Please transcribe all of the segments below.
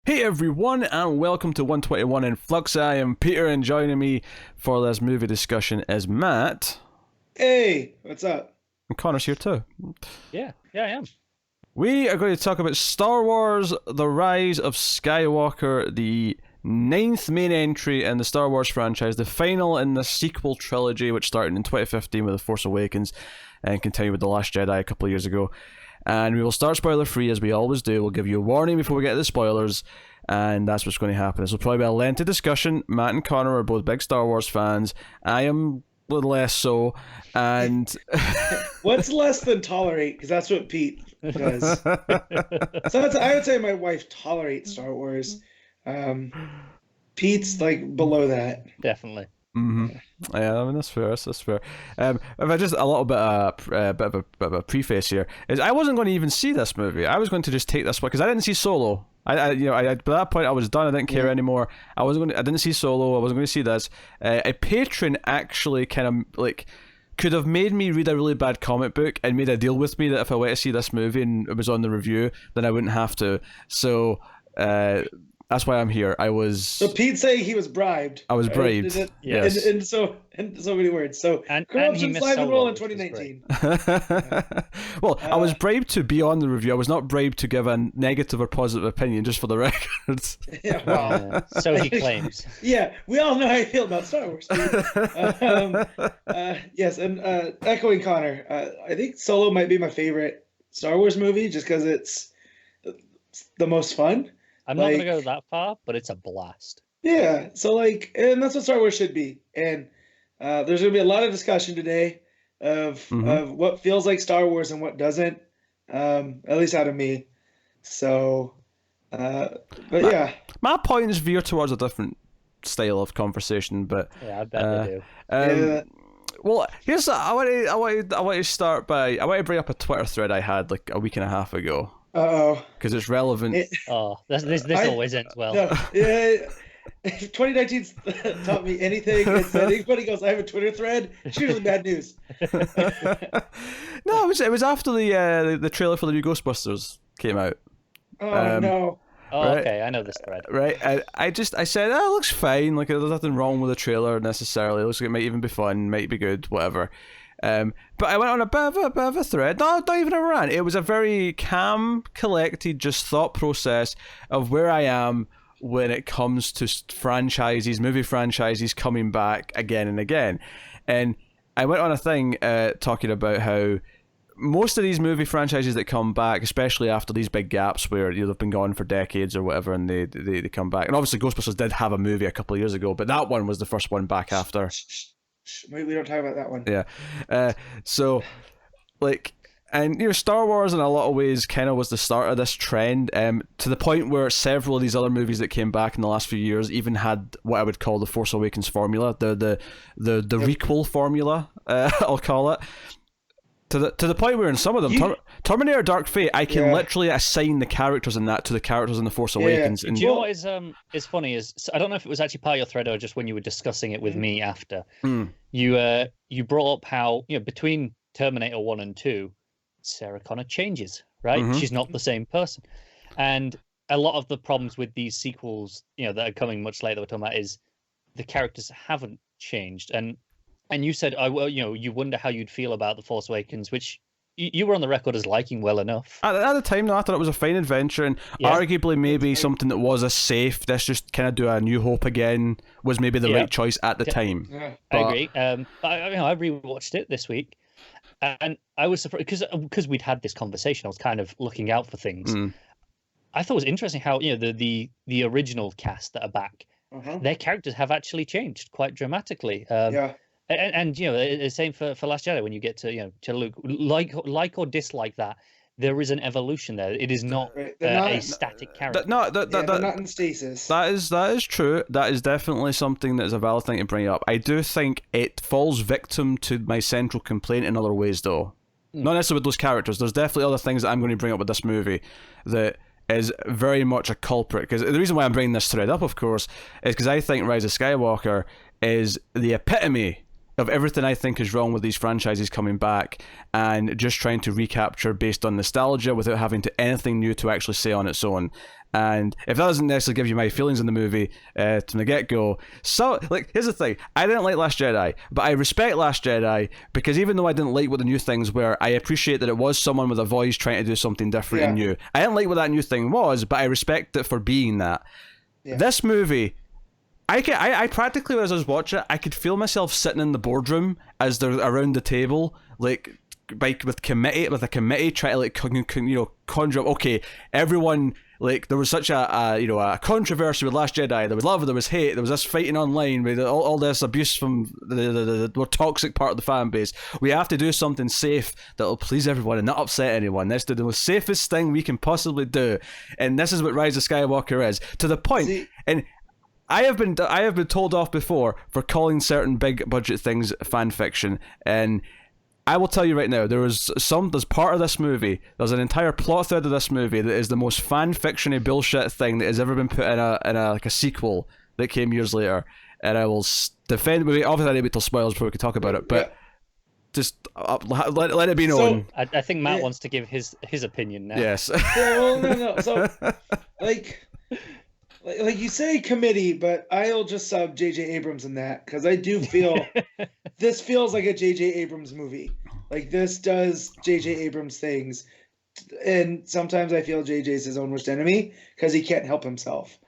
Hey everyone, and welcome to 121 in Flux. I am Peter, and joining me for this movie discussion is Matt. Hey, what's up? And Connor's here too. Yeah, I am. We are going to talk about Star Wars: The Rise of Skywalker, the 9th main entry in the Star Wars franchise, the final in the sequel trilogy, which started in 2015 with The Force Awakens and continued with The Last Jedi a couple of years ago. And we will start spoiler-free, as we always do. We'll give you a warning before we get to the spoilers, and that's what's going to happen. This will probably be a lengthy discussion. Matt and Connor are both big Star Wars fans. I am a little less so, and... What's less than tolerate? Because that's what Pete does. So I would say my wife tolerates Star Wars. Pete's like below that. Definitely. Mm-hmm. Yeah, I mean that's fair. That's fair. If I just a little bit of a preface here is I wasn't going to even see this movie. I was going to just take this one because I didn't see Solo. I by that point I was done. I didn't care anymore. I didn't see Solo. I wasn't going to see this. A patron actually kind of like could have made me read a really bad comic book and made a deal with me that if I went to see this movie and it was on the review, then I wouldn't have to. So. That's why I'm here. So Pete's saying he was bribed. I was bribed. Yes. In so many words. So corruption's live and roll in 2019. Well, I was bribed to be on the review. I was not bribed to give a negative or positive opinion, just for the records. Yeah, well, so he claims. Yeah, we all know how you feel about Star Wars. Yes, and echoing Connor, I think Solo might be my favorite Star Wars movie, just because it's the most fun. I'm not going to go that far, but it's a blast. Yeah, so and that's what Star Wars should be. And there's going to be a lot of discussion today of what feels like Star Wars and what doesn't, at least out of me. So, but yeah. My points veer towards a different style of conversation, but... Yeah, I bet they do. Well, here's I want to start by... I want to bring up a Twitter thread I had like a week and a half ago. Uh-oh. Because it's relevant. This always ends well. No, 2019's taught me anything. If anybody goes, I have a Twitter thread, it's usually bad news. No, it was after the trailer for the new Ghostbusters came out. Oh, no. Oh, right? Okay, I know this thread. Right, I said, it looks fine. Like, there's nothing wrong with the trailer necessarily. It looks like it might even be fun, might be good, whatever. But I went on a bit of a thread, not even a rant. It was a very calm, collected, just thought process of where I am when it comes to movie franchises coming back again and again. And I went on a thing talking about how most of these movie franchises that come back, especially after these big gaps where they've been gone for decades or whatever, and they come back. And obviously Ghostbusters did have a movie a couple of years ago, but that one was the first one back after. We don't talk about that one. Yeah. So, and Star Wars in a lot of ways kind of was the start of this trend, to the point where several of these other movies that came back in the last few years even had what I would call the Force Awakens formula, the requel formula, I'll call it. To the point where in some of them, Terminator Dark Fate, I can literally assign the characters in that to the characters in The Force Awakens. Do you know what is funny is, I don't know if it was actually part of your thread or just when you were discussing it with me after, you brought up how, between Terminator 1 and 2, Sarah Connor changes, right? Mm-hmm. She's not the same person. And a lot of the problems with these sequels, that are coming much later, we're talking about, is the characters haven't changed. And you said, you wonder how you'd feel about The Force Awakens, which you were on the record as liking well enough. At the time, though, I thought it was a fine adventure, and arguably maybe something that was a safe, let's just kind of do a New Hope again, was maybe the right choice at the time. Yeah. I agree. I rewatched it this week, and I was surprised, because we'd had this conversation, I was kind of looking out for things. I thought it was interesting how, the original cast that are back, their characters have actually changed quite dramatically. And the same for Last Jedi, when you get to Luke, like or dislike that, there is an evolution there. It is not a static character. They're not in stasis. That is true. That is definitely something that is a valid thing to bring up. I do think it falls victim to my central complaint in other ways, though. Not necessarily with those characters. There's definitely other things that I'm going to bring up with this movie that is very much a culprit. Because the reason why I'm bringing this thread up, of course, is because I think Rise of Skywalker is the epitome of everything I think is wrong with these franchises coming back and just trying to recapture based on nostalgia without having to anything new to actually say on its own. And if that doesn't necessarily give you my feelings on the movie from the get-go, so, like, here's the thing. I didn't like Last Jedi, but I respect Last Jedi because even though I didn't like what the new things were, I appreciate that it was someone with a voice trying to do something different and new. I didn't like what that new thing was, but I respect it for being that. Yeah. This movie, I practically, as I was watching it, I could feel myself sitting in the boardroom as they're around the table, like with a committee trying to, like, conjure up, okay, everyone, like, there was such a controversy with Last Jedi. There was love, there was hate, there was this fighting online, with all this abuse from the more toxic part of the fan base. We have to do something safe that'll please everyone and not upset anyone. Let's do the most safest thing we can possibly do, and this is what Rise of Skywalker is. To the point, and I have been told off before for calling certain big budget things fan fiction, and I will tell you right now, there's part of this movie, there's an entire plot thread of this movie that is the most fan fiction-y bullshit thing that has ever been put in a sequel that came years later, and I will defend. Obviously, I need to wait till spoilers before we can talk about it, but just let it be known. So, I think Matt wants to give his opinion now. Yes. Well, no. So, like you say committee, but I'll just sub J.J. Abrams in that, because I do feel this feels like a J.J. Abrams movie. Like, this does J.J. Abrams things, and sometimes I feel J.J.'s his own worst enemy because he can't help himself.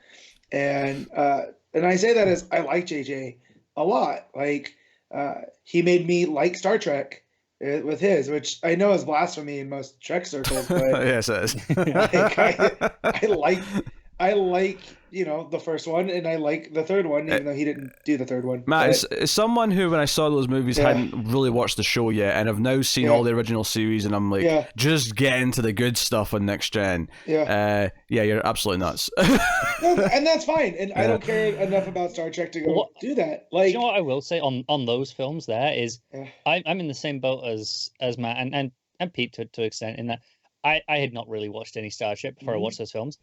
And I say that as I like J.J. a lot. Like, he made me like Star Trek with his, which I know is blasphemy in most Trek circles, but yes, it is. I like the first one, and I like the third one, even though he didn't do the third one. Matt, as someone who, when I saw those movies, hadn't really watched the show yet, and I've now seen all the original series, and I'm like, just get into the good stuff on Next Gen. You're absolutely nuts. And that's fine, and I don't care enough about Star Trek to go do that. Like, you know what I will say on those films there is, I'm in the same boat as Matt and Pete to an extent, in that I had not really watched any Star Trek before I watched those films.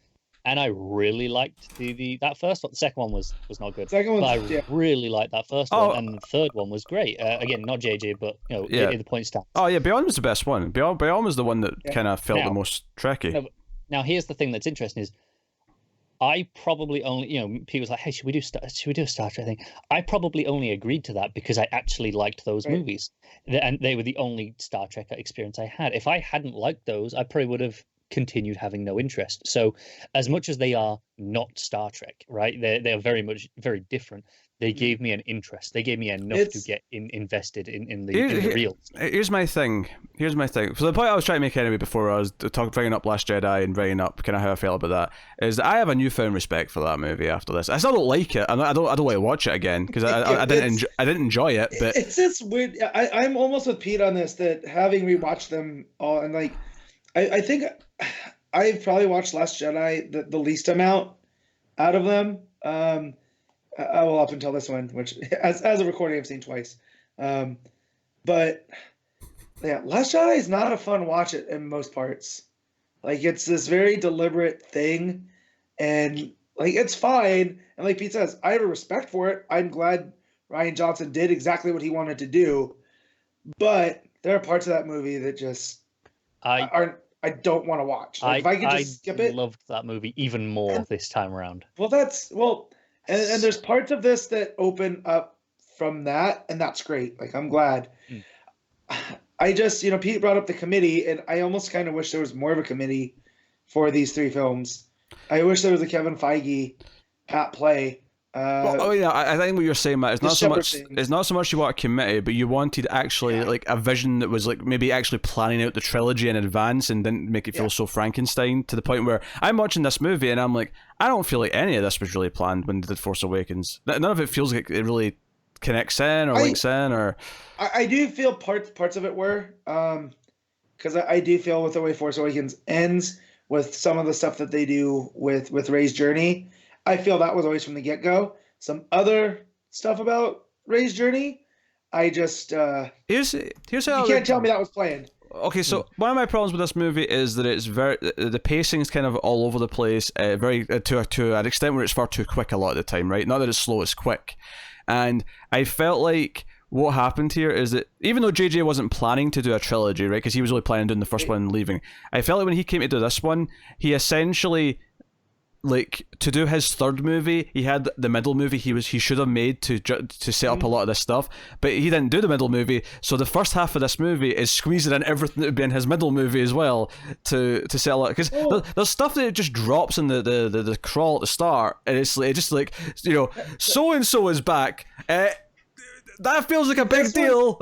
And I really liked that first one. The second one was not good. But I really liked that first one, and the third one was great. Again, not JJ, but the point stands. Oh yeah, Beyond was the best one. Beyond was the one that kind of felt the most Trekky. Now here's the thing that's interesting is, I probably only people was like, hey, should we do a Star Trek thing? I probably only agreed to that because I actually liked those movies, and they were the only Star Trek experience I had. If I hadn't liked those, I probably would have continued having no interest. So as much as they are not Star Trek, right, they are very different. They gave me an interest. They gave me enough to get invested in the real. Here's my thing. So the point I was trying to make anyway before I was bringing up Last Jedi and bringing up kind of how I felt about that is that I have a newfound respect for that movie after this. I still don't like it. I don't want to watch it again because I didn't enjoy it. But it's this weird. I'm almost with Pete on this, that having rewatched them all, and like I think I've probably watched Last Jedi the least amount out of them. Well, up until this one, which as a recording I've seen twice. But yeah, Last Jedi is not a fun watch it in most parts. Like, it's this very deliberate thing, and like, it's fine. And like Pete says, I have a respect for it. I'm glad Rian Johnson did exactly what he wanted to do. But there are parts of that movie that just I don't want to watch. Like, if I could just skip it. I loved that movie even more this time around. And there's parts of this that open up from that, and that's great. Like, I'm glad. I just, Pete brought up the committee, and I almost kind of wish there was more of a committee for these three films. I wish there was a Kevin Feige at play. I think what you're saying, Matt, is not so much. It's not so much you want a committee, but you wanted actually like a vision that was like maybe actually planning out the trilogy in advance and didn't make it feel so Frankenstein, to the point where I'm watching this movie and I'm like, I don't feel like any of this was really planned when they did Force Awakens. None of it feels like it really connects in or links in. Or I do feel parts of it were, because I do feel with the way Force Awakens ends, with some of the stuff that they do with Rey's journey, I feel that was always from the get-go. Some other stuff about Rey's journey, I just here's how you can't tell me that was planned. Okay, so one of my problems with this movie is that the pacing is kind of all over the place, very to an extent where it's far too quick a lot of the time, right? Not that it's slow, it's quick, and I felt like what happened here is that even though JJ wasn't planning to do a trilogy, right, because he was only planning on doing the first one and leaving, I felt like when he came to do this one, he essentially, like, to do his third movie, he had the middle movie he should have made to set up a lot of this stuff, but he didn't do the middle movie, so the first half of this movie is squeezing in everything that would be in his middle movie as well to sell it, because there's stuff that it just drops in the crawl at the start, and it just like, you know, so and so is back. That feels like a big deal.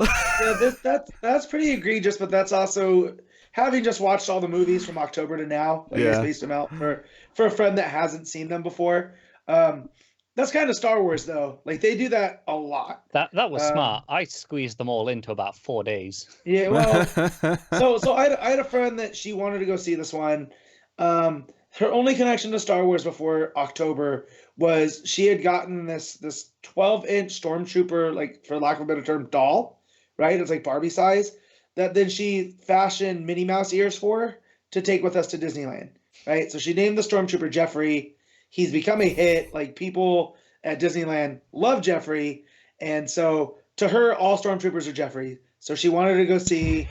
That's pretty egregious, but that's also, having just watched all the movies from October to now, I spaced them out for a friend that hasn't seen them before. That's kind of Star Wars, though. Like, they do that a lot. That was smart. I squeezed them all into about 4 days. Yeah, well, so I had a friend that she wanted to go see this one. Her only connection to Star Wars before October was she had gotten this 12-inch Stormtrooper, like, for lack of a better term, doll, right? It's like Barbie size, that then she fashioned Minnie Mouse ears for to take with us to Disneyland, right? So she named the Stormtrooper Jeffrey. He's become a hit. Like, people at Disneyland love Jeffrey. And so to her, all Stormtroopers are Jeffrey. So she wanted to go see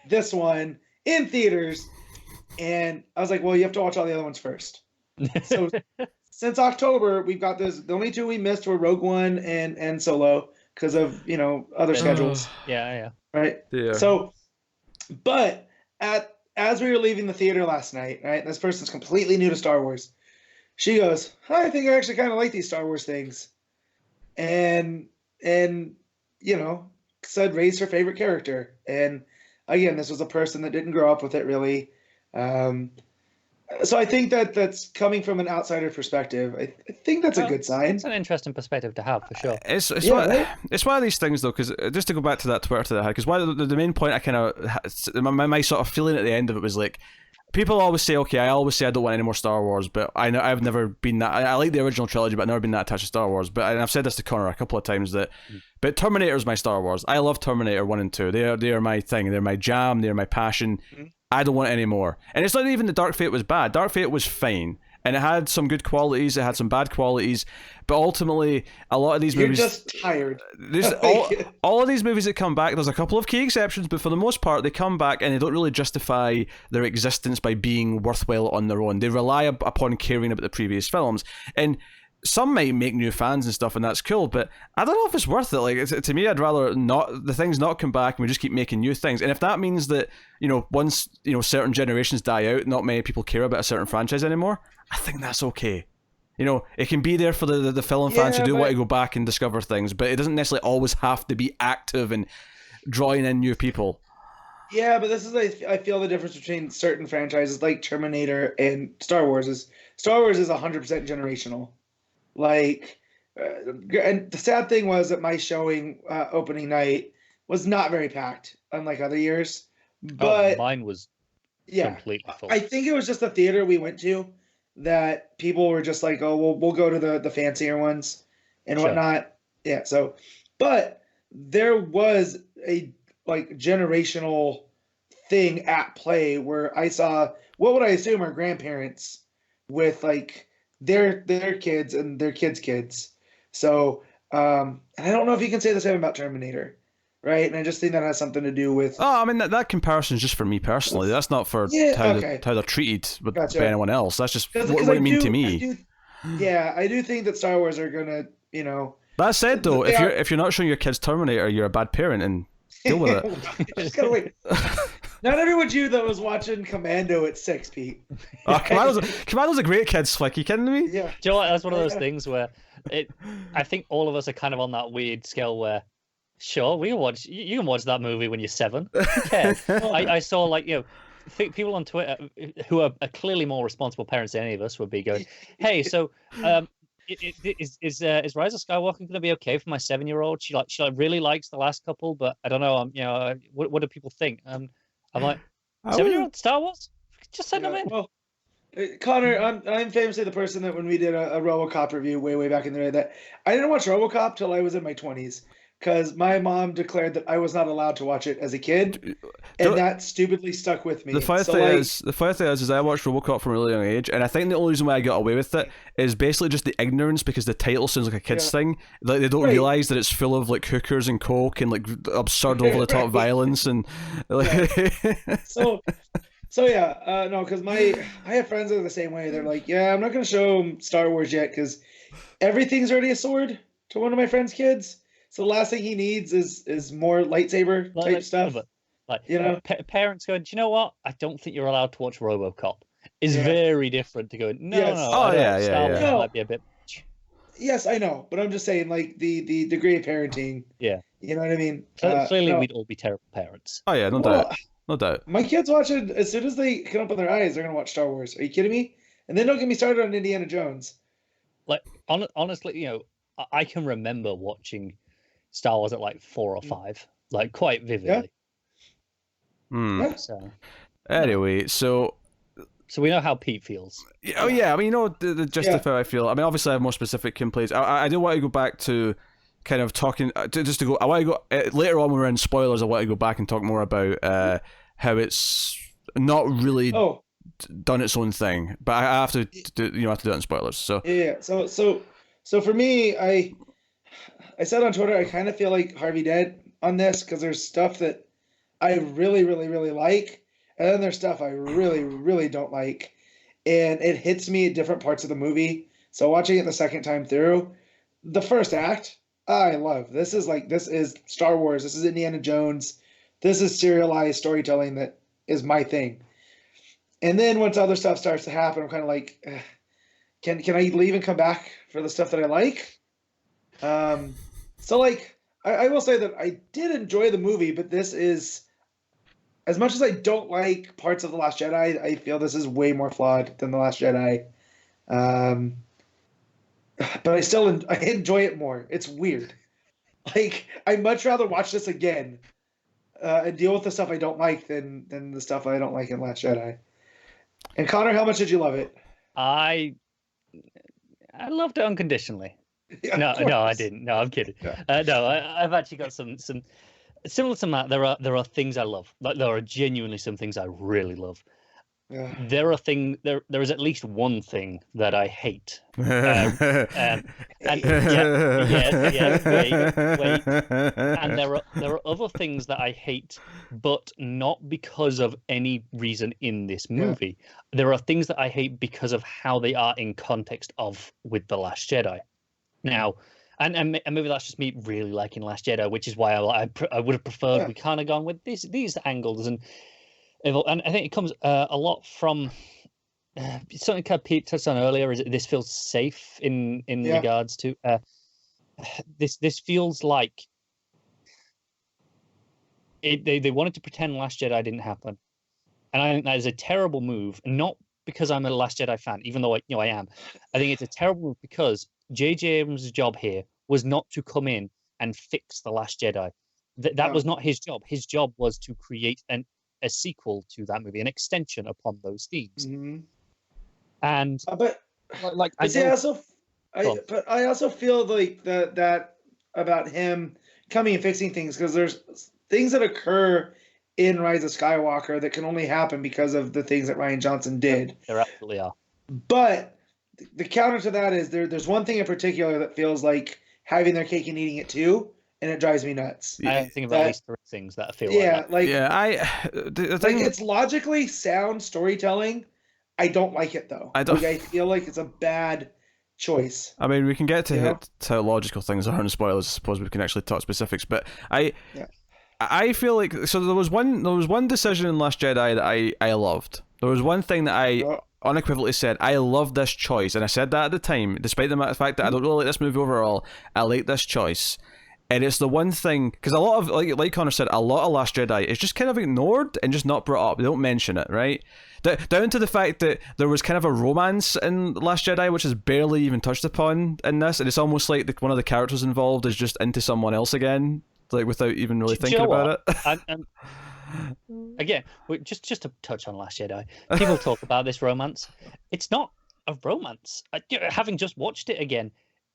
this one in theaters. And I was like, well, you have to watch all the other ones first. So since October, we've got this. The only two we missed were Rogue One and Solo because of, you know, other schedules. Yeah. Right? Yeah. So, but as we were leaving the theater last night, right, this person's completely new to Star Wars. She goes, I think I actually kind of like these Star Wars things. And you know, said Rey's her favorite character. And again, this was a person that didn't grow up with it really. So I think that's coming from an outsider perspective. I think that's a good sign. It's an interesting perspective to have, for sure. It's one of these things, though, because just to go back to that Twitter that I had, because the main point I kind of, my sort of feeling at the end of it was like, people always say, okay, I always say I don't want any more Star Wars, but I've never been that, I like the original trilogy, but I've never been that attached to Star Wars. But, and I've said this to Connor a couple of times, that, but Terminator's my Star Wars. I love Terminator 1 and 2. They are my thing. They're my jam. They're my passion. I don't want any more. And it's not even that Dark Fate was bad. Dark Fate was fine. And it had some good qualities, it had some bad qualities, but ultimately, a lot of these movies... You're just tired. There's all of these movies that come back, there's a couple of key exceptions, but for the most part, they come back and they don't really justify their existence by being worthwhile on their own. They rely upon caring about the previous films. And some might make new fans and stuff, and that's cool, but I don't know if it's worth it. Like, to me, I'd rather the things not come back and we just keep making new things. And if that means that, you know, once, you know, certain generations die out, not many people care about a certain franchise anymore, I think that's okay. You know, it can be there for the film fans who do want to go back and discover things, but it doesn't necessarily always have to be active and drawing in new people. Yeah, but this is, I feel the difference between certain franchises like Terminator and Star Wars is 100% generational. Like, and the sad thing was that my showing opening night was not very packed, unlike other years. But mine was completely full. I think it was just the theater we went to that people were just like, oh, we'll go to the fancier ones and whatnot. Yeah. So, but there was a like generational thing at play where I saw what would I assume are grandparents with like their kids and their kids. So, and I don't know if you can say the same about Terminator, right? And I just think that has something to do with. Oh, I mean that comparison is just for me personally. That's not for how they're treated by anyone else. That's just what it means to me. I do think that Star Wars are gonna, you know. That said, though, if you're not showing your kids Terminator, you're a bad parent, and deal with it. Just gotta wait. Not everyone's you that was watching Commando at 6, Pete. Oh, Commando's a great kids flick. You kidding me? Yeah. Do you know what? That's one of those things where I think all of us are kind of on that weird scale where, sure, you can watch that movie when you're 7. Who cares? I saw, like, you know, people on Twitter who are clearly more responsible parents than any of us would be going, hey, so is Rise of Skywalker going to be okay for my 7-year-old? She really likes the last couple, but I don't know. You know, what do people think? I'm like, 7-year-old Star Wars? Just send them in. Well, Connor, I'm famously the person that when we did a RoboCop review way back in the day, that I didn't watch RoboCop till I was in my 20s. because my mom declared that I was not allowed to watch it as a kid, and that stupidly stuck with me. The funny thing is I watched RoboCop from a really young age, and I think the only reason why I got away with it is basically just the ignorance, because the title sounds like a kid's thing. Like they don't realize that it's full of like hookers and coke and like absurd over the top violence and like. So yeah, no, because I have friends that are the same way. They're like, yeah, I'm not gonna show them Star Wars yet because everything's already a sword to one of my friend's kids. So the last thing he needs is more lightsaber type stuff. Like, you know, parents going, do you know what? I don't think you're allowed to watch RoboCop. Is very different to going, no, no. Star Wars might be a bit. Yes, I know, but I'm just saying, like the degree of parenting. Yeah, you know what I mean. Clearly, we'd all be terrible parents. Oh yeah, no doubt. No doubt. My kids watch it as soon as they can open their eyes. They're gonna watch Star Wars. Are you kidding me? And then don't get me started on Indiana Jones. Like honestly, you know, I can remember watching Star Wars at like 4 or 5, like quite vividly. Yeah. So anyway, so we know how Pete feels. Oh yeah, I mean, you know, the just how I feel. I mean, obviously, I have more specific complaints. I do want to go back to kind of talking I want to go later on when we're in spoilers. I want to go back and talk more about how it's not really done its own thing, but I have to do it in spoilers. So so for me, I said on Twitter, I kind of feel like Harvey Dent on this because there's stuff that I really, really, really like, and then there's stuff I really, really don't like, and it hits me at different parts of the movie. So watching it the second time through, the first act, I love. This is Star Wars. This is Indiana Jones. This is serialized storytelling that is my thing. And then once other stuff starts to happen, I'm kind of like, can I leave and come back for the stuff that I like? So like, I will say that I did enjoy the movie, but this is, as much as I don't like parts of The Last Jedi, I feel this is way more flawed than The Last Jedi. But I enjoy it more. It's weird. Like, I'd much rather watch this again and deal with the stuff I don't like than the stuff I don't like in Last Jedi. And Connor, how much did you love it? I loved it unconditionally. Yeah, no, I didn't. No, I'm kidding. Yeah. No, I've actually got some similar to that. There are things I love. Like there are genuinely some things I really love. Yeah. There is at least one thing that I hate. Wait. And there are other things that I hate, but not because of any reason in this movie. Yeah. There are things that I hate because of how they are in context with The Last Jedi. Now, and maybe that's just me really liking Last Jedi, which is why I would have preferred we kind of gone with these angles and I think it comes a lot from something kind of Pete touched on earlier. Is this feels safe in regards to this feels like they wanted to pretend Last Jedi didn't happen, and I think that is a terrible move. Not because I'm a Last Jedi fan, even though I am. I think it's a terrible move because J.J. Abrams' job here was not to come in and fix The Last Jedi. That was not his job. His job was to create a sequel to that movie, an extension upon those themes. Mm-hmm. And but I also feel like that about him coming and fixing things, because there's things that occur in Rise of Skywalker that can only happen because of the things that Rian Johnson did. There absolutely are. But the counter to that is there's one thing in particular that feels like having their cake and eating it too. And it drives me nuts. I think of at least 3 things that feel like that. It's logically sound storytelling. I don't like it though. I feel like it's a bad choice. I mean, we can get to how logical things are in spoilers. I suppose we can actually talk specifics, but I feel like there was one decision in Last Jedi that I loved. There was one thing that I unequivocally said, I love this choice, and I said that at the time, despite the fact that I don't really like this movie overall. I like this choice. And it's the one thing, because a lot of, like Connor said, a lot of Last Jedi is just kind of ignored and just not brought up. They don't mention it, right? Down to the fact that there was kind of a romance in Last Jedi, which is barely even touched upon in this, and it's almost like one of the characters involved is just into someone else again, like without even really thinking about it. Again, just to touch on Last Jedi, people talk about this romance. It's not a romance. Having just watched it again,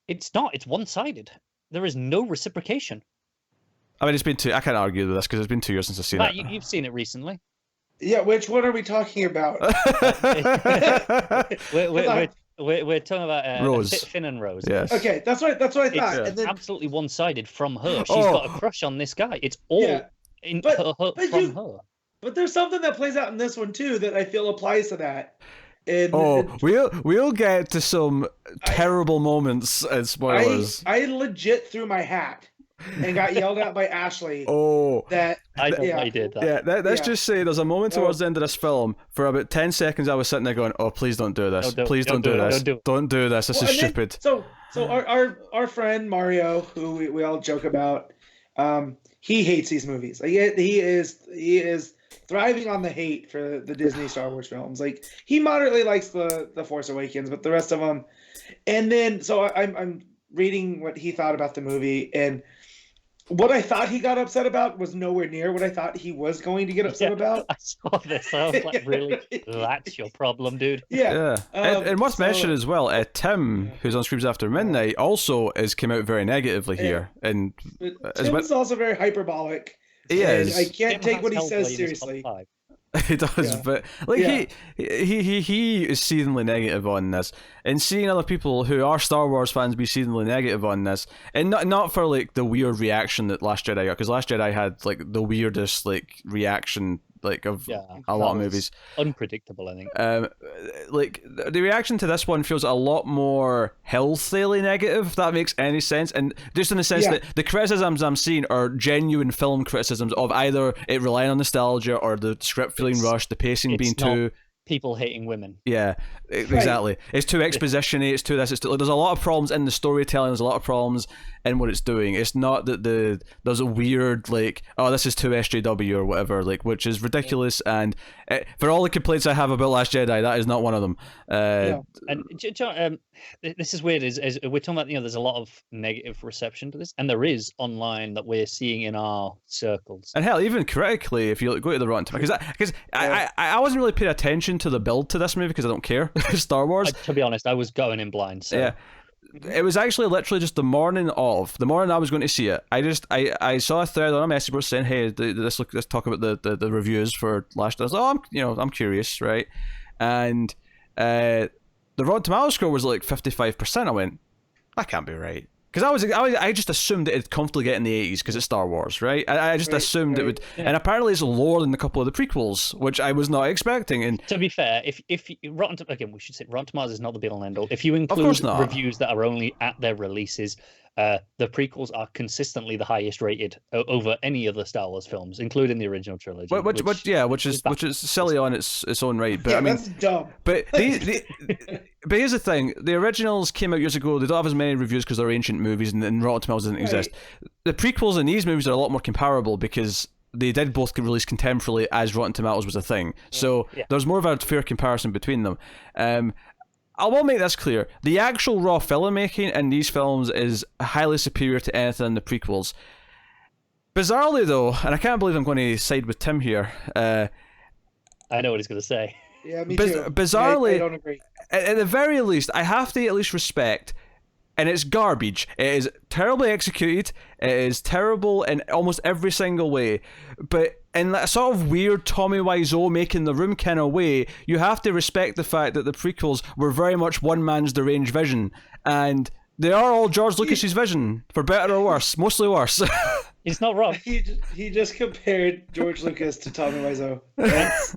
it's not. It's one-sided. There is no reciprocation. I mean, it's been I can't argue with this because it's been 2 years since I've seen Matt, it. you've seen it recently. Yeah, which one are we talking about? We're talking about Rose. Finn and Rose. Yes. Okay, that's what I thought. It's And then, absolutely one-sided from her. She's got a crush on this guy. It's all from her. But there's something that plays out in this one too that I feel applies to that. And, we'll get to some terrible moments and spoilers. I legit threw my hat and got yelled at by Ashley. I know I did that. Yeah, let's just say there's a moment towards the end of this film. For about 10 seconds, I was sitting there going, "Oh, please don't do this! Please don't do this! Don't do this! This is stupid." So our friend Mario, who we all joke about, he hates these movies. Like he is thriving on the hate for the Disney Star Wars films. Like he moderately likes the Force Awakens, but the rest of them. And then so I'm reading what he thought about the movie, and what I thought he got upset about was nowhere near what I thought he was going to get upset about. I saw this. I was like, really? That's your problem, dude. Yeah. And worth mentioning as well, Tim, who's on Screams After Midnight, also came out very negatively here. And Tim's also very hyperbolic. He is. I can't take what he says seriously. He does, but like he is seethingly negative on this, and seeing other people who are Star Wars fans be seethingly negative on this, and not for like the weird reaction that Last Jedi got, because Last Jedi had like the weirdest like reaction like of a lot of movies. Unpredictable, I think. Like the reaction to this one feels a lot more healthily negative, if that makes any sense. And just in the sense that the criticisms I'm seeing are genuine film criticisms of either it relying on nostalgia or the script feeling rushed, the pacing being too. People hating women. Yeah, exactly. It's too exposition-y, it's too this, it's too... There's a lot of problems in the storytelling, there's a lot of problems in what it's doing. It's not that there's a weird, like, oh, this is too SJW or whatever, like, which is ridiculous, and for all the complaints I have about Last Jedi, that is not one of them. And John, this is weird, is we're talking about, there's a lot of negative reception to this, and there is online that we're seeing in our circles. And hell, even critically, if you go to the Rotten Tomatoes, because I wasn't really paying attention to the build to this movie because I don't care. Star Wars. To be honest, I was going in blind. So. Yeah, it was actually literally just the morning I was going to see it. I saw a thread on a message board saying, "Hey, let's talk about the reviews for Last." I was like, I'm curious, right? And the Rotten Tomatoes score was like 55%. I went, that can't be right. Because I just assumed that it'd comfortably get in the 80s because it's Star Wars, right? I just assumed it would, and apparently it's lower than a couple of the prequels, which I was not expecting. And to be fair, if Rotten Tomatoes is not the be all and end all. If you include reviews that are only at their releases, the prequels are consistently the highest rated over any other Star Wars films, including the original trilogy. Which is silly on its own right. But I mean, that's dumb. But but here's the thing: the originals came out years ago. They don't have as many reviews because they're ancient movies, and Rotten Tomatoes doesn't exist. The prequels in these movies are a lot more comparable because they did both release contemporarily as Rotten Tomatoes was a thing. So there's more of a fair comparison between them. I will make this clear. The actual raw filmmaking in these films is highly superior to anything in the prequels. Bizarrely, though, and I can't believe I'm going to side with Tim here. I know what he's going to say. Yeah, me too. Bizarrely, I don't agree. At the very least, I have to at least respect, and it's garbage. It is terribly executed. It is terrible in almost every single way. But in that sort of weird Tommy Wiseau making the room kind of way, you have to respect the fact that the prequels were very much one man's deranged vision. And they are all George Lucas's vision, for better or worse. Mostly worse. He's not wrong. He just compared George Lucas to Tommy Wiseau.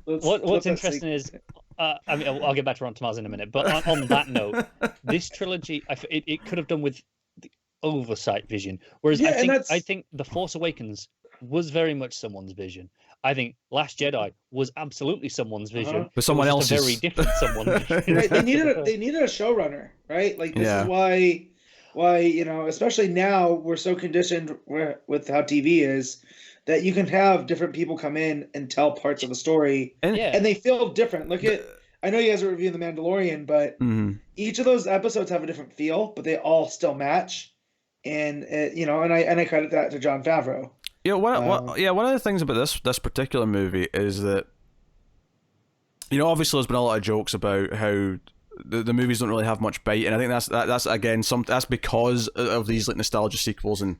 What's interesting is, I mean, I'll get back to Rotten Tomatoes in a minute, but on that note, this trilogy, it could have done with the oversight vision. Whereas I think The Force Awakens was very much someone's vision. I think Last Jedi was absolutely someone's vision, but someone else's. A very different someone's vision. Right, they needed a showrunner, right? Like this is why especially now we're so conditioned with how TV is that you can have different people come in and tell parts of the story, and they feel different. I know you guys are reviewing The Mandalorian, but each of those episodes have a different feel, but they all still match, and I credit that to Jon Favreau. One of the things about this particular movie is that, obviously there's been a lot of jokes about how the movies don't really have much bite, and I think that's again that's because of these like nostalgia sequels and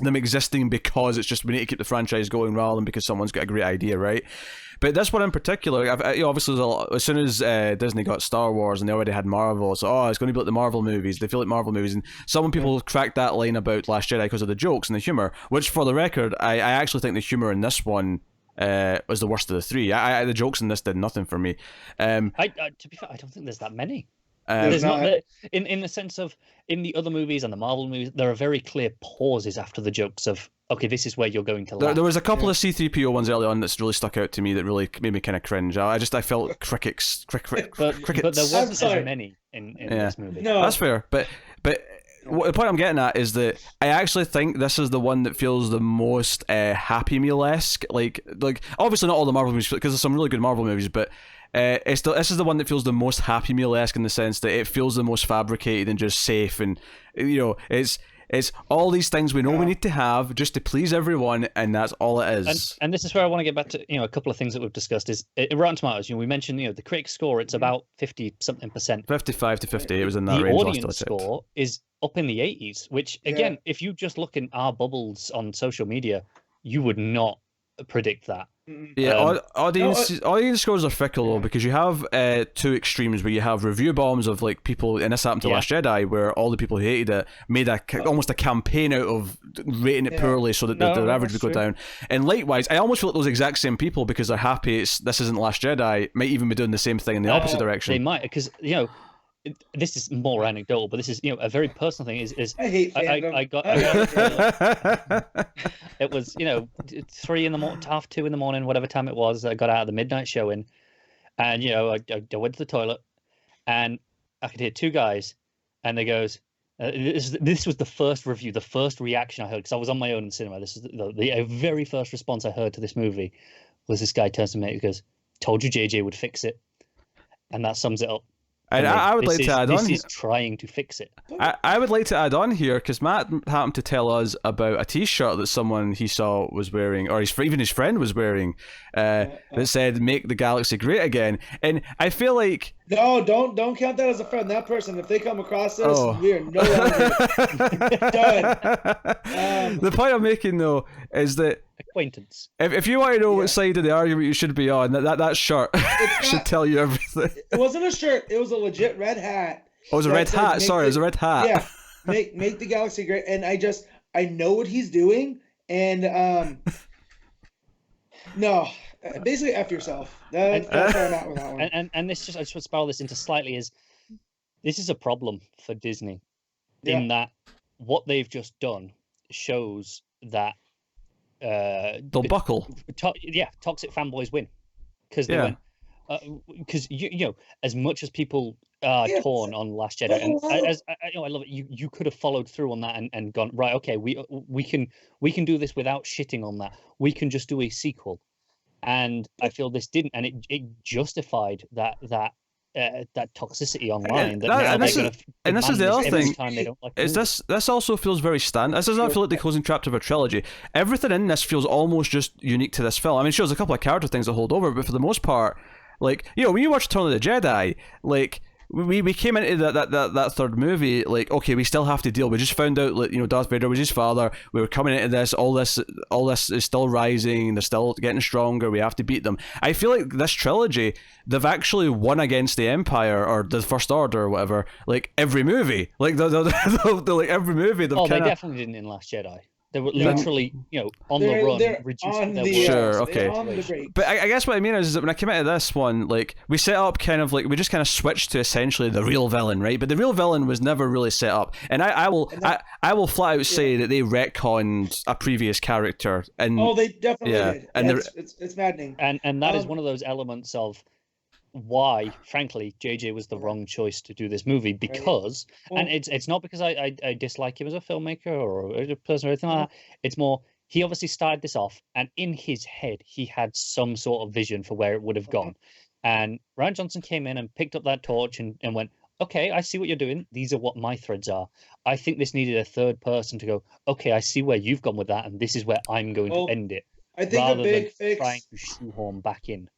them existing because it's just we need to keep the franchise going rather than because someone's got a great idea, right? But this one in particular, obviously, as soon as Disney got Star Wars and they already had Marvel, so it's going to be like the Marvel movies. They feel like Marvel movies, and some people cracked that line about Last Jedi because of the jokes and the humor. Which, for the record, I actually think the humor in this one was the worst of the three. The jokes in this did nothing for me. To be fair, I don't think there's that many. There's not in the sense of in the other movies and the Marvel movies, there are very clear pauses after the jokes of okay, this is where you're going to laugh. There was a couple of C-3PO ones early on that's really stuck out to me that really made me kind of cringe. I felt crickets. But there wasn't as many in this movie. No, that's fair. But the point I'm getting at is that I actually think this is the one that feels the most Happy Meal-esque. Like obviously not all the Marvel movies, because there's some really good Marvel movies, but this is the one that feels the most Happy Meal-esque in the sense that it feels the most fabricated and just safe, and it's all these things we know we need to have just to please everyone, and that's all it is. And this is where I want to get back to a couple of things that we've discussed. Is Rotten Tomatoes? We mentioned the critic score. It's about 50-something%. 55 to 50. It was in that range. range. The audience score is up in the 80s, which again, if you just look in our bubbles on social media, you would not predict that. Yeah, audience scores are fickle though, because you have two extremes where you have review bombs of like people, and this happened to Last Jedi, where all the people who hated it made almost a campaign out of rating it poorly so that the average would go down. And likewise, I almost feel like those exact same people, because they're happy this isn't Last Jedi, might even be doing the same thing in the opposite direction. They might, because this is more anecdotal, but this is a very personal thing. Is I hate fandom. I got it was 3 in the morning, 2:30 in the morning, whatever time it was. I got out of the midnight showing, and I went to the toilet, and I could hear two guys, and they goes, this was the first review, the first reaction I heard, because I was on my own in cinema. This is the very first response I heard to this movie was this guy turns to me and goes, "Told you JJ would fix it," and that sums it up. And I would like to add on. This is trying to fix it. I would like to add on here, because Matt happened to tell us about a T-shirt that someone he saw was wearing, or even his friend was wearing, that said "Make the Galaxy Great Again." And I feel like no, don't count that as a friend. That person, if they come across this, we are no longer done. The point I'm making though is that acquaintance. If you want to know what side of the argument you should be on, that shirt should tell you everything. It wasn't a shirt. It was a legit red hat. Oh, it was a red hat. Sorry, it was a red hat. Yeah, make the galaxy great. And I know what he's doing. And no, basically F yourself. That's where I'm at with that one. And this I just want to spiral this into slightly is this is a problem for Disney in that what they've just done shows that they'll buckle. Toxic fanboys win because they went because as much as people are torn on Last Jedi, and I love it. You could have followed through on that and gone right. Okay, we can do this without shitting on that. We can just do a sequel, and I feel this didn't, and it justified that toxicity online. And this is the other thing. This also feels very standard. This does not feel like the closing chapter of a trilogy. Everything in this feels almost just unique to this film. I mean, sure, there's a couple of character things that hold over, but for the most part, like when you watch Return of the Jedi, like we came into that third movie like, okay, we still have to deal. We just found out like Darth Vader was his father. We were coming into this. All this is still rising. They're still getting stronger. We have to beat them. I feel like this trilogy, they've actually won against the Empire or the First Order or whatever. Like every movie, like they're like every movie. They definitely didn't in Last Jedi. They were literally, on the run, reducing their sure, okay. But I guess what I mean is that when I came into this one, like we set up kind of like we just kind of switched to essentially the real villain, right? But the real villain was never really set up, and I will flat out say that they retconned a previous character. And they definitely did. And it's maddening. And that is one of those elements of why, frankly, JJ was the wrong choice to do this movie because, and it's not because I dislike him as a filmmaker or a person or anything like that. It's more he obviously started this off, and in his head he had some sort of vision for where it would have gone. And Rian Johnson came in and picked up that torch and went, okay, I see what you're doing. These are what my threads are. I think this needed a third person to go, okay, I see where you've gone with that, and this is where I'm going to end it. I think rather a big than fix, trying to shoehorn back in.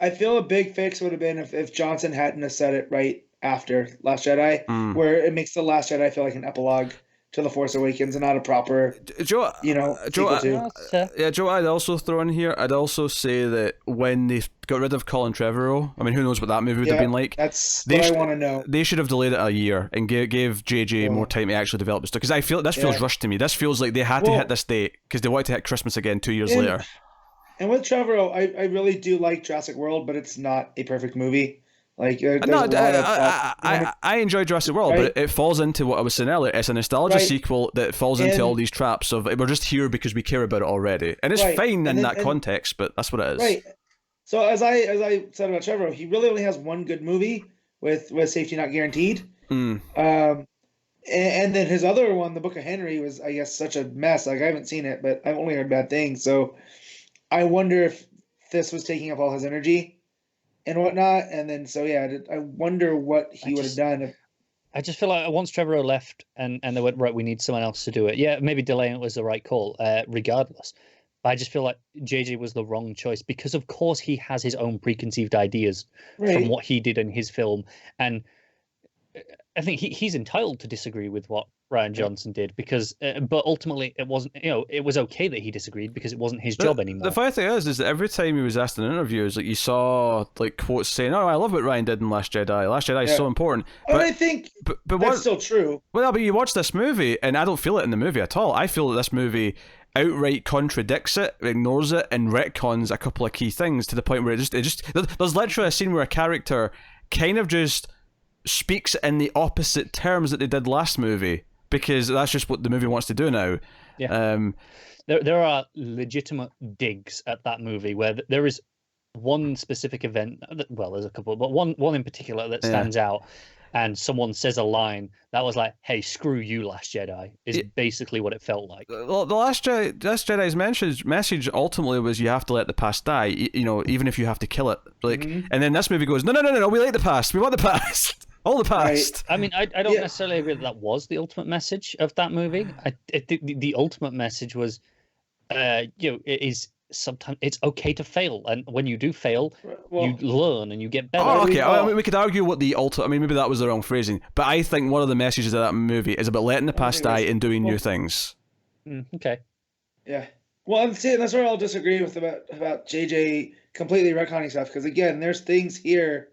I feel a big fix would have been if Johnson hadn't have said it right after Last Jedi, where it makes The Last Jedi feel like an epilogue to The Force Awakens and not a proper, Joe, sequel to. That's fair. Yeah, Joe, I'd also throw in here, I'd also say that when they got rid of Colin Trevorrow, I mean, who knows what that movie would have been like. That's what I want to know. They should have delayed it a year and gave JJ more time to actually develop this. Because I feel this feels rushed to me. This feels like they had to hit this date because they wanted to hit Christmas again 2 years later. And with Trevorrow, I really do like Jurassic World, but it's not a perfect movie. Like, I enjoy Jurassic World, right? but it falls into what I was saying earlier. It's a nostalgia sequel that falls into all these traps of we're just here because we care about it already, and it's fine in that context. But that's what it is. Right. So as I said about Trevorrow, he really only has one good movie with Safety Not Guaranteed. And then his other one, The Book of Henry, was, I guess, such a mess. Like, I haven't seen it, but I've only heard bad things. So I wonder if this was taking up all his energy and whatnot. And then, I wonder what he would have done. I just feel like once Trevorrow left and they went, right, we need someone else to do it. Yeah, maybe delaying it was the right call, regardless. But I just feel like JJ was the wrong choice because, of course, he has his own preconceived ideas from what he did in his film. And I think he's entitled to disagree with what Rian Johnson did because, but ultimately it wasn't, it was okay that he disagreed because it wasn't his job anymore. The funny thing is that every time he was asked in interviews, like you saw like quotes saying, "Oh, I love what Ryan did in Last Jedi. Last Jedi is so important." But I think that's still true. Well, but you watch this movie, and I don't feel it in the movie at all. I feel that this movie outright contradicts it, ignores it, and retcons a couple of key things to the point where it just there's literally a scene where a character kind of just speaks in the opposite terms that they did last movie because that's just what the movie wants to do now. Yeah. There are legitimate digs at that movie where there is one specific event. Well, there's a couple, but one in particular that stands out. And someone says a line that was like, "Hey, screw you, Last Jedi," is basically what it felt like. Well, the Last Jedi's message ultimately was you have to let the past die, even if you have to kill it. Like, and then this movie goes, no, we like the past, we want the past, all the past. Right. I mean, I don't necessarily agree that was the ultimate message of that movie. I think the ultimate message was, it is. Sometimes it's okay to fail, and when you do fail, you learn and you get better. Oh, okay. I mean, we could argue what the ultimate. I mean, maybe that was the wrong phrasing, but I think one of the messages of that movie is about letting the past die and doing new things. Okay. Yeah. Well, I'm saying that's where I'll disagree with about JJ completely retconning stuff because again, there's things here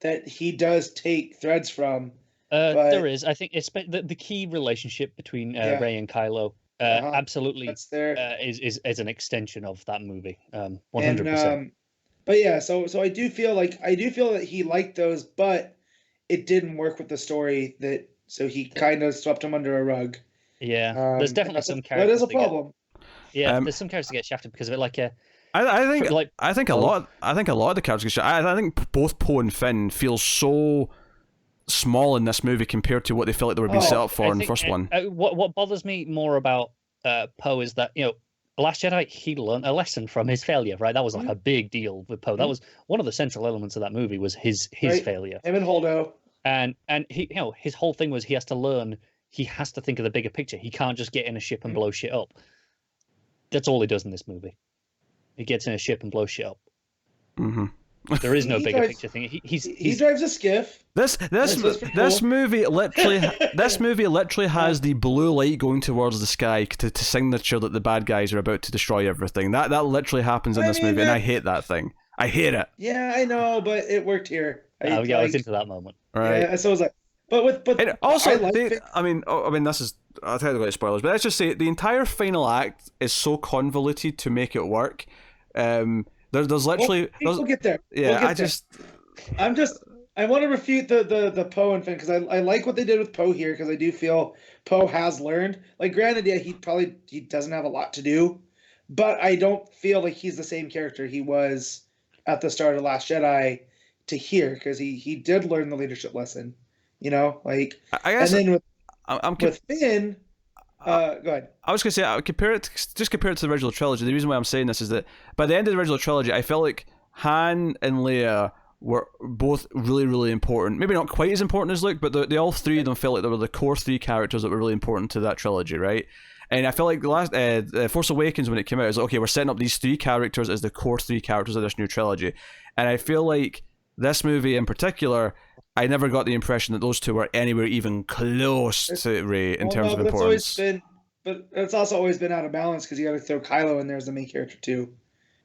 that he does take threads from. There is. I think it's the key relationship between Rey and Kylo. Absolutely, is an extension of that movie, 100%. But yeah, so I do feel that he liked those, but it didn't work with the story so he kind of swept him under a rug. Yeah, there's definitely some characters. That is a problem. There's some characters that get shafted because of it. Like I think a lot of the characters get shafted. I think both Poe and Finn feel so small in this movie compared to what they felt like they were being set up for in the first one. What bothers me more about Poe is that Last Jedi, he learned a lesson from his failure, right? That was like a big deal with Poe. That was one of the central elements of that movie was his failure. Him and Holdo. And he his whole thing was he has to learn. He has to think of the bigger picture. He can't just get in a ship and blow shit up. That's all he does in this movie. He gets in a ship and blows shit up. Mm-hmm. There is no bigger picture thing. He drives a skiff. This movie literally has the blue light going towards the sky to signature that the bad guys are about to destroy everything. That literally happens in this movie, and I hate that thing. I hate it. Yeah, I know, but it worked here. I was into that moment. Right. Yeah, so it was like, but also, I mean, this is I'll tell you about spoilers, but let's just say the entire final act is so convoluted to make it work. There's literally we'll get there. Yeah, I want to refute the Poe and Finn because I like what they did with Poe here because I do feel Poe has learned. Like, granted, yeah, he doesn't have a lot to do, but I don't feel like he's the same character he was at the start of Last Jedi to here because he did learn the leadership lesson. Like I guess, and then with with Finn. Go ahead. I was going to say, compare it to the original trilogy. The reason why I'm saying this is that by the end of the original trilogy, I felt like Han and Leia were both really, really important. Maybe not quite as important as Luke, but they all three of them felt like they were the core three characters that were really important to that trilogy, right? And I felt like the last Force Awakens, when it came out, it was like, okay, we're setting up these three characters as the core three characters of this new trilogy. And I feel like This movie in particular, I never got the impression that those two were anywhere even close to Rey in terms of importance. But it's also always been out of balance because you got to throw Kylo in there as the main character too.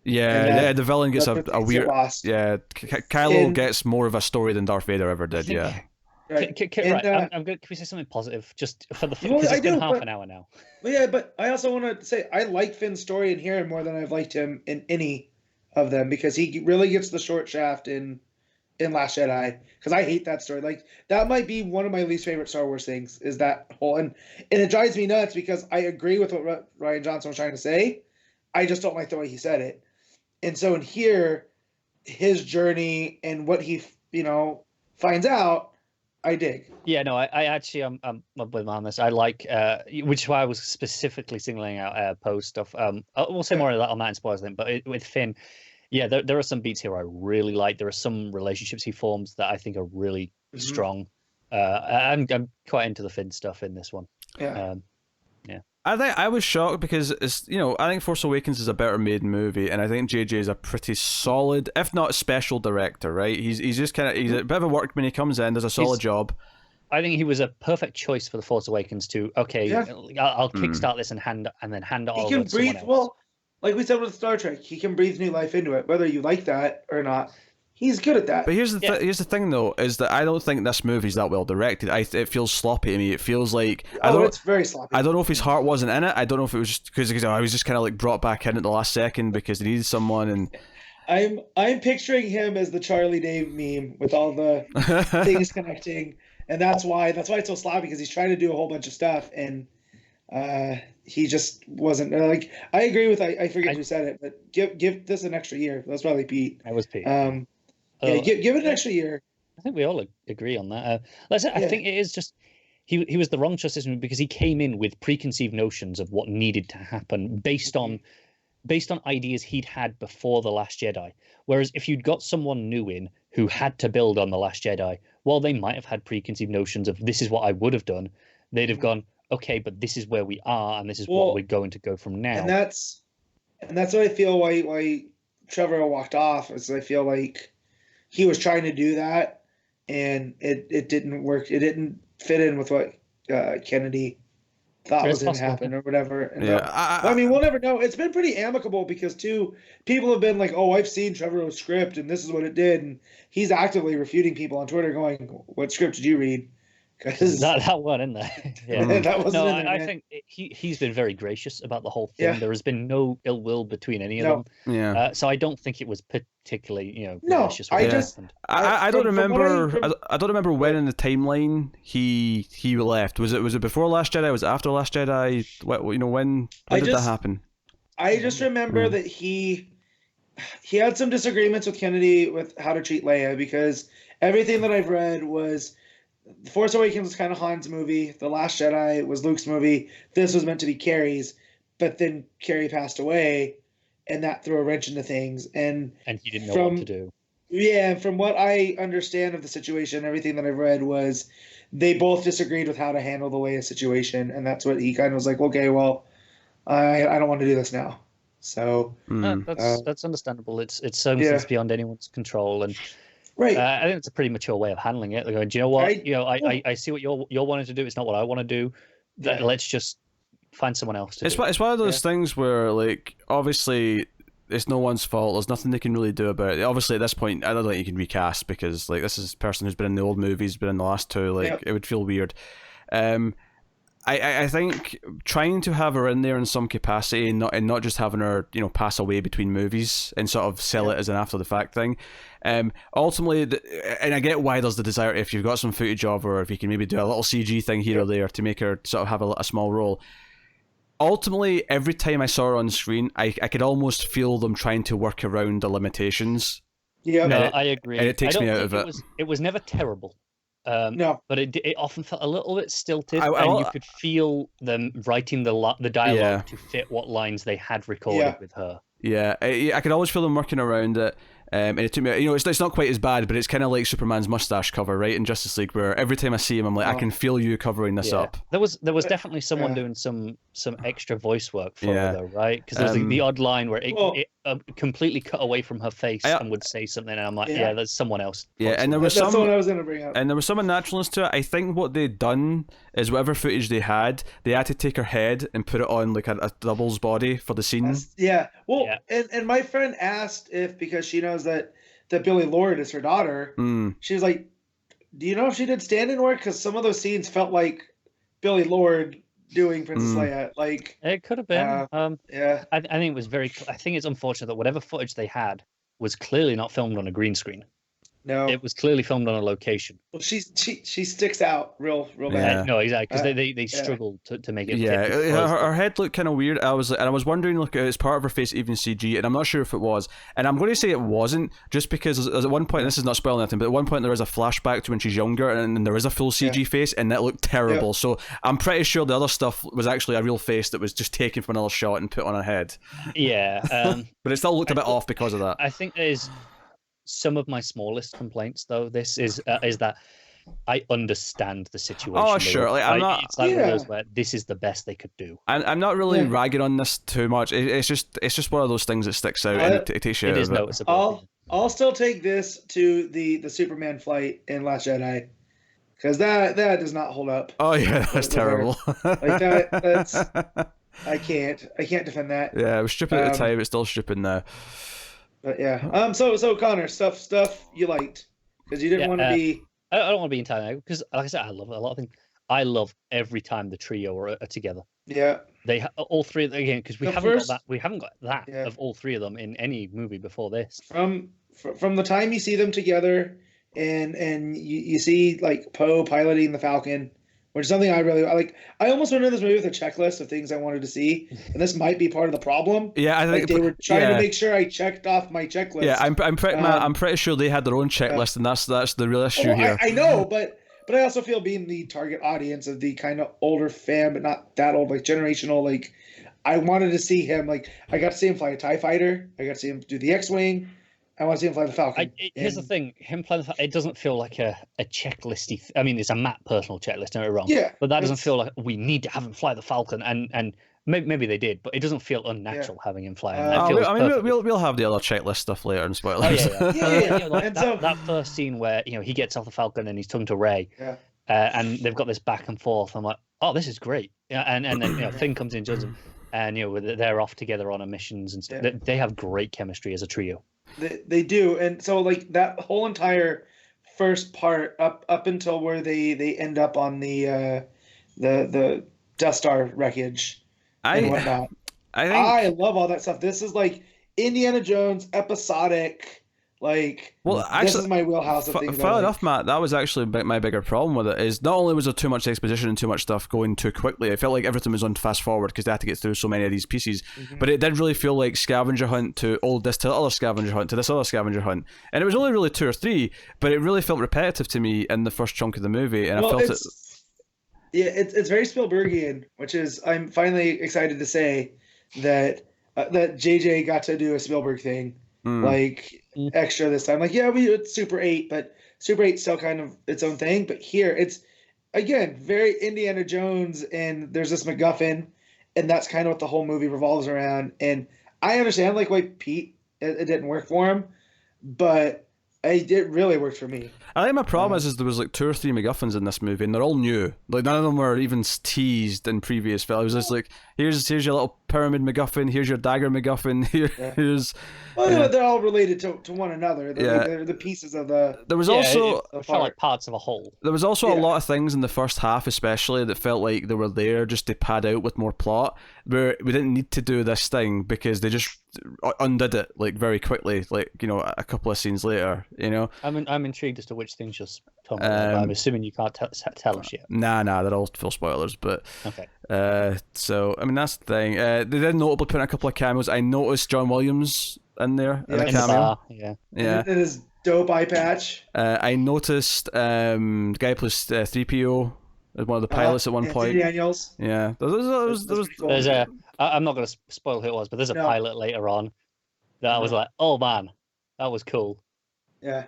Yeah, the villain gets a weird. Lost. Yeah, Kylo gets more of a story than Darth Vader ever did. Yeah. Right. I'm good. Can we say something positive just for the because it's been half an hour now? Yeah, but I also want to say I like Finn's story in here more than I've liked him in any of them because he really gets the short shaft in Last Jedi because I hate that story. Like that might be one of my least favorite Star Wars things is that whole and it drives me nuts because I agree with what Rian Johnson was trying to say. I just don't like the way he said it. And so in here, his journey and what he finds out, I dig. Yeah, no, I actually I'm with him on this. I like which is why I was specifically singling out Poe's stuff. We'll say more of that on that in spoilers then. But with Finn, yeah, there are some beats here I really like. There are some relationships he forms that I think are really strong. I'm quite into the Finn stuff in this one. Yeah. Yeah. I think I was shocked because it's I think Force Awakens is a better made movie, and I think JJ is a pretty solid, if not special director. Right? He's just he's a bit of a workman. He comes in, does a solid job. I think he was a perfect choice for the Force Awakens to I'll kickstart this and then hand it all. He can breathe well, like we said with Star Trek. He can breathe new life into it, whether you like that or not. He's good at that. But here's the thing, though, is that I don't think this movie's that well directed. It feels sloppy to me. It feels like it's very sloppy. I don't know if his heart wasn't in it. I don't know if it was just because I was just kind of like brought back in at the last second because they needed someone. And I'm picturing him as the Charlie Day meme with all the things connecting, and that's why it's so sloppy because he's trying to do a whole bunch of stuff and he just wasn't like. I agree with I forget who said it, but give this an extra year. That's probably Pete. That was Pete. Yeah, give it an extra year. I think we all agree on that. I think it is just he was the wrong choice because he came in with preconceived notions of what needed to happen based on ideas he'd had before The Last Jedi. Whereas if you'd got someone new in who had to build on The Last Jedi, while they might have had preconceived notions of this is what I would have done, they'd have gone, okay, but this is where we are and this is what we're going to go from now. And that's what I feel why Trevor walked off, is I feel like he was trying to do that, and it didn't work. It didn't fit in with what Kennedy thought was going to happen or whatever. And I mean, we'll never know. It's been pretty amicable because people have been like, "Oh, I've seen Trevorrow's script, and this is what it did," and he's actively refuting people on Twitter, going, "What script did you read?" Because that one in there. Yeah. That wasn't in there, I think he's been very gracious about the whole thing. Yeah. There has been no ill will between any of them. Yeah. So I don't think it was particularly, malicious. I don't remember. I don't remember when in the timeline he left. Was it before Last Jedi? Was it after Last Jedi? When did that happen? I just remember that he had some disagreements with Kennedy with how to treat Leia, because everything that I've read was The Force Awakens was kind of Han's movie. The Last Jedi was Luke's movie. This was meant to be Carrie's, but then Carrie passed away, and that threw a wrench into things. And he didn't know what to do. Yeah, from what I understand of the situation, everything that I've read was they both disagreed with how to handle the Leia situation, and that's what he kind of was like, okay, well, I don't want to do this now. So that's understandable. It's something that's beyond anyone's control, and right. I think it's a pretty mature way of handling it. They're going, do you know what? I see what you're wanting to do. It's not what I want to do. Let's just find someone else to do. It's one of those things where, like, obviously it's no one's fault. There's nothing they can really do about it. Obviously, at this point, I don't think you can recast, because like this is a person who's been in the old movies, been in the last two. Like, it would feel weird. I think trying to have her in there in some capacity and not just having her pass away between movies and sort of sell it as an after the fact thing. Ultimately, and I get why there's the desire, if you've got some footage of her, if you can maybe do a little CG thing here or there to make her sort of have a small role. Ultimately, every time I saw her on screen, I could almost feel them trying to work around the limitations. Yeah, no, I agree. And it takes me out of it. It was never terrible. No, but it often felt a little bit stilted, and you could feel them writing the dialogue to fit what lines they had recorded with her. Yeah, I could always feel them working around it. And it took me, it's not quite as bad, but it's kind of like Superman's mustache cover, right, in Justice League, where every time I see him, I'm like, I can feel you covering this up. There was definitely someone doing some extra voice work for her, though, right? Because there was the odd line where it completely cut away from her face and would say something, and I'm like, there's someone else. Yeah, and there was that's what I was going to bring up. And there was some unnaturalness to it. I think what they'd done is whatever footage they had to take her head and put it on like a double's body for the scene. And my friend asked if, because she knows that Billie Lourd is her daughter, she was like, do you know if she did stand-in work? Because some of those scenes felt like Billie Lourd doing Princess Leia. Like, it could have been. I think it was I think it's unfortunate that whatever footage they had was clearly not filmed on a green screen. No, it was clearly filmed on a location. Well, she sticks out real bad. No, exactly, because they struggled to make it. Yeah, her head looked kind of weird. I was wondering, look, is part of her face even CG? And I'm not sure if it was. And I'm going to say it wasn't, just because at one point, this is not spoiling anything, but at one point there is a flashback to when she's younger, and there is a full CG face, and that looked terrible. Yeah. So I'm pretty sure the other stuff was actually a real face that was just taken from another shot and put on her head. Yeah, but it still looked a bit off because of that. I think there's some of my smallest complaints, though. This is that I understand the situation. Oh, sure. Like, I'm not. It's like one of those where this is the best they could do. I'm not really ragging on this too much. It's just one of those things that sticks out, and it takes you out of it. It is noticeable. I'll still take this to the Superman fight in Last Jedi, because that does not hold up. Oh yeah, that's terrible. Like that's I can't defend that. Yeah, it was stupid at the time. It's still stupid now. But yeah. So Connor, stuff you liked, because you didn't want to be. I don't want to be entirely, because like I said, I love a lot of things. I love every time the trio are together. Yeah. They all three again, because we haven't got that of all three of them in any movie before this. From the time you see them together, and you see like Poe piloting the Falcon, which is something I really like. I almost went into this movie with a checklist of things I wanted to see, and this might be part of the problem. Yeah, I think they were trying to make sure I checked off my checklist. Yeah, I'm pretty sure they had their own checklist, and that's the real issue here. I know, but I also feel, being the target audience of the kind of older fan, but not that old, like generational, like I wanted to see him. Like, I got to see him fly a TIE fighter. I got to see him do the X-wing. I want to see him fly the Falcon. Here's the thing: him flying the Falcon, it doesn't feel like a checklisty. I mean, it's a Matt personal checklist. Don't get me wrong. Yeah, but that doesn't feel like we need to have him fly the Falcon. And maybe they did, but it doesn't feel unnatural having him fly. We'll have the other checklist stuff later in spoilers. Like that first scene where he gets off the Falcon and he's talking to Rey, and they've got this back and forth. I'm like, oh, this is great. And then Finn comes in and judges him, and they're off together on missions and stuff. They have great chemistry as a trio. They do, and so like that whole entire first part up until where they end up on the Death Star wreckage and whatnot. I love all that stuff. This is like Indiana Jones episodic. Like, well, actually, this is my wheelhouse of things. Fair enough, Matt. That was actually my bigger problem with it. Is not only was there too much exposition and too much stuff going too quickly, I felt like everything was on fast forward because they had to get through so many of these pieces. But it did really feel like scavenger hunt to this to other scavenger hunt to this other scavenger hunt, and it was only really 2 or 3, but it really felt repetitive to me in the first chunk of the movie, and I felt it. Yeah, it's very Spielbergian, which is, I'm finally excited to say that that JJ got to do a Spielberg thing. Like extra this time. Like, it's Super 8, but Super 8's still kind of its own thing. But here it's, again, very Indiana Jones, and there's this MacGuffin, and that's kind of what the whole movie revolves around. And I understand like why Pete it didn't work for him, but it really worked for me. I think my problem is there was like 2 or 3 MacGuffins in this movie, and they're all new. Like, none of them were even teased in previous films. It was just like, here's your little pyramid MacGuffin, here's your dagger MacGuffin, here's. Well, they're all related to one another. They're the pieces of the. There was also it felt like parts of a whole. There was also a lot of things in the first half, especially, that felt like they were there just to pad out with more plot. Where we didn't need to do this thing because they just undid it like very quickly, like a couple of scenes later. I'm intrigued as to which things just talking about. I'm assuming you can't tell us yet. Nah, they're all full spoilers. But okay. So I mean, that's the thing. They did notably put in a couple of cameos. I noticed John Williams in there in a cameo. Yeah. And his dope eye patch. I noticed the guy who plays 3PO as one of the pilots at one point. Daniels. Yeah, there was There's a. I'm not going to spoil who it was, but there's a pilot later on that I was like, oh man, That was cool. Yeah.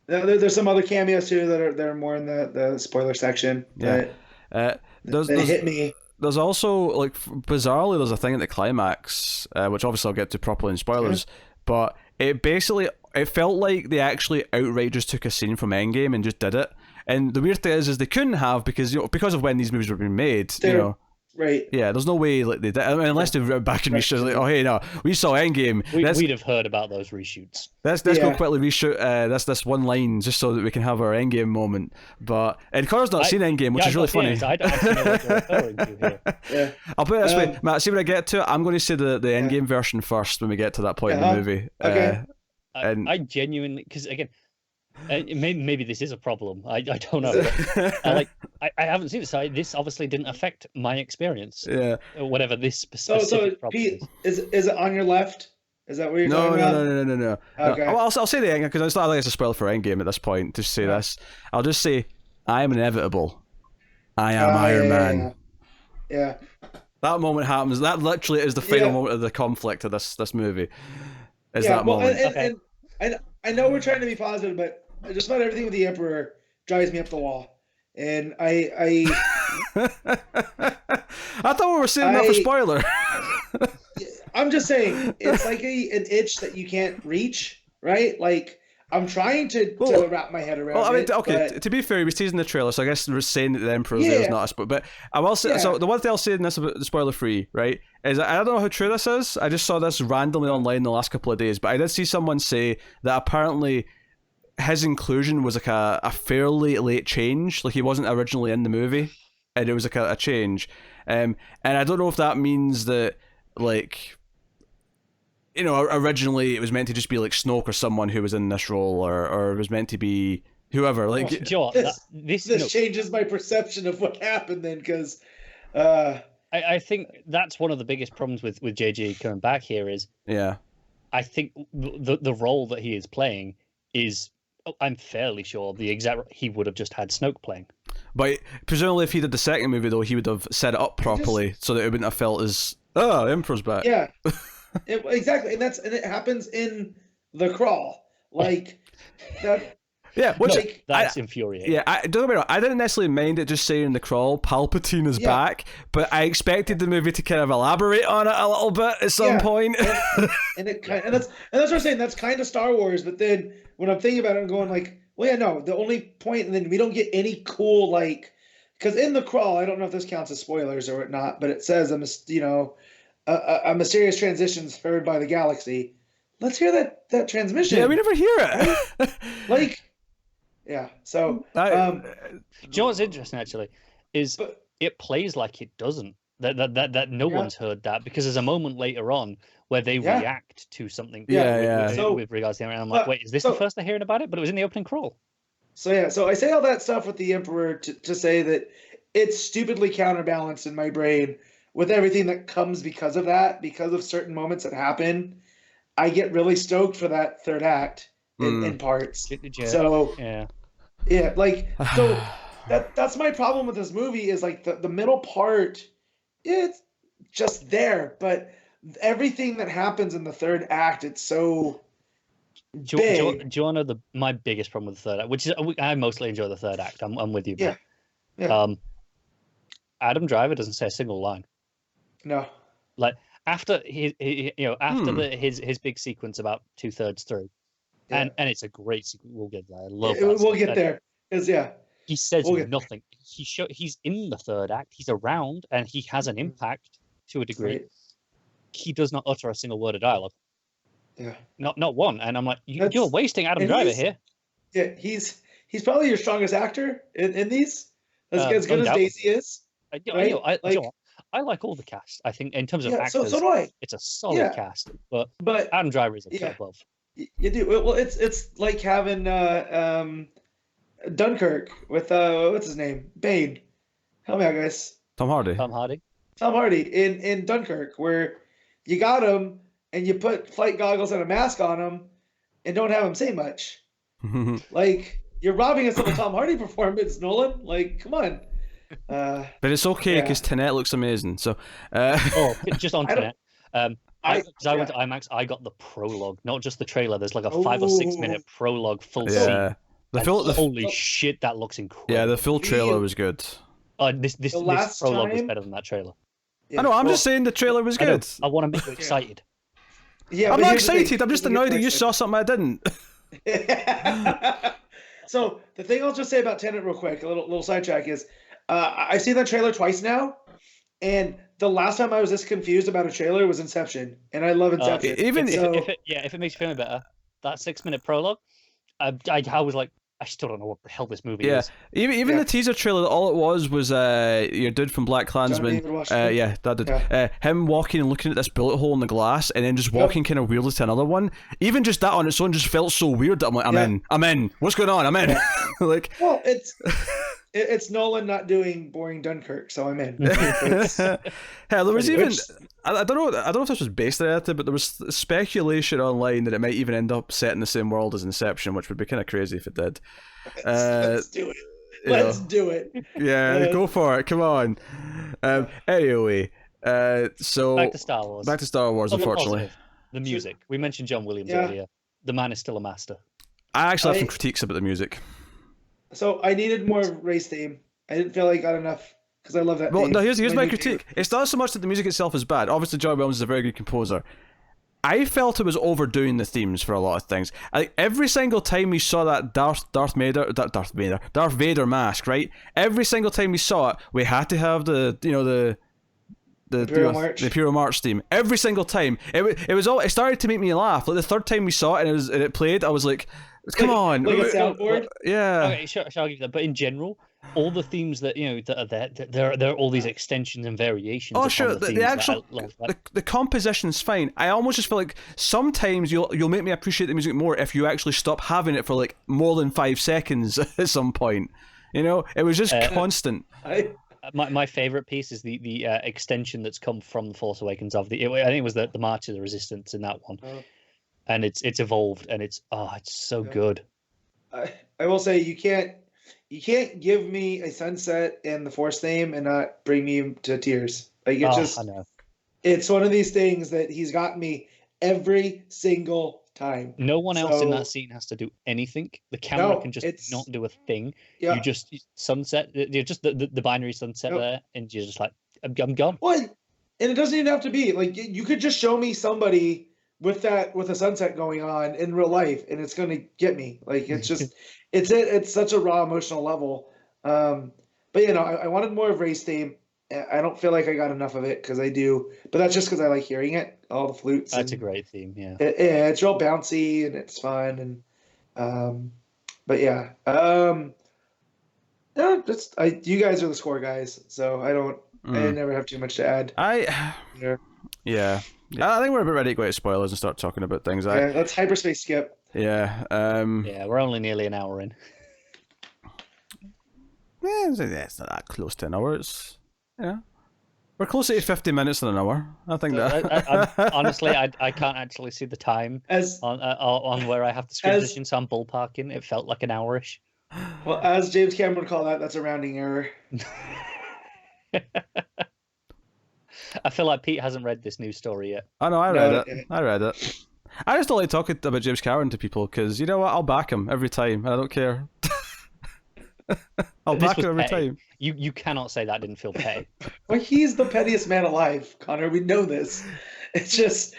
There's some other cameos too that are more in the spoiler section. Yeah. That hit me. There's also, like, bizarrely, there's a thing at the climax, which obviously I'll get to properly in spoilers, but it felt like they actually outright just took a scene from Endgame and just did it. And the weird thing is they couldn't have, because because of when these movies were being made, Right. Yeah, there's no way like they did. I mean, unless they went back and reshot, like, oh hey, no, we saw Endgame. We'd have heard about those reshoots. Let's go quickly reshoot this one line just so that we can have our Endgame moment. But and Connor's not seen Endgame, which is really funny. I don't actually know what you're referring to here. Yeah. I'll put it this way, Matt. See when I get to it, I'm going to say the Endgame version first when we get to that point in the movie. Okay. I genuinely, because again, maybe this is a problem. I don't know. But, I haven't seen it, so this obviously didn't affect my experience. Yeah. Whatever this specific problem Pete, is it on your left? Is that what you're talking about? No. Okay. I'll say the Endgame because it's not like it's a spoiler for Endgame at this point to say this. I'll just say I am inevitable. I am Iron Man. Yeah. That moment happens. That literally is the final moment of the conflict of this movie. That moment? And I know we're trying to be positive, but just about everything with the Emperor drives me up the wall. And I thought we were saving that for spoiler. I'm just saying, it's like an itch that you can't reach, right? Like, I'm trying to wrap my head around it. Okay, to be fair, he was teasing the trailer, so I guess we're saying that the Emperor is not a spoiler. But I will say, so the one thing I'll say in this about the spoiler-free, right, is I don't know how true this is. I just saw this randomly online the last couple of days, but I did see someone say that apparently his inclusion was like a fairly late change. Like, he wasn't originally in the movie, and it was like a change. And I don't know if that means that, like, you know, originally it was meant to just be like Snoke or someone who was in this role, or it was meant to be whoever. Like, this changes my perception of what happened then, because I think that's one of the biggest problems with JJ coming back here is I think the role that he is playing is, I'm fairly sure, the exact he would have just had Snoke playing. But presumably if he did the second movie though, he would have set it up properly so that it wouldn't have felt as Emperor's back. Yeah. Exactly, and it happens in the crawl, like that. Yeah, that's infuriating. Yeah, don't get me wrong, I didn't necessarily mind it just saying in the crawl Palpatine is back, but I expected the movie to kind of elaborate on it a little bit at some point. and that's what I'm saying. That's kind of Star Wars, but then when I'm thinking about it, I'm going like, well, yeah, no, the only point, and then we don't get any cool, like, because in the crawl, I don't know if this counts as spoilers or not, but it says a mysterious transmission is heard by the galaxy. Let's hear that transmission. Yeah, we never hear it. Right? Like, yeah. So, you know what's interesting actually is it plays like it doesn't. That no one's heard that, because there's a moment later on where they react to something. With regards to him, and I'm like, wait, is this the first they're hearing about it? But it was in the opening crawl. So I say all that stuff with the Emperor to say that it's stupidly counterbalanced in my brain with everything that comes because of that, because of certain moments that happen. I get really stoked for that third act in parts. So like, so that's my problem with this movie is like the middle part, it's just there, but everything that happens in the third act, it's so big. Do you want to know my biggest problem with the third act, which is I mostly enjoy the third act. I'm with you. Adam Driver doesn't say a single line. No. Like after his big sequence about 2/3 through, and it's a great sequence. We'll get there. I love that. We'll get there. He says nothing. He's in the third act. He's around and he has an impact to a degree. Right. He does not utter a single word of dialogue. Yeah. Not one. And I'm like, you're wasting Adam Driver here. Yeah, he's probably your strongest actor in these. As good as Daisy is. I like all the cast. I think in terms of actors, so do I. It's a solid cast. But Adam Driver is a cut above. You do. Well, it's like having Dunkirk with what's his name? Bane. Help me out, guys. Tom Hardy in Dunkirk, where you got him and you put flight goggles and a mask on him and don't have him say much. Like, you're robbing us of a Tom Hardy performance, Nolan. Like, come on. But it's okay because Tenet looks amazing. So just on Tenet. Because I went to IMAX, I got the prologue, not just the trailer. There's like a 5 or 6 minute prologue full scene. Holy shit, that looks incredible. Yeah, the full trailer was good. This prologue was better than that trailer. Yeah, I know, I'm just saying the trailer was good. I want to make you excited. Yeah, I'm not excited, I'm just annoyed that you saw something I didn't. So the thing I'll just say about Tenet real quick, a little sidetrack is, I've seen that trailer twice now, and the last time I was this confused about a trailer was Inception, and I love Inception. If it makes you feel better, that 6 minute prologue, I was like, I still don't know what the hell this movie is. Even the teaser trailer, all it was your dude from Black Klansman. Him walking and looking at this bullet hole in the glass, and then just walking kind of weirdly to another one. Even just that on its own just felt so weird that I'm like, I'm in. What's going on? I'm in. Like, well, it's Nolan not doing boring Dunkirk, so I'm in. Hell, there was even I don't know if this was based on it, but there was speculation online that it might even end up set in the same world as Inception, which would be kind of crazy if it did. Let's do it. Let's do it. Yeah, go for it. Come on. Anyway, so back to Star Wars. Back to Star Wars, unfortunately. Positive. The music. We mentioned John Williams earlier. The man is still a master. I actually have some critiques about the music. So I needed more race theme. I didn't feel like I got enough because I love that. Well, no, here's my critique. It's not so much that the music itself is bad. Obviously, John Williams is a very good composer. I felt it was overdoing the themes for a lot of things. Every single time we saw that Darth Vader mask, right? Every single time we saw it, we had to have the Imperial March theme. Every single time, it started to make me laugh. Like the third time we saw it and it played, I was like, "Come on!" Like a soundboard. Yeah. Okay, sure, I'll give you that. But in general, all the themes that that are there, there are all these extensions and variations. Oh, sure. The actual the composition's fine. I almost just feel like sometimes you'll make me appreciate the music more if you actually stop having it for like more than 5 seconds at some point. You know, it was just constant. My favorite piece is the extension that's come from The Force Awakens I think it was the March of the Resistance in that one. And it's evolved and it's so good. I will say you can't give me a sunset and the Force theme and not bring me to tears. Like I know. It's one of these things that he's got me every single time. No one else in that scene has to do anything. The camera can just not do a thing. Yeah. You just sunset. You're just the binary sunset there, and you're just like, I'm gone. Well, and it doesn't even have to be like you could just show me somebody with a sunset going on in real life, and it's going to get me. Like it's just it's such a raw emotional level. But I wanted more of Ray's theme. I don't feel like I got enough of it because I do, but that's just because I like hearing it, all the flutes. That's a great theme, yeah. It's real bouncy and it's fun, and but yeah, you guys are the score guys, so I never have too much to add. Yeah. I think we're a bit ready to go to spoilers and start talking about things. Let's hyperspace skip. Yeah. Yeah, we're only nearly an hour in. Yeah, it's not that close to an hour. It's we're closer to 50 minutes than an hour. I think that. Honestly, I can't actually see the time on where I have the screen position, so I'm ballparking. It felt like an hour-ish. Well, as James Cameron would call that's a rounding error. I feel like Pete hasn't read this news story yet. I know, I read it. I just don't like talking about James Cameron to people because you know what? I'll back him every time, and I don't care. I'll back him every time. You cannot say that didn't feel petty. Well, he's the pettiest man alive, Connor. We know this. It's just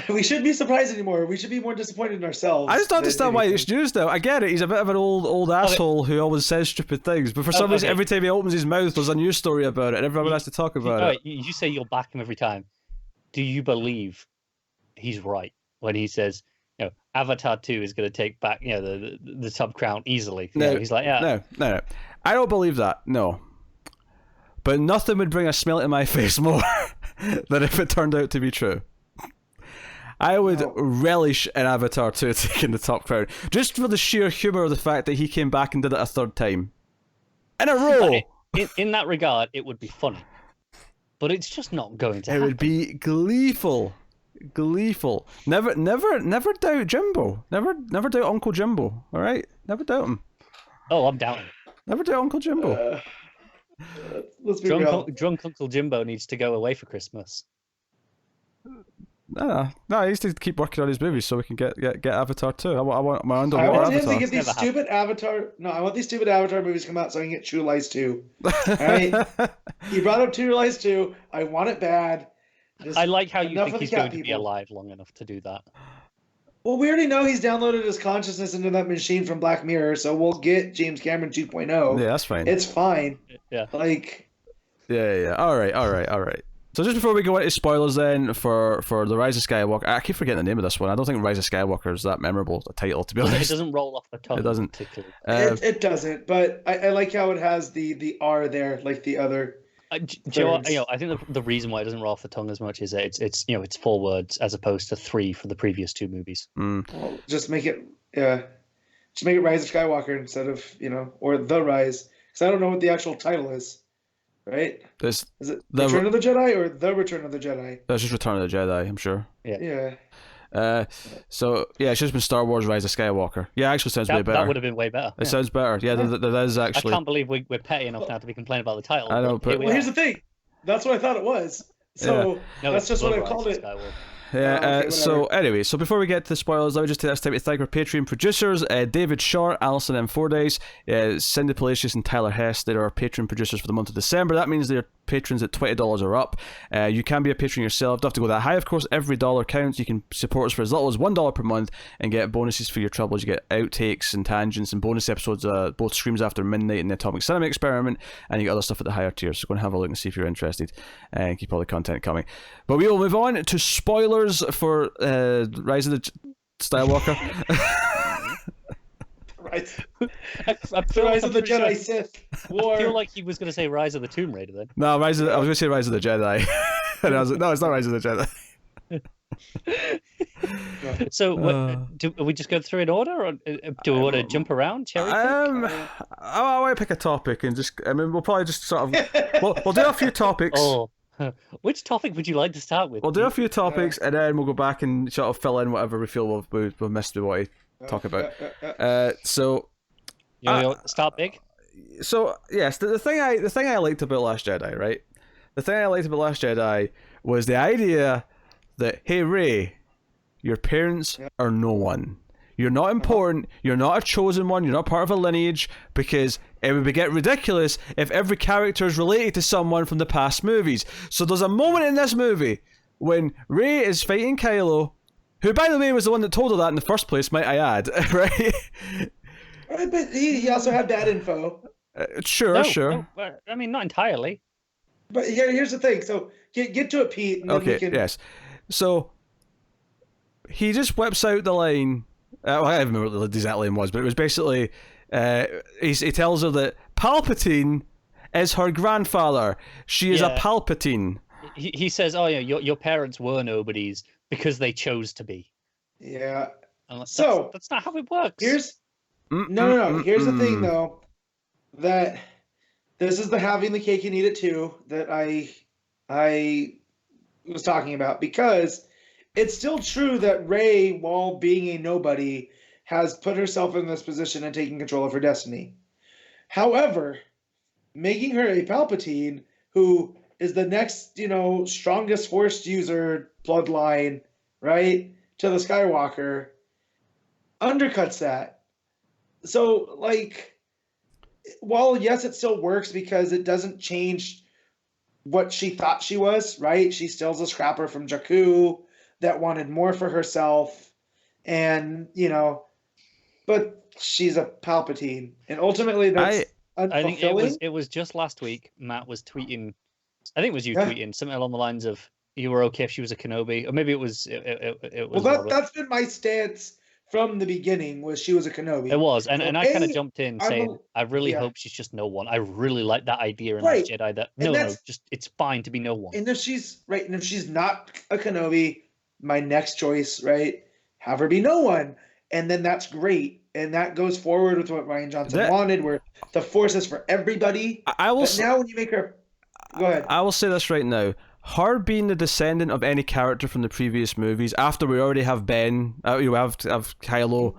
we shouldn't be surprised anymore. We should be more disappointed in ourselves. I just don't understand why it's news though. I get it. He's a bit of an old asshole who always says stupid things, but for some reason, every time he opens his mouth, there's a news story about it, and everyone has to talk about it. You say you'll back him every time. Do you believe he's right when he says, Avatar 2 is going to take back, the sub crown easily? He's like, yeah. No. I don't believe that. No. But nothing would bring a smile to my face more than if it turned out to be true. I would relish in Avatar 2 taking the top crown, just for the sheer humour of the fact that he came back and did it a third time. In a row! In that regard, it would be funny. But it's just not going to happen. It would be gleeful. Never doubt Jimbo. Never doubt Uncle Jimbo. All right, never doubt him. Oh, I'm doubting. Never doubt Uncle Jimbo. Let's be real. Drunk Uncle Jimbo needs to go away for Christmas. No, he needs to keep working on his movies so we can get Avatar too. I want my underwater I want him Avatar. to get these stupid Avatar. No, I want these stupid Avatar movies to come out so I can get True Lies 2. All right? He brought up True Lies 2. I want it bad. I like how you think he's going to be alive long enough to do that. Well, we already know he's downloaded his consciousness into that machine from Black Mirror, so we'll get James Cameron 2.0. Yeah, that's fine. It's fine. Yeah. Like. Yeah. All right. So just before we go into spoilers then for The Rise of Skywalker, I keep forgetting the name of this one. I don't think Rise of Skywalker is that memorable a title, to be honest. It doesn't roll off the tongue. It doesn't. Particularly. It doesn't, but I like how it has the R there, like the other. Do you know what, I think the reason why it doesn't roll off the tongue as much is that it's 4 words as opposed to 3 for the previous 2 movies. Well, just make it Rise of Skywalker instead of or The Rise, because I don't know what the actual title is. Right? Is it Return of the Jedi or The Return of the Jedi? That's just Return of the Jedi, I'm sure. Yeah. So yeah, it's just been Star Wars Rise of Skywalker. Yeah, actually sounds way better. That would have been way better. It sounds better. Yeah, that is actually. I can't believe we're petty enough now to be complaining about the title. I know, but here's the thing. That's what I thought it was. So that's just what I called it. Yeah, so anyway, so before we get to the spoilers, let me just take this time to thank our Patreon producers, David Short, Alison M. Fordyce, Cindy Palacios and Tyler Hess. They're our Patreon producers for the month of December. That means they're patrons at $20 or up. You can be a patron yourself. Don't have to go that high, of course. Every dollar counts. You can support us for as little as $1 per month and get bonuses for your troubles. You get outtakes and tangents and bonus episodes, both Screams After Midnight and the Atomic Cinema Experiment, and you get other stuff at the higher tiers. So go and have a look and see if you're interested, and keep all the content coming. But we will move on to spoilers for Rise of the Skywalker. Rise of the Jedi Sith War. I feel like he was going to say Rise of the Tomb Raider then. No, I was going to say Rise of the Jedi. And I was like, no, it's not Rise of the Jedi. So, do we just go through in order, or do we want to jump around? Cherry pick? I want to pick a topic and just. I mean, we'll probably just sort of. We'll do a few topics. Oh, which topic would you like to start with? We'll do a few topics and then we'll go back and sort of fill in whatever we feel we've missed. We want to talk about. So. You want to start big? So yes, the thing I liked about Last Jedi, right? The thing I liked about Last Jedi was the idea that, hey Rey, your parents are no one. You're not important. You're not a chosen one. You're not part of a lineage, because it would get ridiculous if every character is related to someone from the past movies. So there's a moment in this movie when Rey is fighting Kylo, who, by the way, was the one that told her that in the first place, might I add, right? Right, but he also had that info. Sure. No, I mean, not entirely. But here's the thing. So get to it, Pete. And then we can... yes. So he just whips out the line. I don't remember what the exact line was, but it was basically he tells her that Palpatine is her grandfather. She is a Palpatine. He says, "Oh yeah, your parents were nobodies because they chose to be." Yeah. So that's not how it works. No. Here's the thing, though, that this is the having the cake and eat it too that I was talking about, because it's still true that Rey, while being a nobody, has put herself in this position and taken control of her destiny. However, making her a Palpatine, who is the next, strongest Force user bloodline, right, to the Skywalker, undercuts that. So, while yes, it still works because it doesn't change what she thought she was, right? She still's a scrapper from Jakku that wanted more for herself, and but she's a Palpatine, and ultimately that's unfulfilling. I think it was just last week. Matt was tweeting. I think it was you tweeting something along the lines of, "You were okay if she was a Kenobi," or maybe it was. It was. Well, that's been my stance from the beginning. Was she was a Kenobi? It was, and I kind of jumped in saying, "I really hope she's just no one." I really like that idea in Last Jedi. That just it's fine to be no one. And if she's not a Kenobi, my next choice, right, have her be no one, and then that's great, and that goes forward with what Rian Johnson wanted, where the Force is for everybody. Now when you make her, go ahead. I will say this right now. Her being the descendant of any character from the previous movies, after we already have Ben, we have Kylo,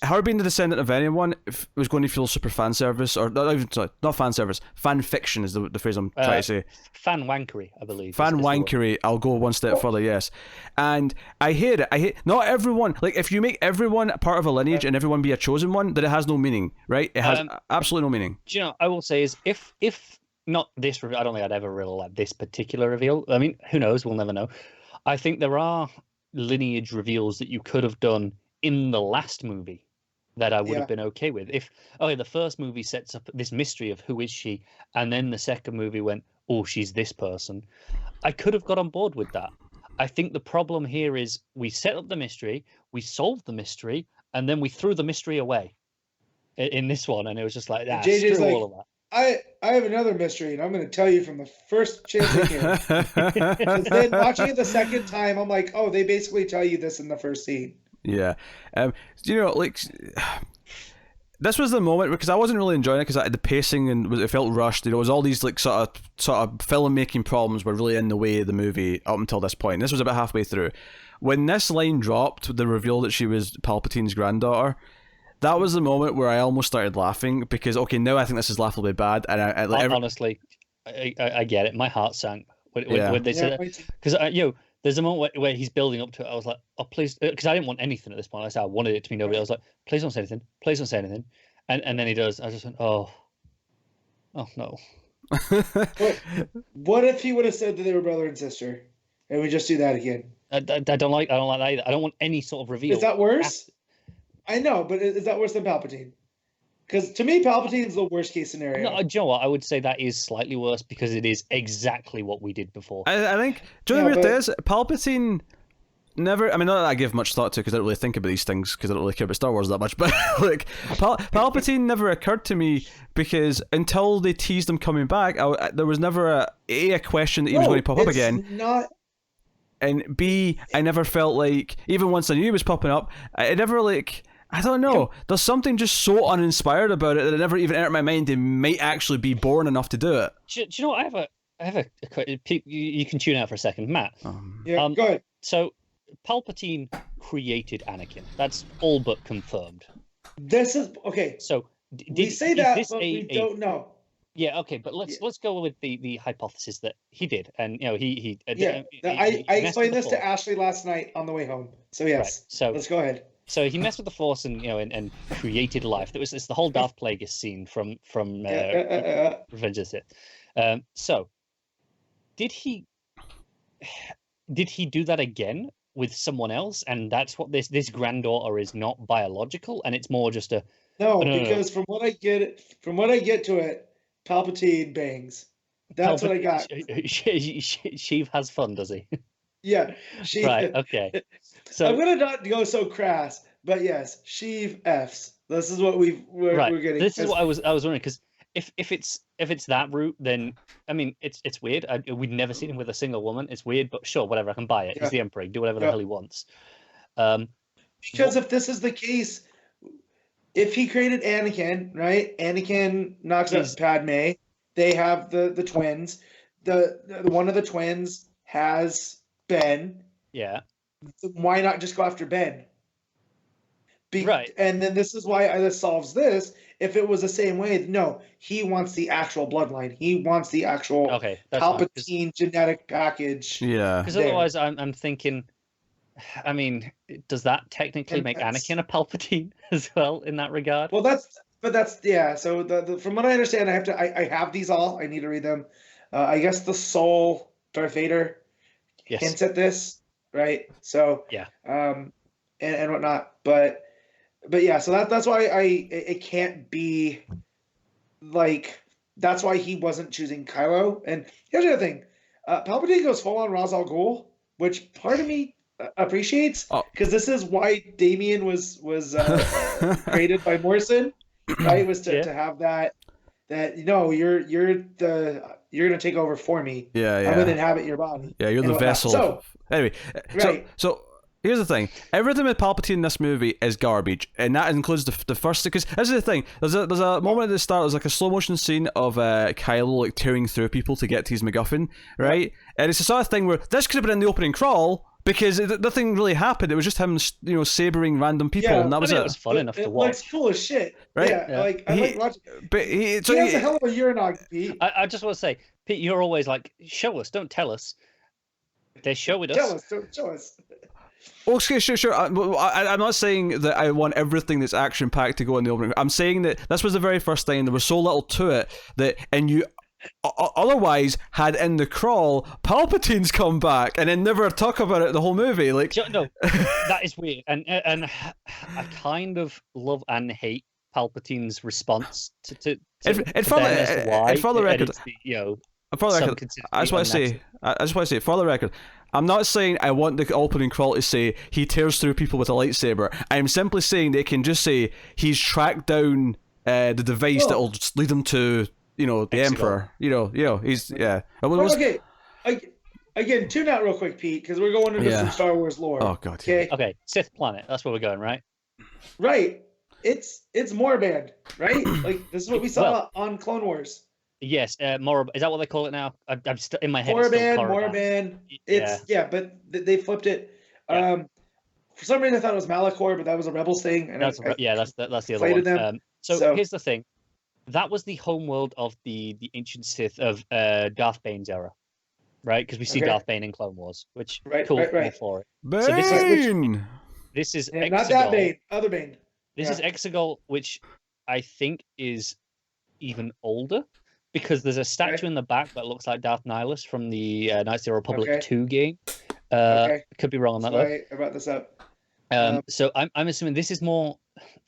her being the descendant of anyone was going to feel super fan service, or not even, sorry, not fan service, fan fiction is the phrase I'm trying to say. Fan wankery, I believe. Fan wankery, I'll go one step further, yes. And I hate it. Not everyone, like, if you make everyone part of a lineage and everyone be a chosen one, then it has no meaning, right? It has absolutely no meaning. Do you know, I will say is, if not this reveal, I don't think I'd ever really like this particular reveal. I mean, who knows? We'll never know. I think there are lineage reveals that you could have done in the last movie that I would have been okay with. If the first movie sets up this mystery of who is she, and then the second movie went, oh, she's this person, I could have got on board with that. I think the problem here is we set up the mystery, we solved the mystery, and then we threw the mystery away in this one, and it was just like that. JJ's Screw like, all of that. I have another mystery, and I'm going to tell you from the first chance I can. Then watching it the second time, I'm like, oh, they basically tell you this in the first scene. Yeah. You know, like, this was the moment, because I wasn't really enjoying it, because the pacing and it felt rushed. You know, it was all these like sort of filmmaking problems were really in the way of the movie up until this point. This was about halfway through. When this line dropped, the reveal that she was Palpatine's granddaughter, that was the moment where I almost started laughing, because okay, now I think this is laughably bad, and honestly, I get it. My heart sank when they said that, because there's a moment where he's building up to it. I was like, oh, please, because I didn't want anything at this point. I said I wanted it to be nobody. I was like, please don't say anything. Please don't say anything. And then he does. I just went, oh no. What if he would have said that they were brother and sister, and we just do that again? I don't like that either. I don't want any sort of reveal. Is that worse? I know, but is that worse than Palpatine? Because to me, Palpatine's the worst case scenario. No, do you know what? I would say that is slightly worse, because it is exactly what we did before. I think, do you know what it is? Palpatine never, I mean, not that I give much thought to, because I don't really think about these things, because I don't really care about Star Wars that much, but like, Palpatine never occurred to me, because until they teased him coming back, there was never a question that he was going to pop up again. And B, I never felt like, even once I knew he was popping up, I never like, I don't know. There's something just so uninspired about it that it never even entered my mind they might actually be born enough to do it. Do you know what? I have a you can tune out for a second, Matt. Go ahead. So, Palpatine created Anakin. That's all but confirmed. This is okay. So we say that, but we don't know. Yeah, okay, but let's go with the hypothesis that he did, and you know he I explained this to Ashley last night on the way home. So yes, right. So let's go ahead. So he messed with the Force and and created life. It's the whole Darth Plagueis scene from Revenge of the Sith. So did he do that again with someone else? And that's what this granddaughter is not biological, and it's more just a because from what I get to it, Palpatine bangs. That's what I got. Sheev has fun, does he? Yeah. Right. Okay. So I'm gonna not go so crass, but yes, Sheev Fs. This is what we're getting. This is what I was wondering, because if it's that route, then I mean it's weird. We'd never seen him with a single woman. It's weird, but sure, whatever. I can buy it. He's the Emperor. Do whatever the hell he wants. Because if this is the case, if he created Anakin, right? Anakin knocks out Padme. They have the twins. The one of the twins has Ben. Yeah. Why not just go after Ben? Right. And then this is why this solves this. If it was the same way, no, he wants the actual bloodline. He wants the actual Palpatine genetic package. Yeah. Because otherwise, I'm thinking, I mean, does that technically make Anakin a Palpatine as well in that regard? Well, that's yeah. So from what I understand, I have these all. I need to read them. I guess the soul Darth Vader hints at this. Right. So yeah. And whatnot, but yeah. So that's why it can't be like, that's why he wasn't choosing Kylo. And here's the other thing, Palpatine goes full on Ra's al Ghul, which part of me appreciates, because this is why Damien was created by Morrison, right? Was to have that you're gonna take over for me. Yeah. I'm gonna inhabit your body. Yeah, you're the vessel. So, anyway, right. So here's the thing: everything with Palpatine in this movie is garbage, and that includes the first. Because this is the thing: there's a moment at the start. There's like a slow motion scene of Kylo like tearing through people to get to his MacGuffin, right? And it's the sort of thing where this could have been in the opening crawl, because nothing really happened. It was just him, sabering random people, and that was it was fun enough to watch. It looks cool as shit. Right? Yeah. Like I like watching. But he has a hell of a Uranog, Pete. I just want to say, Pete, you're always like, show us, don't tell us. They show it us. Tell us, don't show us. Okay, sure. I'm not saying that I want everything that's action-packed to go in the opening. I'm saying that this was the very first thing. There was so little to it and you otherwise had in the crawl Palpatine's come back and then never talk about it the whole movie. Like, no, that is weird, and I kind of love and hate Palpatine's response to for the record, I just want to say, for the record, I'm not saying I want the opening crawl to say he tears through people with a lightsaber. I'm simply saying they can just say he's tracked down the device that will lead him to, the Emperor. He's Okay. Again, tune out real quick, Pete, because we're going into some Star Wars lore. Oh god. Okay, Sith planet. That's where we're going, right? Right. It's Moraband, right? Like this is what we saw on Clone Wars. Yes, Morab. Is that what they call it now? I'm in my head. Moraband. But they flipped it. For some reason, I thought it was Malachor, but that was a Rebels thing. And that's the other one. So here's the thing. That was the homeworld of the ancient Sith of Darth Bane's era, right? Because we see Darth Bane in Clone Wars, which cool for it. Bane! So this is Exegol. Not that Bane, other Bane. This is Exegol, which I think is even older. Because there's a statue in the back that looks like Darth Nihilus from the Knights of the Republic 2 game. Could be wrong on that. Sorry, I brought this up. So I'm assuming this is more.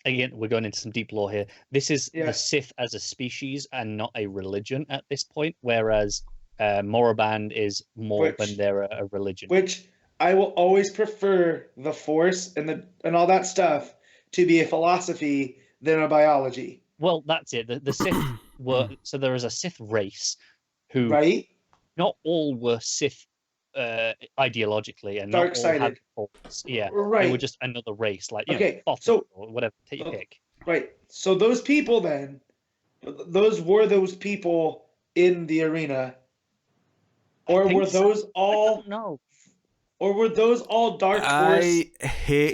Again, we're going into some deep lore here. This is the Sith as a species and not a religion at this point, whereas Moraband is more than they're a religion. Which I will always prefer the Force and all that stuff to be a philosophy than a biology. Well, that's it. The Sith were so there is a Sith race who not all were Sith ideologically and dark-sided. They were just another race, like or whatever. Take your pick. Right. So those people then, those people in the arena, or were those all? No. Or were those all Dark Force? I hate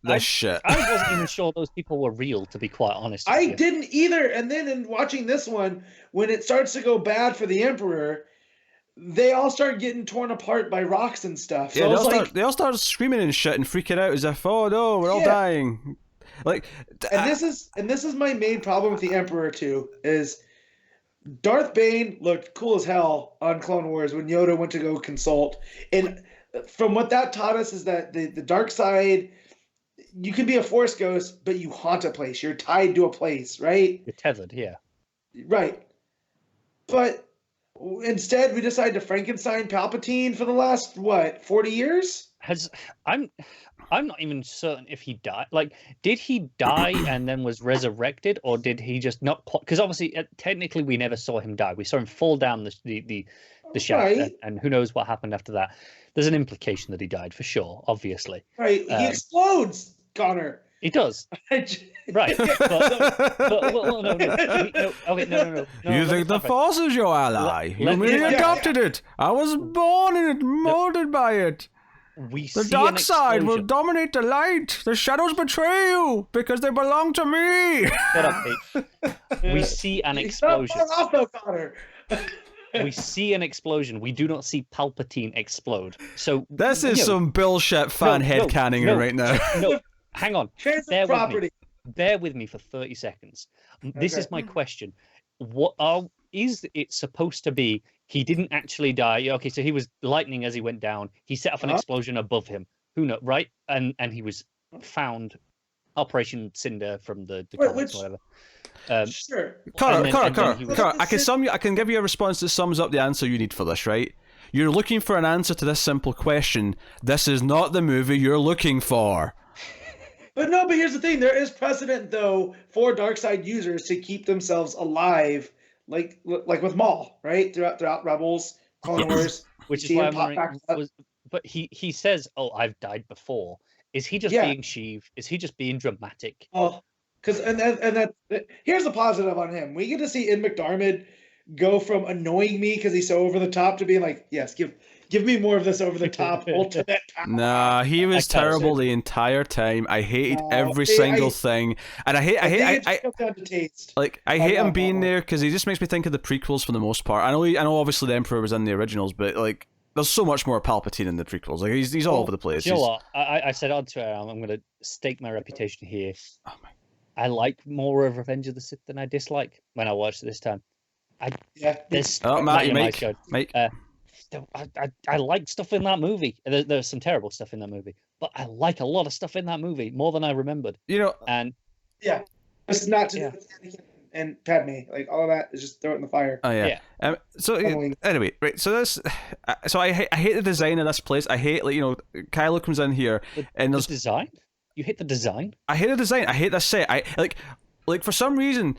this shit. I wasn't even sure those people were real, to be quite honest. I didn't either. And then in watching this one, when it starts to go bad for the Emperor, they all start getting torn apart by rocks and stuff. So they all start screaming and shit and freaking out as if, oh no, we're all dying. This is my main problem with the Emperor too. Is Darth Bane looked cool as hell on Clone Wars when Yoda went to go consult, and from what that taught us is that the dark side, you can be a Force ghost, but you haunt a place. You're tied to a place, right? You're tethered, yeah. Right. But instead, we decided to Frankenstein Palpatine for the last, 40 years? I'm not even certain if he died. Like, did he die and then was resurrected, or did he just not? Because obviously, technically, we never saw him die. We saw him fall down the shaft, and who knows what happened after that. There's an implication that he died for sure, obviously. Right, he explodes, Connor. He does. Right. But no. You think the Force is your ally? You merely adopted it. I was born in it, molded by it. The dark side will dominate the light. The shadows betray you because they belong to me. Shut up, Pete. We see an explosion. Connor. We see an explosion. We do not see Palpatine explode. So this is some bullshit fan headcanon right now. No, hang on. Bear with me for 30 seconds. This is my question. Is it supposed to be he didn't actually die? Okay, so he was lightning as he went down. He set off an explosion above him. Who knows, right? And he was found. Operation Cinder from the comics, whatever. Sure. Connor, I can give you a response that sums up the answer you need for this, right? You're looking for an answer to this simple question. This is not the movie you're looking for. But here's the thing. There is precedent, though, for Darkseid users to keep themselves alive, like with Maul, right? Throughout Rebels, Clone Wars. Which is why I'm wondering, but he says, "Oh, I've died before." Is he just being sheev? Is he just being dramatic? Oh, because here's the positive on him. We get to see Ian McDiarmid go from annoying me because he's so over the top to being like, yes, give Give me more of this over the top ultimate power. Nah, he was terrible the entire time. I hated every single thing, and I hate comes down to taste. like I hate him being there because he just makes me think of the prequels for the most part. I know obviously the Emperor was in the originals, but like there's so much more Palpatine in the prequels. Like he's all over the place. You know what? I said on Twitter, I'm going to stake my reputation here. Oh my. I like more of Revenge of the Sith than I dislike when I watched it this time. Mike. I like stuff in that movie. There's some terrible stuff in that movie, but I like a lot of stuff in that movie more than I remembered. And this is not to do with Anakin and Padme. Like all of that is just throw it in the fire. Oh yeah. Anyway, right. So I hate the design of this place. I hate Kylo comes in here and there's design. You hate the design? I hate the design. I hate the set. I like for some reason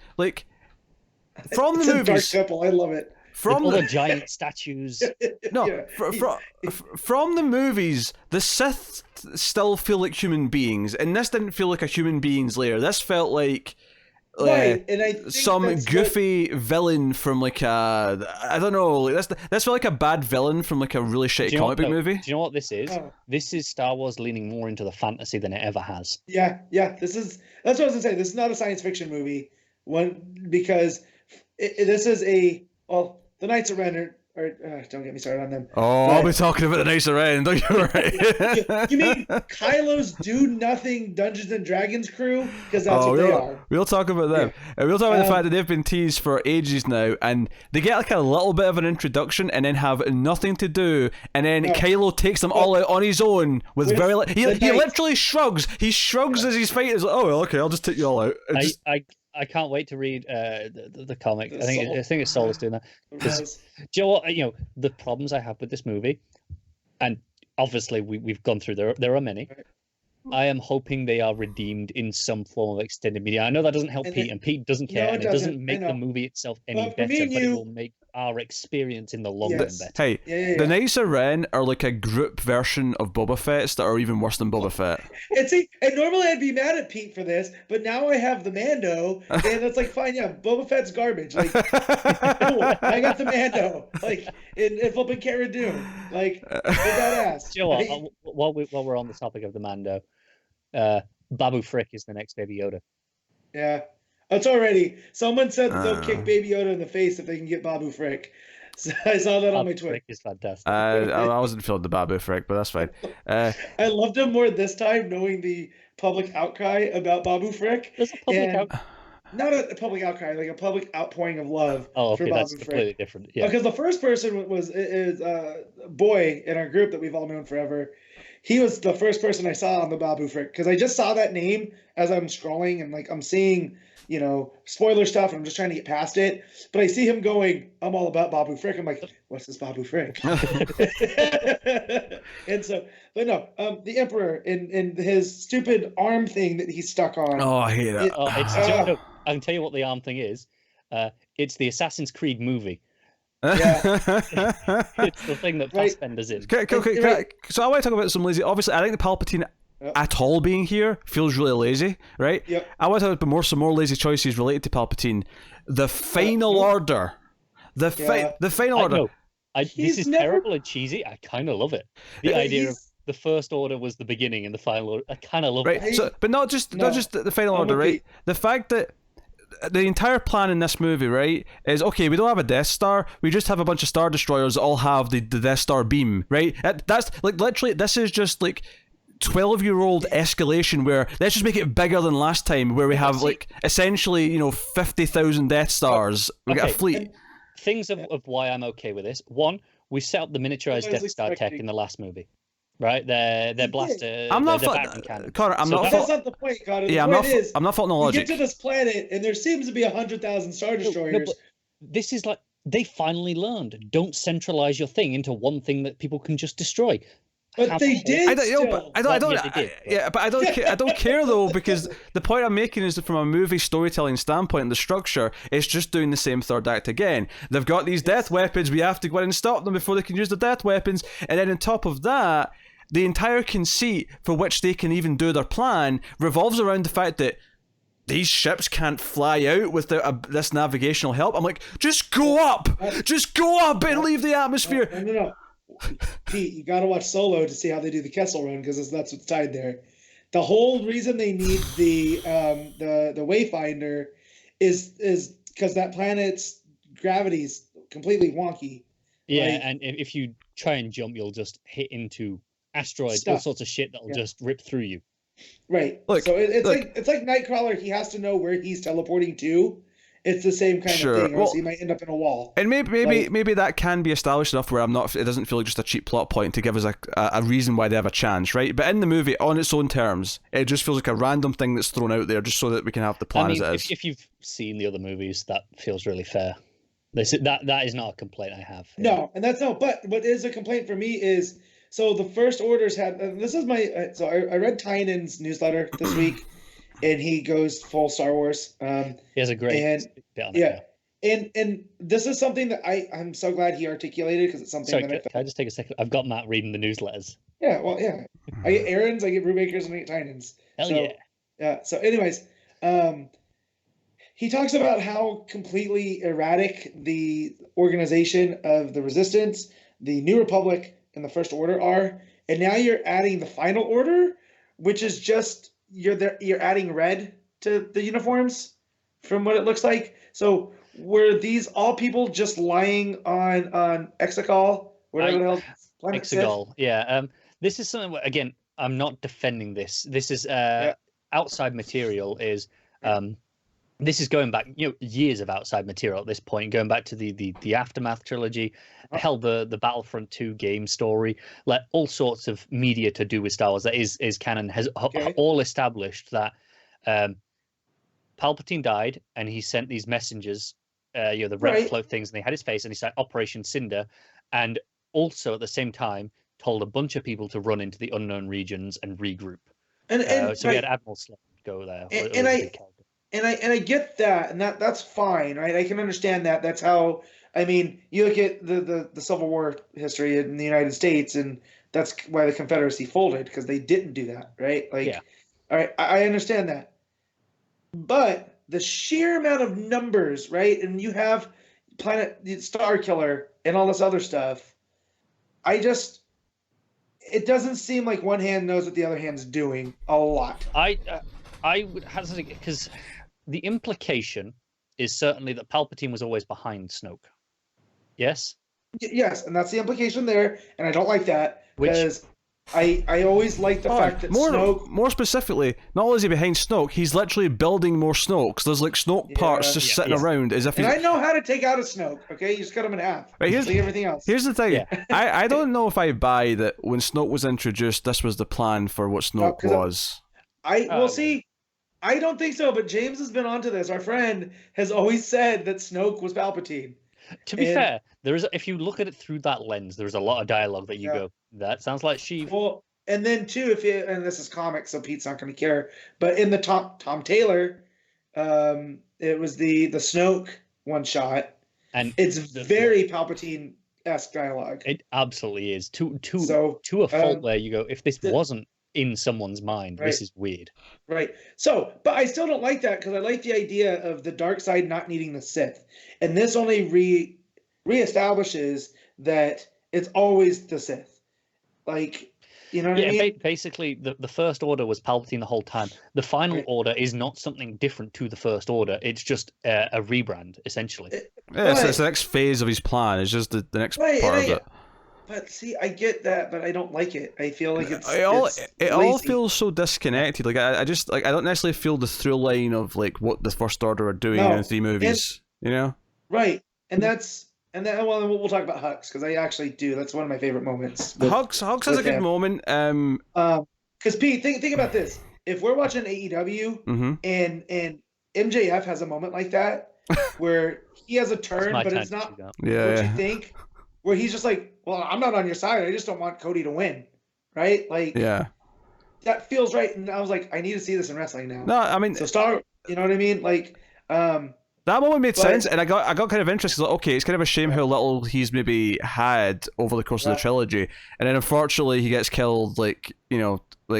from the movies. Dark Temple. I love it. From all the giant statues. No, from the movies, the Sith still feel like human beings, and this didn't feel like a human being's lair. This felt like some goofy villain from I don't know. This felt like a bad villain from a really shitty comic book movie. Do you know what this is? This is Star Wars leaning more into the fantasy than it ever has. Yeah. That's what I was gonna say. This is not a science fiction movie. Because this is the Knights of Ren don't get me started on them. I'll be talking about the Knights of Ren. Don't you worry. You mean Kylo's do nothing Dungeons and Dragons crew? Because that's what they are. We'll talk about them. And we'll talk about the fact that they've been teased for ages now, and they get a little bit of an introduction and then have nothing to do, and then Kylo takes them all out on his own with very he literally shrugs. He shrugs as he's fighting. He's like, okay, I'll just take you all out. I can't wait to read the comic. I think it's Soul is doing that. Do you know what? The problems I have with this movie, and obviously we've gone through there are many. I am hoping they are redeemed in some form of extended media. I know that doesn't help Pete, and Pete doesn't care, and it doesn't make the movie itself any better, but it will make our experience in the long run better. Hey, the Knights of Ren are like a group version of Boba Fett's that are even worse than Boba Fett. And normally I'd be mad at Pete for this, but now I have the Mando, and it's like, fine, Boba Fett's garbage. Like, cool, I got the Mando, and flipping Cara Dune, badass. You know what? While we're on the topic of the Mando, Babu Frick is the next Baby Yoda. Yeah. It's already. Someone said that they'll kick Baby Yoda in the face if they can get Babu Frick. So I saw that on my Twitter. Frick is fantastic. I wasn't feeling the Babu Frick, but that's fine. I loved him more this time, knowing the public outcry about Babu Frick. There's a public outcry. Not a public outcry, like a public outpouring of love. Oh, okay, for that's Babu completely Frick. different. Yeah, because the first person is Boy in our group that we've all known forever. He was the first person I saw on the Babu Frick because I just saw that name as I'm scrolling and I'm seeing spoiler stuff and I'm just trying to get past it. But I see him going, I'm all about Babu Frick. I'm like, what's this Babu Frick? And so, but no, the Emperor and his stupid arm thing that he's stuck on. Oh, I hate it. I can tell you what the arm thing is. It's the Assassin's Creed movie. Yeah. It's the thing that Fassbender's in. So I want to talk about some lazy. Obviously, I think the Palpatine at all being here feels really lazy, right? Yep. I want to talk about some more lazy choices related to Palpatine. The Final Order. The Final Order. This is terrible and cheesy. I kind of love it. The idea of the First Order was the beginning and the Final Order. I kind of love it. Right. So, but not just the Final Order, right? The fact that the entire plan in this movie, right, is okay. We don't have a Death Star. We just have a bunch of Star Destroyers that all have the Death Star beam, right? That's literally. This is just 12-year-old escalation where let's just make it bigger than last time, where we have essentially 50,000 Death Stars. We got a fleet. Things of why I'm okay with this. One, we set up the miniaturized Death Star tech in the last movie. Right, their blaster. I'm not Connor. I'm not. That's not the point, Connor. Yeah, I'm not faulting the logic. You get to this planet, and there seems to be 100,000 Star Destroyers. No, but this is they finally learned. Don't centralize your thing into one thing that people can just destroy. But they did. I don't care though, because the point I'm making is that from a movie storytelling standpoint, the structure is just doing the same third act again. They've got these death weapons. We have to go in and stop them before they can use the death weapons, and then on top of that, the entire conceit for which they can even do their plan revolves around the fact that these ships can't fly out without this navigational help. I'm like, just go up and leave the atmosphere. No. Pete, you got to watch Solo to see how they do the Kessel Run because that's what's tied there. The whole reason they need the Wayfinder is because that planet's gravity's completely wonky. Yeah, like, and if you try and jump, you'll just hit into asteroids, all sorts of shit that'll just rip through you. Right. Look, so it's like Nightcrawler. He has to know where he's teleporting to. It's the same kind of thing, or else he might end up in a wall. And maybe that can be established enough where it doesn't feel like just a cheap plot point to give us a reason why they have a chance, right? But in the movie, on its own terms, it just feels like a random thing that's thrown out there just so that we can have the plan as it is. If you've seen the other movies, that feels really fair. That is not a complaint I have. No, and that's no. But what is a complaint for me is so the First Orders had. This is my. So I read Tynan's newsletter this week. And he goes full Star Wars. He has a great bit on it. Yeah. And this is something that I'm so glad he articulated because it's something can I just take a second? I've got Matt reading the newsletters. Yeah, well, yeah. I get Aaron's, I get Brubaker's, and I get Tynan's. Yeah. Yeah. So anyways, he talks about how completely erratic the organization of the Resistance, the New Republic, and the First Order are. And now you're adding the Final Order, which is just... You're adding red to the uniforms from what it looks like. So were these all people just lying on Exegol? Whatever the hell planet Exegol, yeah. This is something, again, I'm not defending this. This is outside material is this is going back, years of outside material at this point, going back to the Aftermath trilogy, hell, the Battlefront 2 game story, like all sorts of media to do with Star Wars that is canon has all established that Palpatine died and he sent these messengers, the red float things, and they had his face, and he said Operation Cinder, and also at the same time told a bunch of people to run into the unknown regions and regroup. So we had Admiral Slade go there. And I get that, and that's fine, right? I can understand that. That's how. I mean, you look at the Civil War history in the United States, and that's why the Confederacy folded, because they didn't do that, right? All right, I understand that. But the sheer amount of numbers, right? And you have Star Killer and all this other stuff. It doesn't seem like one hand knows what the other hand's doing a lot. I would hesitate because the implication is certainly that Palpatine was always behind Snoke. Yes? Yes, and that's the implication there, and I don't like that because I always like the fact that Snoke... More specifically, not only is he behind Snoke, he's literally building more Snokes. There's like Snoke parts just sitting around as if he's... And I know how to take out a Snoke, okay? You just cut him in half. Right, like everything else. Here's the thing. Yeah. I don't know if I buy that when Snoke was introduced, this was the plan for what Snoke was. See... I don't think so, but James has been onto this. Our friend has always said that Snoke was Palpatine. To be fair, if you look at it through that lens, there's a lot of dialogue that you go, that sounds like Sheev. Well, and then too, and this is comics, so Pete's not going to care, but in the Tom Taylor, it was the Snoke one shot, and it's very Palpatine-esque dialogue. It absolutely is. To a fault where you go, if this wasn't in someone's mind, this is weird. Right. So, but I still don't like that because I like the idea of the dark side not needing the Sith. And this only reestablishes that it's always the Sith. Like, you know what I mean? Basically, the First Order was Palpatine the whole time. The Final Order is not something different to the First Order. It's just a rebrand, essentially. It's the next phase of his plan. It's just the next part of it. But see, I get that, but I don't like it. I feel like it all feels so disconnected. Like I don't necessarily feel the through line of like what the First Order are doing in the three movies. Right, and we'll talk about Hux because I actually do. That's one of my favorite moments. Hux is a good moment. Because Pete, think about this: if we're watching AEW and MJF has a moment like that where he has a turn, but it's not what you think. Where he's just like, well, I'm not on your side. I just don't want Cody to win, right? Like, that feels right. And I was like, I need to see this in wrestling now. No, I mean, so you know what I mean? Like, that moment made sense, and I got kind of interested. Like, okay, it's kind of a shame how little he's maybe had over the course of the trilogy, and then unfortunately he gets killed. Like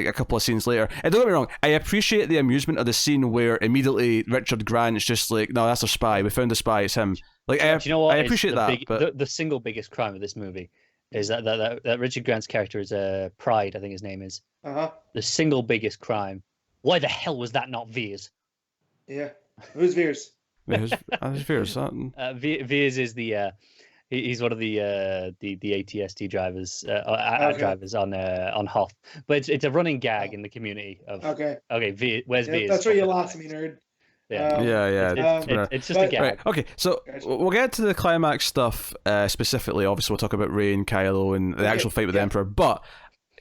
a couple of scenes later. And don't get me wrong, I appreciate the amusement of the scene where immediately Richard Grant's just like, no, that's a spy. We found a spy. It's him. Like, you know what? I appreciate that. But the single biggest crime of this movie is that Richard Grant's character is Pride, I think his name is. The single biggest crime. Why the hell was that not Veers? Yeah. Who's Veers? Who's Veers? Veers is the he's one of the ATST drivers, drivers on Hoth. But it's a running gag in the community of where's Veers? That's where you lost me, nerd. Yeah. It's just a gag. Right. Okay, so we'll get to the climax stuff specifically. Obviously, we'll talk about Rey and Kylo and the actual fight with the Emperor. But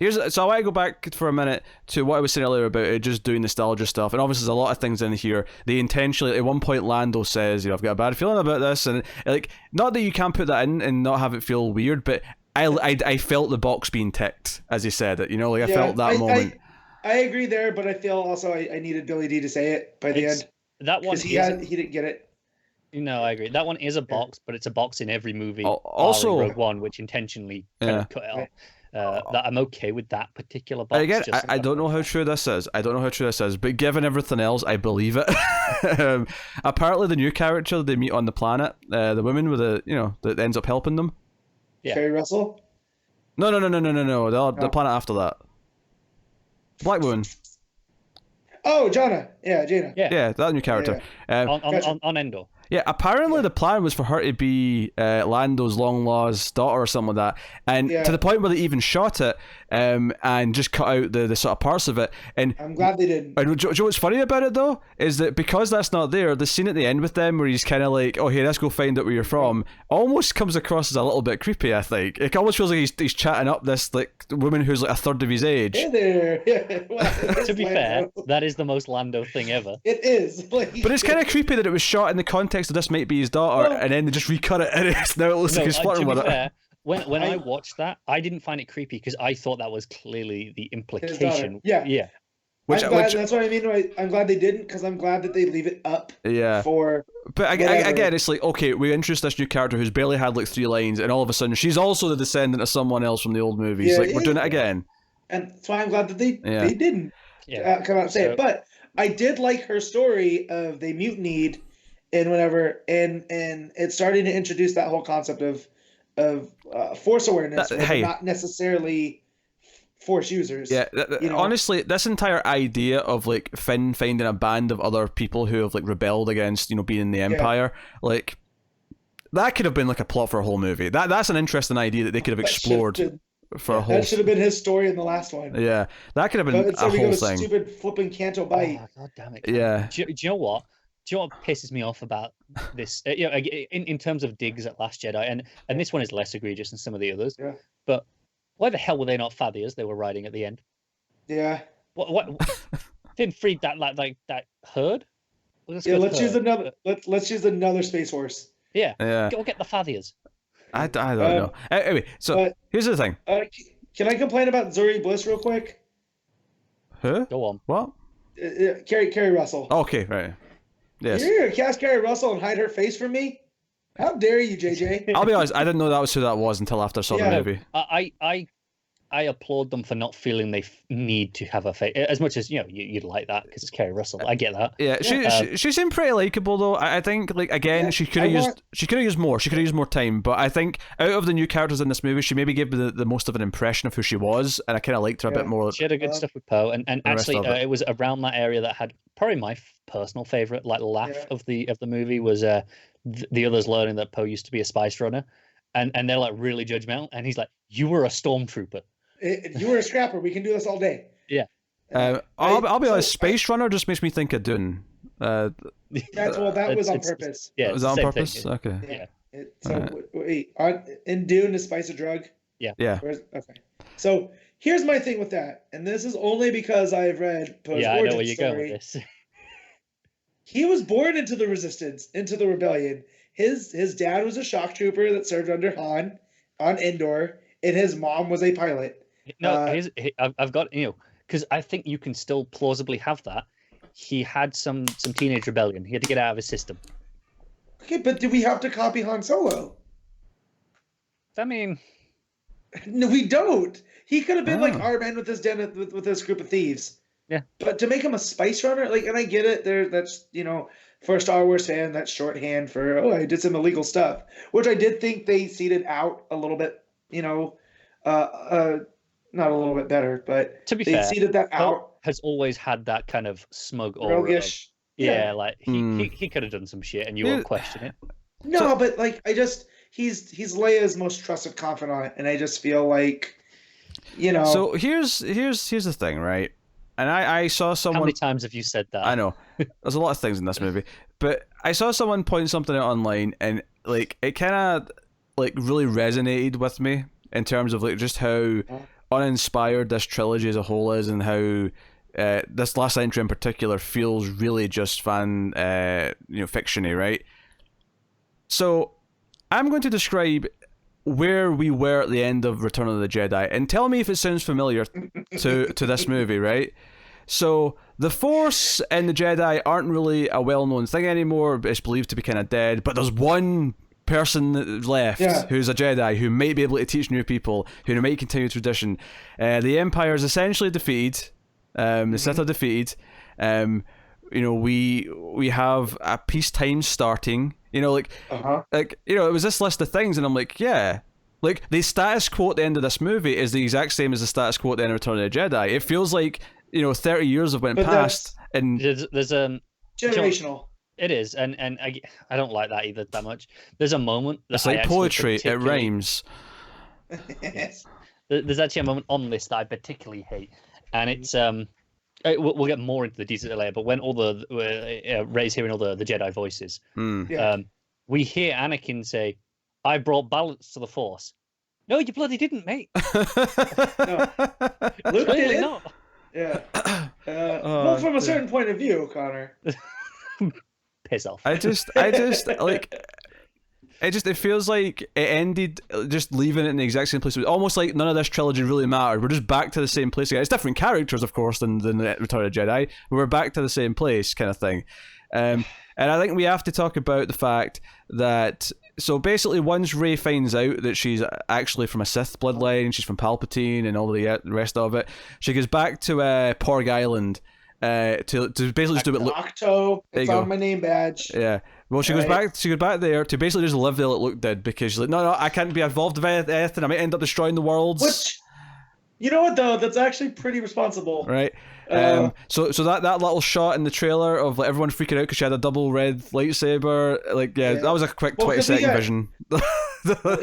so I want to go back for a minute to what I was saying earlier about it just doing nostalgia stuff. And obviously, there's a lot of things in here. They intentionally, at one point, Lando says, "I've got a bad feeling about this," and like, not that you can't put that in and not have it feel weird, but I felt the box being ticked as he said it. I felt that moment. I agree there, but I feel also I needed Billy D to say it by the end. That one he didn't get it. No, I agree. That one is a box, but it's a box in every movie. Also, Rogue One, which intentionally kind of cut it off. That I'm okay with that particular box. Again, I don't know how true this is. But given everything else, I believe it. Apparently, the new character they meet on the planet, the woman with that ends up helping them. Yeah. Carrie Russell. No. The planet after that. Black woman. Oh, Jaina. Yeah, that new character. On Endor. Yeah, apparently the plan was for her to be Lando's long-lost daughter or something like that. And to the point where they even shot it and just cut out the sort of parts of it. And I'm glad they didn't. And do you know what's funny about it, though? Is that because that's not there, the scene at the end with them where he's kind of like, oh, hey, let's go find out where you're from, almost comes across as a little bit creepy, I think. It almost feels like he's chatting up this like woman who's like a third of his age. Hey there. Well, to be fair, that is the most Lando thing ever. It is. But it's kind of creepy that it was shot in the context of this might be his daughter, and then they just recut it, and now it looks like he's flirting with it. When I watched that, I didn't find it creepy because I thought that was clearly the implication. Yeah. That's what I mean. I'm glad they didn't, because I'm glad that they leave it up. Yeah. But again, it's like, okay, we introduced this new character who's barely had like 3 lines, and all of a sudden she's also the descendant of someone else from the old movies. We're doing it again. And that's why I'm glad that they didn't come out and say it. But I did like her story of they mutinied and whatever, and it's starting to introduce that whole concept of force awareness, not necessarily force users. Yeah, honestly, this entire idea of like Finn finding a band of other people who have like rebelled against being in the Empire, like that could have been like a plot for a whole movie. That's an interesting idea that they could have explored for a whole. That should have been his story in the last one. Yeah, that could have been a whole thing. Stupid flipping Canto bite. Oh, God damn it! Yeah. Do you know what? Do you know what pisses me off about this? In terms of digs at Last Jedi, and this one is less egregious than some of the others. Yeah. But why the hell were they not Fathiers they were riding at the end? Yeah. What didn't freed that like that herd? Let's use another Space Force. Yeah. Go get the Fathiers. I don't know. Anyway, so here's the thing. Can I complain about Zuri Bliss real quick? Huh? Go on. What? Carrie Russell. Okay, right. Yes. You're gonna cast Carrie Russell and hide her face from me? How dare you, JJ? I'll be honest, I didn't know that was who that was until after I saw the movie. I applaud them for not feeling they need to have a face as much as you'd like that because it's Carrie Russell. I get that. Yeah, she seemed pretty likable though. I think like again she could have used more. She could have used more time. But I think out of the new characters in this movie, she maybe gave the most of an impression of who she was, and I kind of liked her a bit more. She had a good stuff with Poe, and actually it was around that area that had probably my personal favorite laugh of the movie was the others learning that Poe used to be a spice runner, and they're like really judgmental, and he's like, "You were a stormtrooper." You were a scrapper. We can do this all day. Yeah. I'll be honest. Space Runner just makes me think of Dune. That was on purpose. Yeah, was that on purpose? Thing. Okay. Yeah. Wait, in Dune, is spice a drug? Yeah. Okay. So here's my thing with that, and this is only because I've read Poe's I know where you're story. going with this. He was born into the Resistance, into the rebellion. His dad was a shock trooper that served under Han on Endor, and his mom was a pilot. No, I've got because I think you can still plausibly have that. He had some teenage rebellion. He had to get out of his system. Okay, but do we have to copy Han Solo? I mean, no, we don't. He could have been like our man with this with this group of thieves. Yeah, but to make him a spice runner, and I get it. That's for a Star Wars fan, that's shorthand for I did some illegal stuff, which I did think they seeded out a little bit. not a little bit better, but To be they fair, seeded that Poe out. has always had that kind of smug aura. Roguish. Yeah, like he could have done some shit and you won't question it. No, but like he's Leia's most trusted confidant, and I just feel like, So here's the thing, right? And I saw someone. How many times have you said that? I know. There's a lot of things in this movie, but I saw someone point something out online, and like it kind of like really resonated with me in terms of like just how uninspired this trilogy as a whole is, and how this last entry in particular feels really just fictiony, right? So I'm going to describe where we were at the end of Return of the Jedi, and tell me if it sounds familiar to this movie, right? So the Force and the Jedi aren't really a well-known thing anymore. It's believed to be kind of dead, but there's one person left who's a Jedi who might be able to teach new people, who might continue tradition. The Empire is essentially defeated. The Sith are defeated. We have a peacetime starting. It was this list of things, and I'm like, yeah. Like, the status quo at the end of this movie is the exact same as the status quo at the end of Return of the Jedi. It feels like, 30 years have went past, and there's generational. It is, and I don't like that either that much. There's a moment that it's like poetry. It rhymes. Yes. There's actually a moment on this that I particularly hate, and it's we'll get more into the details later. But when all the Rey's hearing all the Jedi voices, we hear Anakin say, "I brought balance to the Force." No, you bloody didn't, mate. No. Luke did not. Yeah. Well, from a certain point of view, Connor. Piss off. I just like. It feels like it ended just leaving it in the exact same place. It was almost like none of this trilogy really mattered. We're just back to the same place again. It's different characters, of course, than Return of the Jedi, but we're back to the same place, kind of thing. And I think we have to talk about the fact that, so basically once Rey finds out that she's actually from a Sith bloodline, she's from Palpatine and all the rest of it, she goes back to Porg Island to basically just do it. Octo, it's on my name badge. Yeah. Well, she goes back there to basically just live there like Luke did, because she's like, no, I can't be involved with anything. I might end up destroying the worlds. Which, you know what though, that's actually pretty responsible. Right. So that little shot in the trailer of like everyone freaking out because she had a double red lightsaber, that was a quick 20-second vision.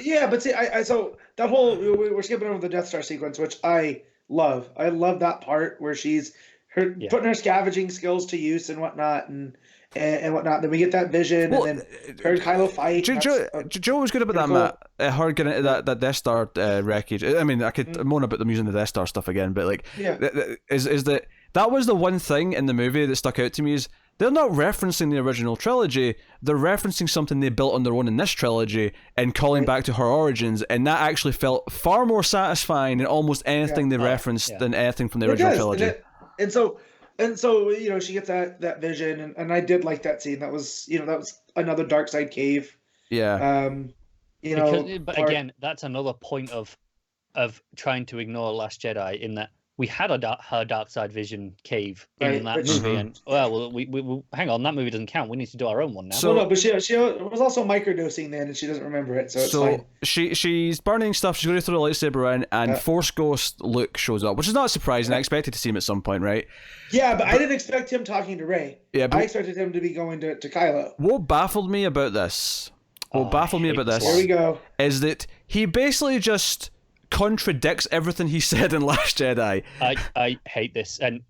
Yeah, but see, so that whole we're skipping over the Death Star sequence, which I love. I love that part where she's putting her scavenging skills to use and whatnot, and whatnot. Then we get that vision, and then her and Kylo fight. Joe was good about that, Matt. Her getting into that Death Star wreckage. I mean, I could moan about them using the Death Star stuff again, but that was the one thing in the movie that stuck out to me is they're not referencing the original trilogy. They're referencing something they built on their own in this trilogy and calling back to her origins, and that actually felt far more satisfying than almost anything they referenced than anything from the original trilogy. And so she gets that vision, and I did like that scene. That was another dark side cave. Yeah. But again, that's another point of trying to ignore Last Jedi, in that we had her dark side vision cave in that movie, and we hang on, that movie doesn't count. We need to do our own one now. So no, but she was also microdosing then, and she doesn't remember it, so it's fine. She's burning stuff. She's going to throw the lightsaber in, and Force Ghost Luke shows up, which is not surprising. I expected to see him at some point, right? Yeah, but I didn't expect him talking to Rey. Yeah, but I expected him to be going to Kylo. What baffled me about this? Here we go. Is that he basically just contradicts everything he said in Last Jedi. I hate this, and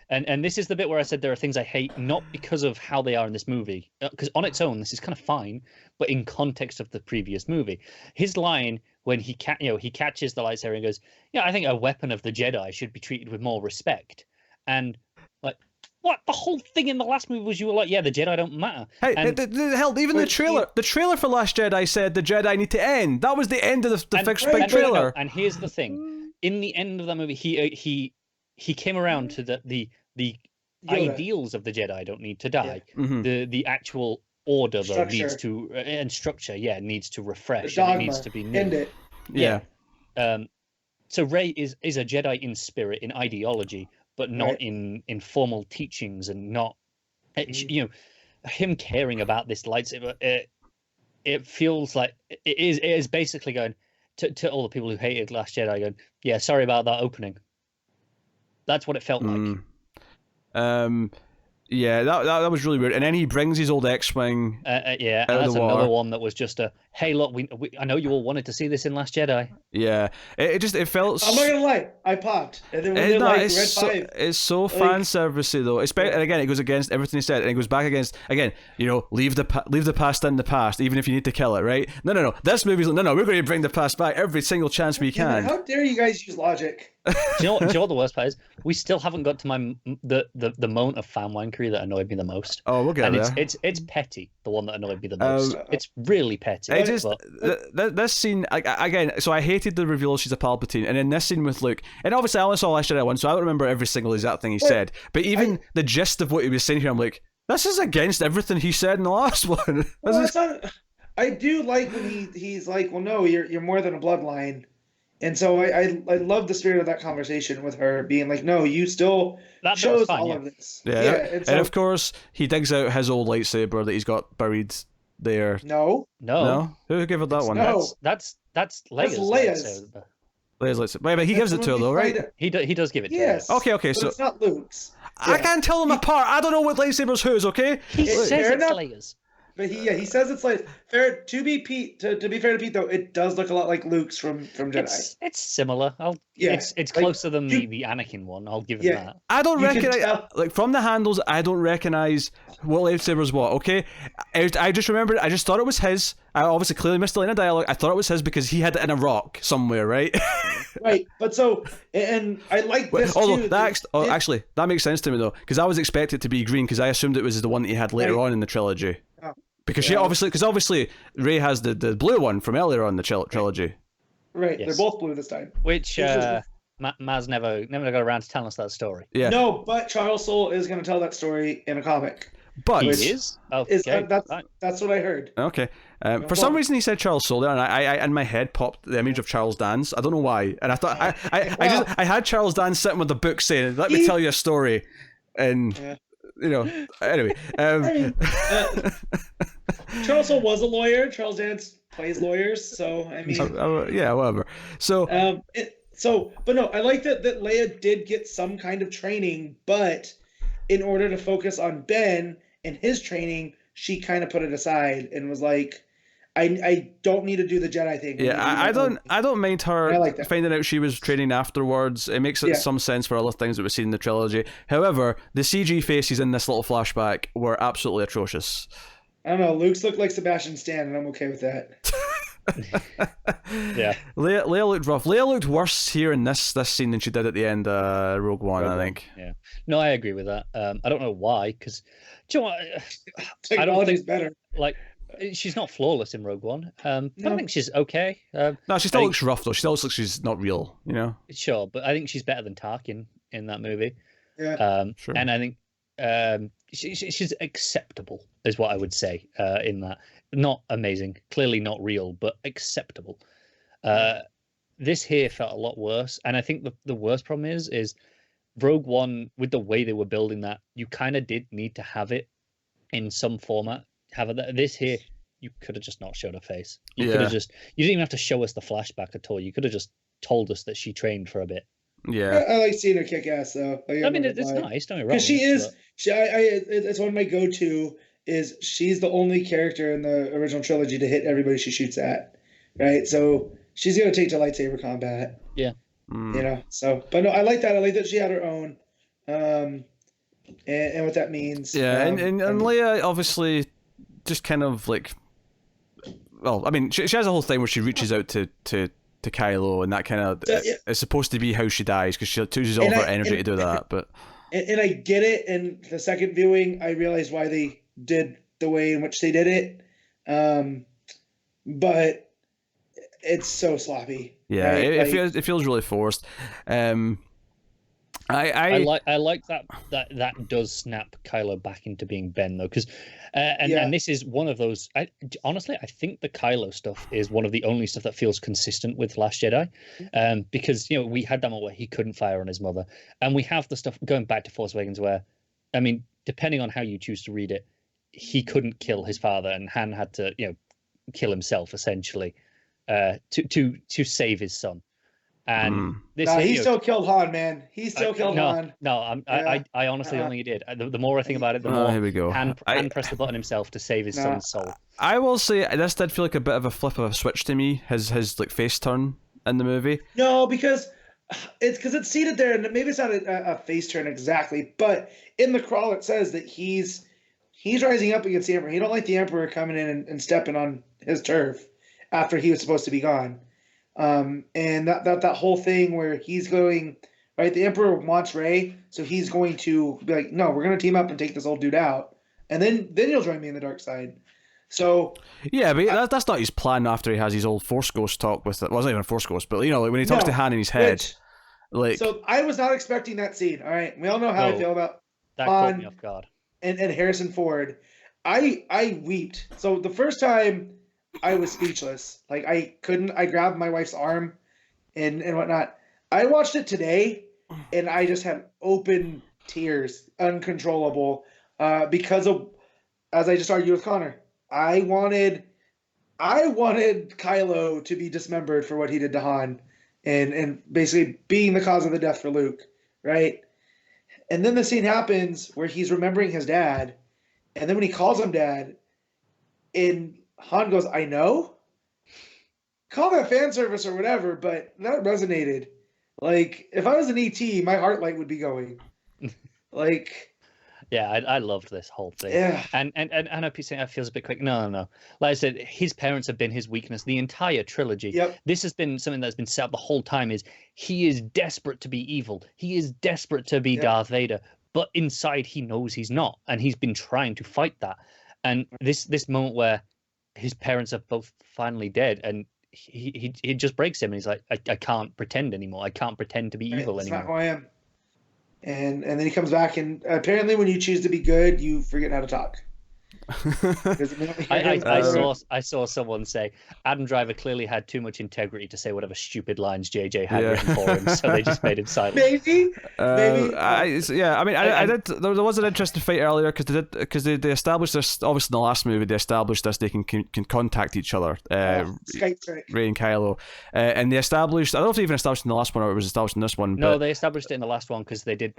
and this is the bit where I said there are things I hate, not because of how they are in this movie, because on its own this is kind of fine, but in context of the previous movie, his line when he catches the lightsaber and goes, I think a weapon of the Jedi should be treated with more respect, and like, what? The whole thing in the last movie was you were like, the Jedi don't matter. Hey, hell, even the trailer for Last Jedi said the Jedi need to end. That was the end of the fixed big trailer. And here's the thing: in the end of that movie, he came around to the ideals of the Jedi don't need to die. Yeah. Mm-hmm. The actual order though needs to and structure needs to refresh. And it needs to be new. End it. Yeah. So Rey is a Jedi in spirit, in ideology, but not in formal teachings, and not him caring about this lightsaber. It feels like it is basically going, to all the people who hated Last Jedi, going, yeah, sorry about that opening. That's what it felt like. Yeah, that was really weird. And then he brings his old X-wing. Yeah, and that's another one that was just a, hey, look, I know you all wanted to see this in Last Jedi. Yeah, it felt. I'm not gonna lie, I popped, and then when they're like Red 5, it's so fan servicey though. And again, it goes against everything he said, and it goes back against leave the past in the past, even if you need to kill it, right? No. This movie's no. We're going to bring the past back every single chance we can. How dare you guys use logic? Do you know what the worst part is? We still haven't got to the moment of fan wankery that annoyed me the most. Oh, we'll get there. It's petty, the one that annoyed me the most. It's really petty. This scene again. So I hated the reveal she's a Palpatine, and in this scene with Luke, and obviously I only saw Last Jedi once, so I don't remember every single exact thing he said. But even the gist of what he was saying here, I'm like, this is against everything he said in the last one. I do like when he's like, well, no, you're more than a bloodline. And so I love the spirit of that conversation with her being like, no, you still chose all of this. Yeah. And of course, he digs out his old lightsaber that he's got buried there. No. Who gave her that one? No. That's Leia's lightsaber. Leia's lightsaber. Wait, but he gives it to her though, right? He does give it to her. Yes. Okay. So it's not Luke's. I can't tell them apart. I don't know what lightsaber's whose. Okay. He says it's Leia's. But he says it's like fair to be fair to Pete though, it does look a lot like Luke's from Jedi. It's similar. It's closer than the Anakin one. I'll give him that. I don't recognize from the handles. I don't recognize what lightsaber's what. Okay, I just remembered. I just thought it was his. I obviously clearly missed the line of dialogue. I thought it was his because he had it in a rock somewhere, right? Right, but so and I like this too. Actually, that makes sense to me though, because I was expected to be green because I assumed it was the one that he had later on in the trilogy. Because obviously Rey has the blue one from earlier on in the trilogy. Right, yes. They're both blue this time. Which Maz never got around to telling us that story. Yeah. No, but Charles Soule is going to tell that story in a comic. But he is? Okay. That's what I heard. Okay. For some reason he said Charles Soule there, and I in my head popped the image of Charles Dance. I don't know why, and I thought I had Charles Dance sitting with the book saying, "Let me tell you a story," and. Anyway. Charles Soule was a lawyer. Charles Dance plays lawyers, so I mean, yeah, whatever. So, but no, I like that Leia did get some kind of training, but in order to focus on Ben and his training, she kind of put it aside and was like, I don't need to do the Jedi thing. Yeah, I don't mind her finding out she was training afterwards. It makes some sense for other things that we've seen in the trilogy. However, the CG faces in this little flashback were absolutely atrocious. I don't know. Luke's looked like Sebastian Stan, and I'm okay with that. Yeah. Leia looked rough. Leia looked worse here in this scene than she did at the end of Rogue One, I think. Yeah. No, I agree with that. I don't know why, because do you know what? Technology's better. Like, she's not flawless in Rogue One, but I think she's okay. No, she still looks rough though. She still looks like she's not real, Sure, but I think she's better than Tarkin in that movie. Yeah, sure. And I think she's acceptable, is what I would say in that. Not amazing, clearly not real, but acceptable. This here felt a lot worse, and I think the worst problem is Rogue One, with the way they were building that, you kind of did need to have it in some format. This here, you could have just not showed her face. You could have you didn't even have to show us the flashback at all. You could have just told us that she trained for a bit. Yeah, I like seeing her kick ass though. I mean, it's nice. Don't get me wrong. Because she is. It's one of my go-to. Is she's the only character in the original trilogy to hit everybody she shoots at, right? So she's gonna take to lightsaber combat. Yeah. So, but no, I like that. I like that she had her own, and what that means. Yeah, and Leia obviously just kind of like, well, I mean, she has a whole thing where she reaches out to Kylo, and that kind of is supposed to be how she dies because she uses all of her energy to do that. But and I get it. And the second viewing, I realized why they did the way in which they did it, but it's so sloppy. Yeah, right? it feels really forced. I like that does snap Kylo back into being Ben though, because and this is one of those. Honestly, I think the Kylo stuff is one of the only stuff that feels consistent with Last Jedi, because we had that moment where he couldn't fire on his mother, and we have the stuff going back to Force Awakens where, I mean, depending on how you choose to read it, he couldn't kill his father, and Han had to kill himself essentially. to save his son. And this he still killed Han, man. He still killed Han. No, I honestly don't think he did. The more I think about it, the more here we go. Han pressed the button himself to save his son's soul. I will say this did feel like a bit of a flip of a switch to me. His like face turn in the movie. No, because it's seated there, and maybe it's not a face turn exactly, but in the crawl it says that he's rising up against the Emperor. He don't like the Emperor coming in and stepping on his turf after he was supposed to be gone. And that whole thing where he's going, right, the Emperor wants Rey, so he's going to be like, no, we're going to team up and take this old dude out, and then you'll join me in the dark side. So yeah, but that's not his plan after he has his old Force Ghost talk with it. Well, it's not even a Force Ghost, but like when he talks to Han in his head. So I was not expecting that scene. All right, we all know how I feel about that. Caught me off guard. And Harrison Ford. I wept. So the first time I was speechless. Like I grabbed my wife's arm and whatnot. I watched it today and I just had open tears, uncontrollable, because of, as I just argued with Connor, I wanted Kylo to be dismembered for what he did to Han and basically being the cause of the death for Luke, right? And then the scene happens where he's remembering his dad, and then when he calls him dad, and Han goes, I know? Call that fan service or whatever, but that resonated. Like, if I was an ET, my heart light would be going. Like... Yeah, I loved this whole thing. Yeah. And I know people saying that feels a bit quick. No. Like I said, his parents have been his weakness the entire trilogy. Yep. This has been something that's been set up the whole time, is he is desperate to be evil. He is desperate to be Darth Vader. But inside he knows he's not. And he's been trying to fight that. And this moment where his parents are both finally dead and he just breaks him and he's like, I can't pretend anymore. I can't pretend to be evil anymore. That's not who I am. And then he comes back, and apparently when you choose to be good, you forget how to talk. I saw someone say Adam Driver clearly had too much integrity to say whatever stupid lines JJ had written for him, so they just made him silent. Maybe. I did. There was an interesting fight earlier because they established this. Obviously, in the last movie, they established this. They can contact each other. Skype trick. Rey and Kylo, and they established. I don't know if they even established in the last one or it was established in this one. No, they established it in the last one because they did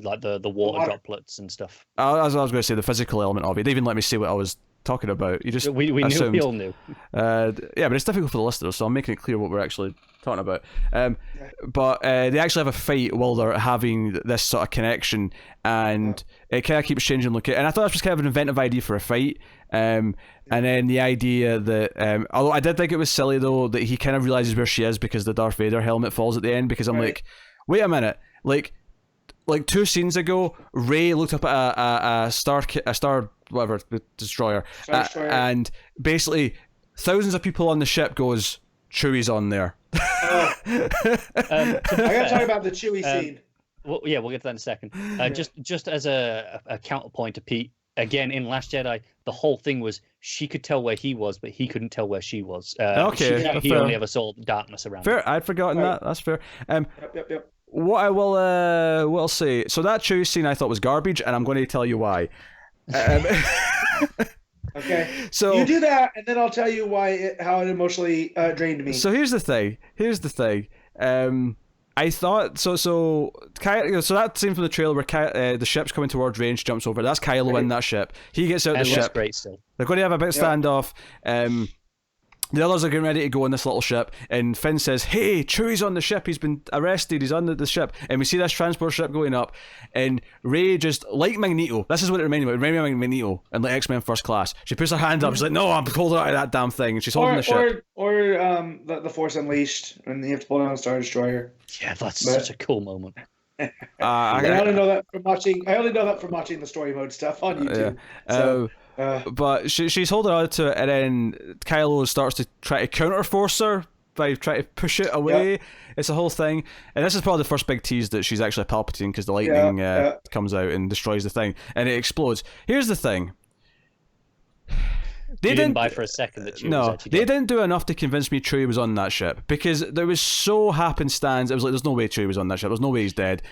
like the water droplets and stuff. As I was going to say, the physical element of it. They even let me say what I was talking about. You just we assumed. We all knew. Yeah, but it's difficult for the listeners, so I'm making it clear what we're actually talking about. But they actually have a fight while they're having this sort of connection, and it kind of keeps changing look. And I thought this was kind of an inventive idea for a fight. And then the idea that, although I did think it was silly though, that he kind of realizes where she is because the Darth Vader helmet falls at the end. Because I'm like, wait a minute, like 2 scenes ago, Rey looked up at a star whatever destroyer, and basically thousands of people on the ship goes, Chewie's on there. I gotta talk about the Chewie scene. We'll get to that in a second. Just as a counterpoint to Pete, again in Last Jedi, the whole thing was she could tell where he was, but he couldn't tell where she was. He only ever saw darkness around. Fair, I'd forgotten that. That's fair. Yep. What I will say, so that Chewie scene I thought was garbage, and I'm going to tell you why. Okay. So you do that, and then I'll tell you how it emotionally drained me. So here's the thing. I thought so that scene from the trailer where the ship's coming towards Rey and she jumps over. That's Kylo in that ship. He gets out of the ship. Great still. They're going to have a bit of standoff. The others are getting ready to go on this little ship, and Finn says, hey, Chewie's on the ship, he's been arrested, he's on the ship, and we see this transport ship going up, and Rey just, like Magneto, this is what it reminded me of Magneto in like X-Men First Class, she puts her hand up, she's like, no, I'm holding out of that damn thing, and she's holding the ship. Or the Force Unleashed, when you have to pull down a Star Destroyer. Yeah, that's such a cool moment. I only know that from watching the story mode stuff on YouTube. But she's holding on to it, and then Kylo starts to try to counter-force her by trying to push it away. Yep. It's a whole thing. And this is probably the first big tease that she's actually a Palpatine, because the lightning comes out and destroys the thing, and it explodes. Here's the thing. They didn't buy for a second that Chewie was actually dead. They didn't do enough to convince me Chewie was on that ship, because there was so happenstance. It was like, there's no way Chewie was on that ship. There's no way he's dead.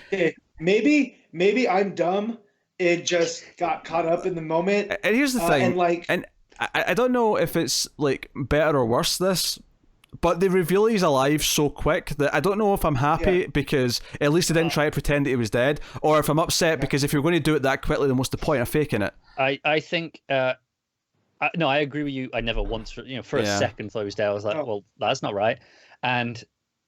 Maybe I'm dumb. It just got caught up in the moment. And here's the thing, and I don't know if it's like better or worse this, but they reveal he's alive so quick that I don't know if I'm happy because at least they didn't try to pretend that he was dead, or if I'm upset because if you're going to do it that quickly, then what's the point of faking it? I think no, I agree with you. I never once for a second thought he was dead. I was like, well, that's not right. And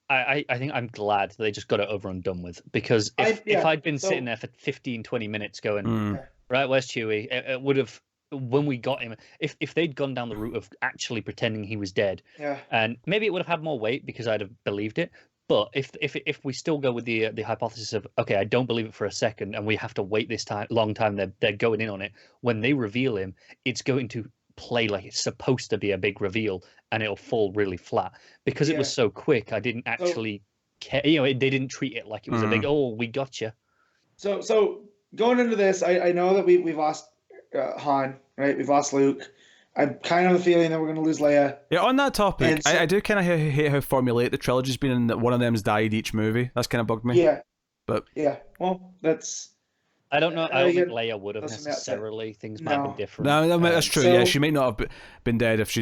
I think I'm glad that they just got it over and done with, because if I'd been sitting there for 15, 20 minutes going, right, where's Chewie? It would have, when we got him, if they'd gone down the route of actually pretending he was dead, and maybe it would have had more weight because I'd have believed it. But if we still go with the hypothesis of, okay, I don't believe it for a second, and we have to wait this long time, they're going in on it. When they reveal him, it's going to play like it's supposed to be a big reveal, and it'll fall really flat because it was so quick. I didn't actually care. They didn't treat it like it was a big, oh, we got you. So going into this, I know that we've lost Han, right? We've lost Luke. I'm kind of feeling that we're going to lose Leia. Yeah, on that topic, so, I do kind of hate how formulaic the trilogy's been, and that one of them's died each movie. That's kind of bugged me. Yeah. But yeah, well, that's... I don't know. I don't think Leia would have necessarily. Things might have been different. No, that's true. So, yeah, she may not have been dead if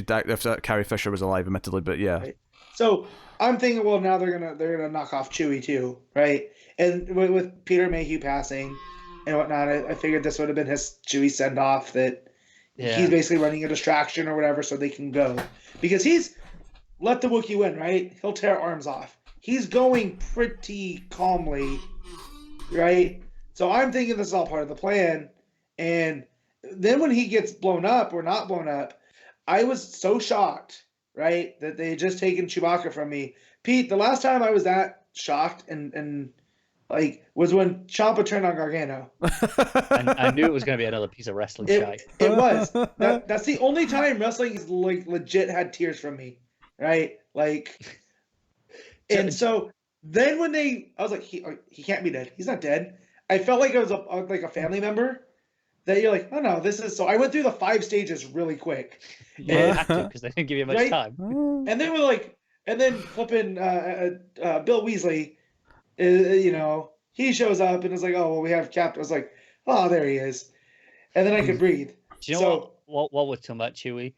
Carrie Fisher was alive, admittedly, but yeah. Right. So I'm thinking, well, now they're gonna knock off Chewie too, right? And with Peter Mayhew passing and whatnot, I figured this would have been his Chewie send off, that he's basically running a distraction or whatever, so they can go, because he's let the Wookiee win, right? He'll tear arms off. He's going pretty calmly, right? So I'm thinking this is all part of the plan. And then when he gets blown up or not blown up, I was so shocked, right, that they had just taken Chewbacca from me. Pete, the last time I was that shocked and like was when Ciampa turned on Gargano. And I knew it was going to be another piece of wrestling shite. It was. That's the only time wrestling is like legit had tears from me, right? Like, and so then when I was like, he can't be dead. He's not dead. I felt like I was like a family member, that you're like, oh no, this is... So I went through the 5 stages really quick. Yeah, you had to, because they didn't give you much time. And then flipping Bill Weasley, he shows up and is like, oh, well, we have Captain. I was like, oh, there he is. And then I could breathe. Do you know what we're talking about, Chewie,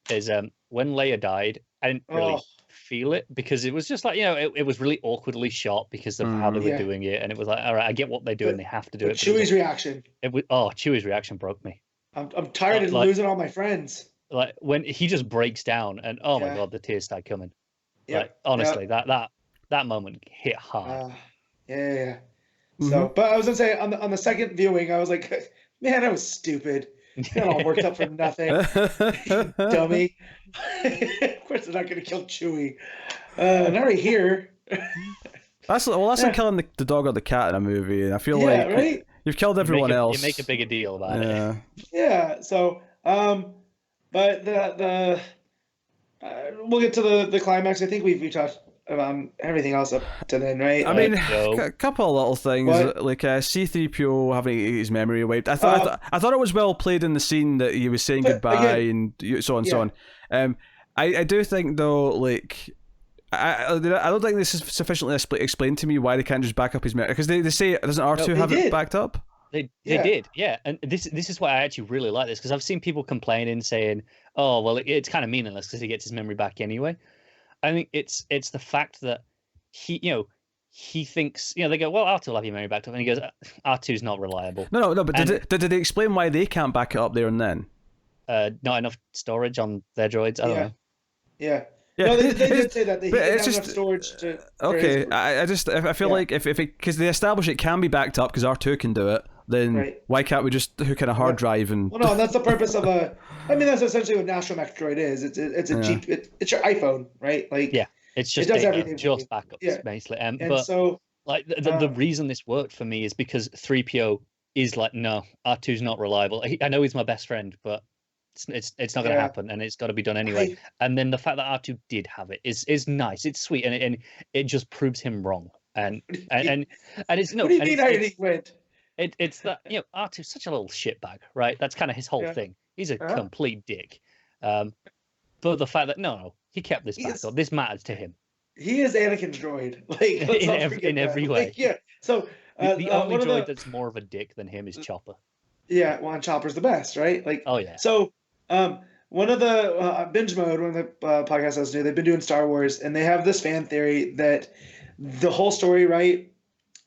is when Leia died, I didn't really feel it, because it was just like, it was really awkwardly shot because of how they were doing it, and it was like, all right, I get what they're doing, they have to do it. Chewie's reaction. Chewie's reaction broke me. I'm tired of losing all my friends. Like when he just breaks down, and oh my god, the tears start coming. Yeah, like, honestly, that moment hit hard. So, but I was gonna say on the second viewing, I was like, man, that was stupid. Got all worked up for nothing. Dummy. Of course they're not going to kill Chewie. Not right here. That's like killing the dog or the cat in a movie, and I feel like right? you've killed everyone else. You make a bigger deal about it. Yeah. So, but the we'll get to the climax. I think we've touched about everything else up to then, right? I mean, a couple of little things, like C-3PO having his memory wiped. I thought it was well played in the scene that he was saying goodbye and so on, so on. I do think though, like, I don't think this is sufficiently explained to me why they can't just back up his memory, because they say, doesn't R2 have it backed up? They did, yeah. And this is why I actually really like this, because I've seen people complaining, saying, oh, well, it's kind of meaningless because he gets his memory back anyway. I think it's the fact that he thinks, they go, well, R2 will have your memory backed up, and he goes, R2's not reliable. No, but did they explain why they can't back it up there and then? Not enough storage on their droids. I don't know. Yeah. No, they did say that they didn't have enough storage to. Okay, I feel like if because they establish it can be backed up because R2 can do it, then why can't we just hook in a hard drive and? Well, no, that's the purpose of a. I mean, that's essentially what Nastromech Droid is. It's a cheap. It's your iPhone, right? Like it's just it does everything. Just backups, basically. And but so, like the reason this worked for me is because 3PO is like, no, R2's not reliable. I know he's my best friend, but it's not going to happen, and it's got to be done anyway. And then the fact that R2 did have it is nice. It's sweet, and it just proves him wrong. And it's no. What do you mean? I think went. It's that R2's such a little shitbag, right? That's kind of his whole thing. He's a complete dick. But the fact that no, he kept this back up. This matters to him. He is Anakin's droid, like in every way. Like, so the only droid that's more of a dick than him is Chopper. Yeah, well, Chopper's the best, right? Like, oh yeah. So, one of the binge mode, one of the podcasts I was doing, they've been doing Star Wars, and they have this fan theory that the whole story, right?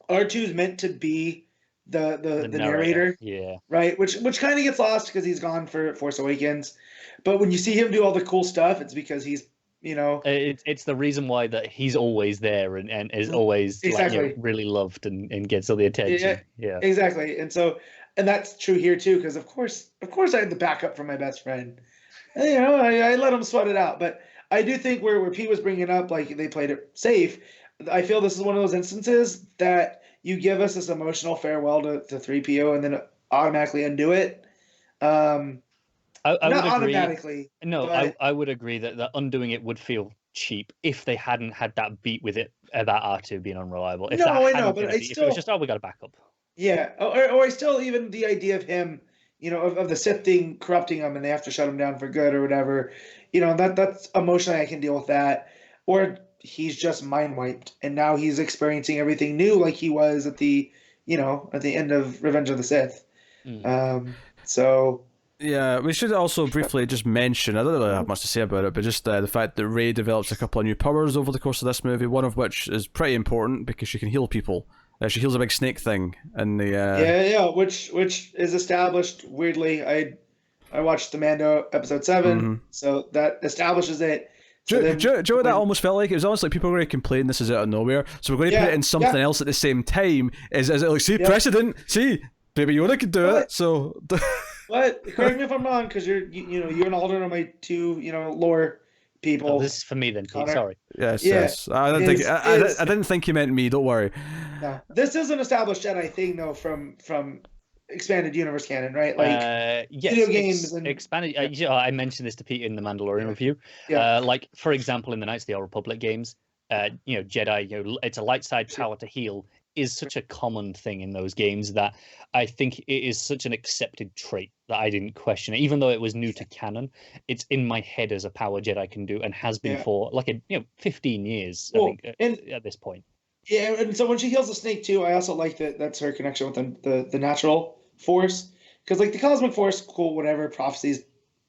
R2 is meant to be the narrator, yeah, right? Which kind of gets lost because he's gone for Force Awakens, but when you see him do all the cool stuff, it's because he's, you know, it's the reason why that he's always there and is always exactly. like, you know, really loved and gets all the attention. Yeah, exactly. And so, and that's true here too, because of course I had the backup from my best friend. And, you know, I let him sweat it out, but I do think where Pete was bringing up, like they played it safe. I feel this is one of those instances that you give us this emotional farewell to 3PO and then automatically undo it. I not would agree. automatically. No, but... I would agree that undoing it would feel cheap if they hadn't had that beat with it about R2 being unreliable. If I know, but if it was just, we got a backup. Yeah, or I still, even the idea of him, you know, of the Sith thing corrupting him and they have to shut him down for good or whatever, you know, that's emotionally I can deal with that. Or he's just mind wiped and now he's experiencing everything new like he was at the end of Revenge of the Sith. So yeah, we should also briefly just mention, I don't really have much to say about it, but just the fact that Rey develops a couple of new powers over the course of this movie, one of which is pretty important because she can heal people. She heals a big snake thing, and the which is established weirdly. I watched the Mando episode 7, so that establishes it. So do you know what that almost felt like? It was almost like people were going to complain this is out of nowhere, so we're going to put it in something else at the same time. Is it like, see, precedent? See, Baby Yoda could do it, so... What? Correct me if I'm wrong, because you're an alternate of my two, lore people. Oh, this is for me then, Pete. Sorry. Yes. I didn't think you meant me. Don't worry. No, this is an established Jedi thing, though, from expanded universe canon, right? Like yes, video games and expanded. I mentioned this to Pete in the Mandalorian review. Like for example, in the Knights of the Old Republic games, Jedi, it's a light side power to heal is such a common thing in those games that I think it is such an accepted trait that I didn't question it, even though it was new to canon. It's in my head as a power Jedi can do and has been for 15 years. I think at this point. Yeah, and so when she heals the snake too, I also like that's her connection with the natural force, because like the cosmic force, cool, whatever, prophecies,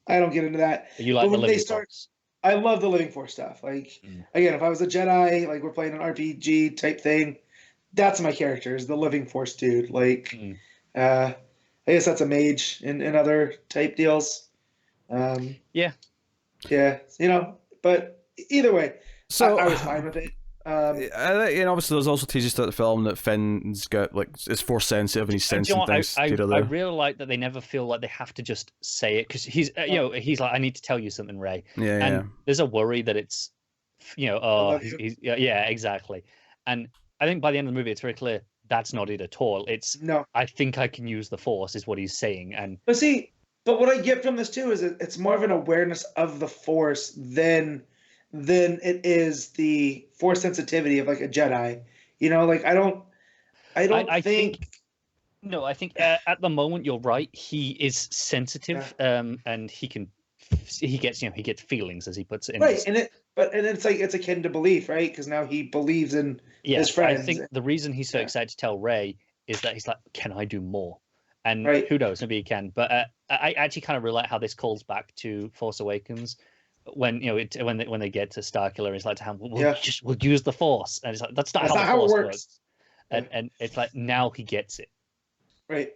I don't get into that. But you like the living force. I love the living force stuff. Like again, if I was a Jedi, like we're playing an RPG type thing, that's my character, is the living force dude. Like, I guess that's a mage in other type deals. Yeah, but either way, so I was fine with it. Obviously there's also teases throughout the film that Finn's got is force sensitive and he's sensing things. I really like that they never feel like they have to just say it, because he's he's like, I need to tell you something, Rey. There's a worry that it's exactly. And I think by the end of the movie, it's very clear that's not it at all. It's I think I can use the force, is what he's saying. And but what I get from this too is it's more of an awareness of the force than it is the force sensitivity of like a Jedi. Like I think. No, I think at the moment you're right. He is sensitive, and he gets feelings, as he puts it in. Right, and it's akin to belief, right? Because now he believes in his friends. I think the reason he's so excited to tell Rey is that he's like, can I do more? And who knows, maybe he can. But I actually kind of relate how this calls back to Force Awakens, when when they get to Starkiller, it's like to him, we'll use the Force, and it's like that's not how the Force works. And it's like now he gets it. Right.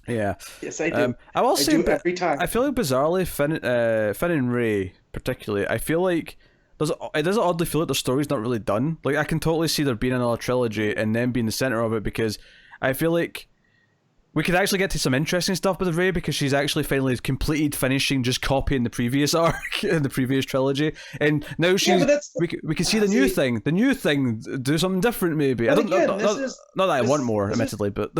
Yeah. Yes, I do. I will say, every time. I feel like bizarrely, Finn and Rey particularly, I feel like it does oddly feel like the story's not really done. Like, I can totally see there being another trilogy and them being the center of it, because I feel like we could actually get to some interesting stuff with Rey, because she's actually finally completed finishing just copying the previous arc in the previous trilogy, and now we can see the new thing do something different maybe. Not that I want more, admittedly, but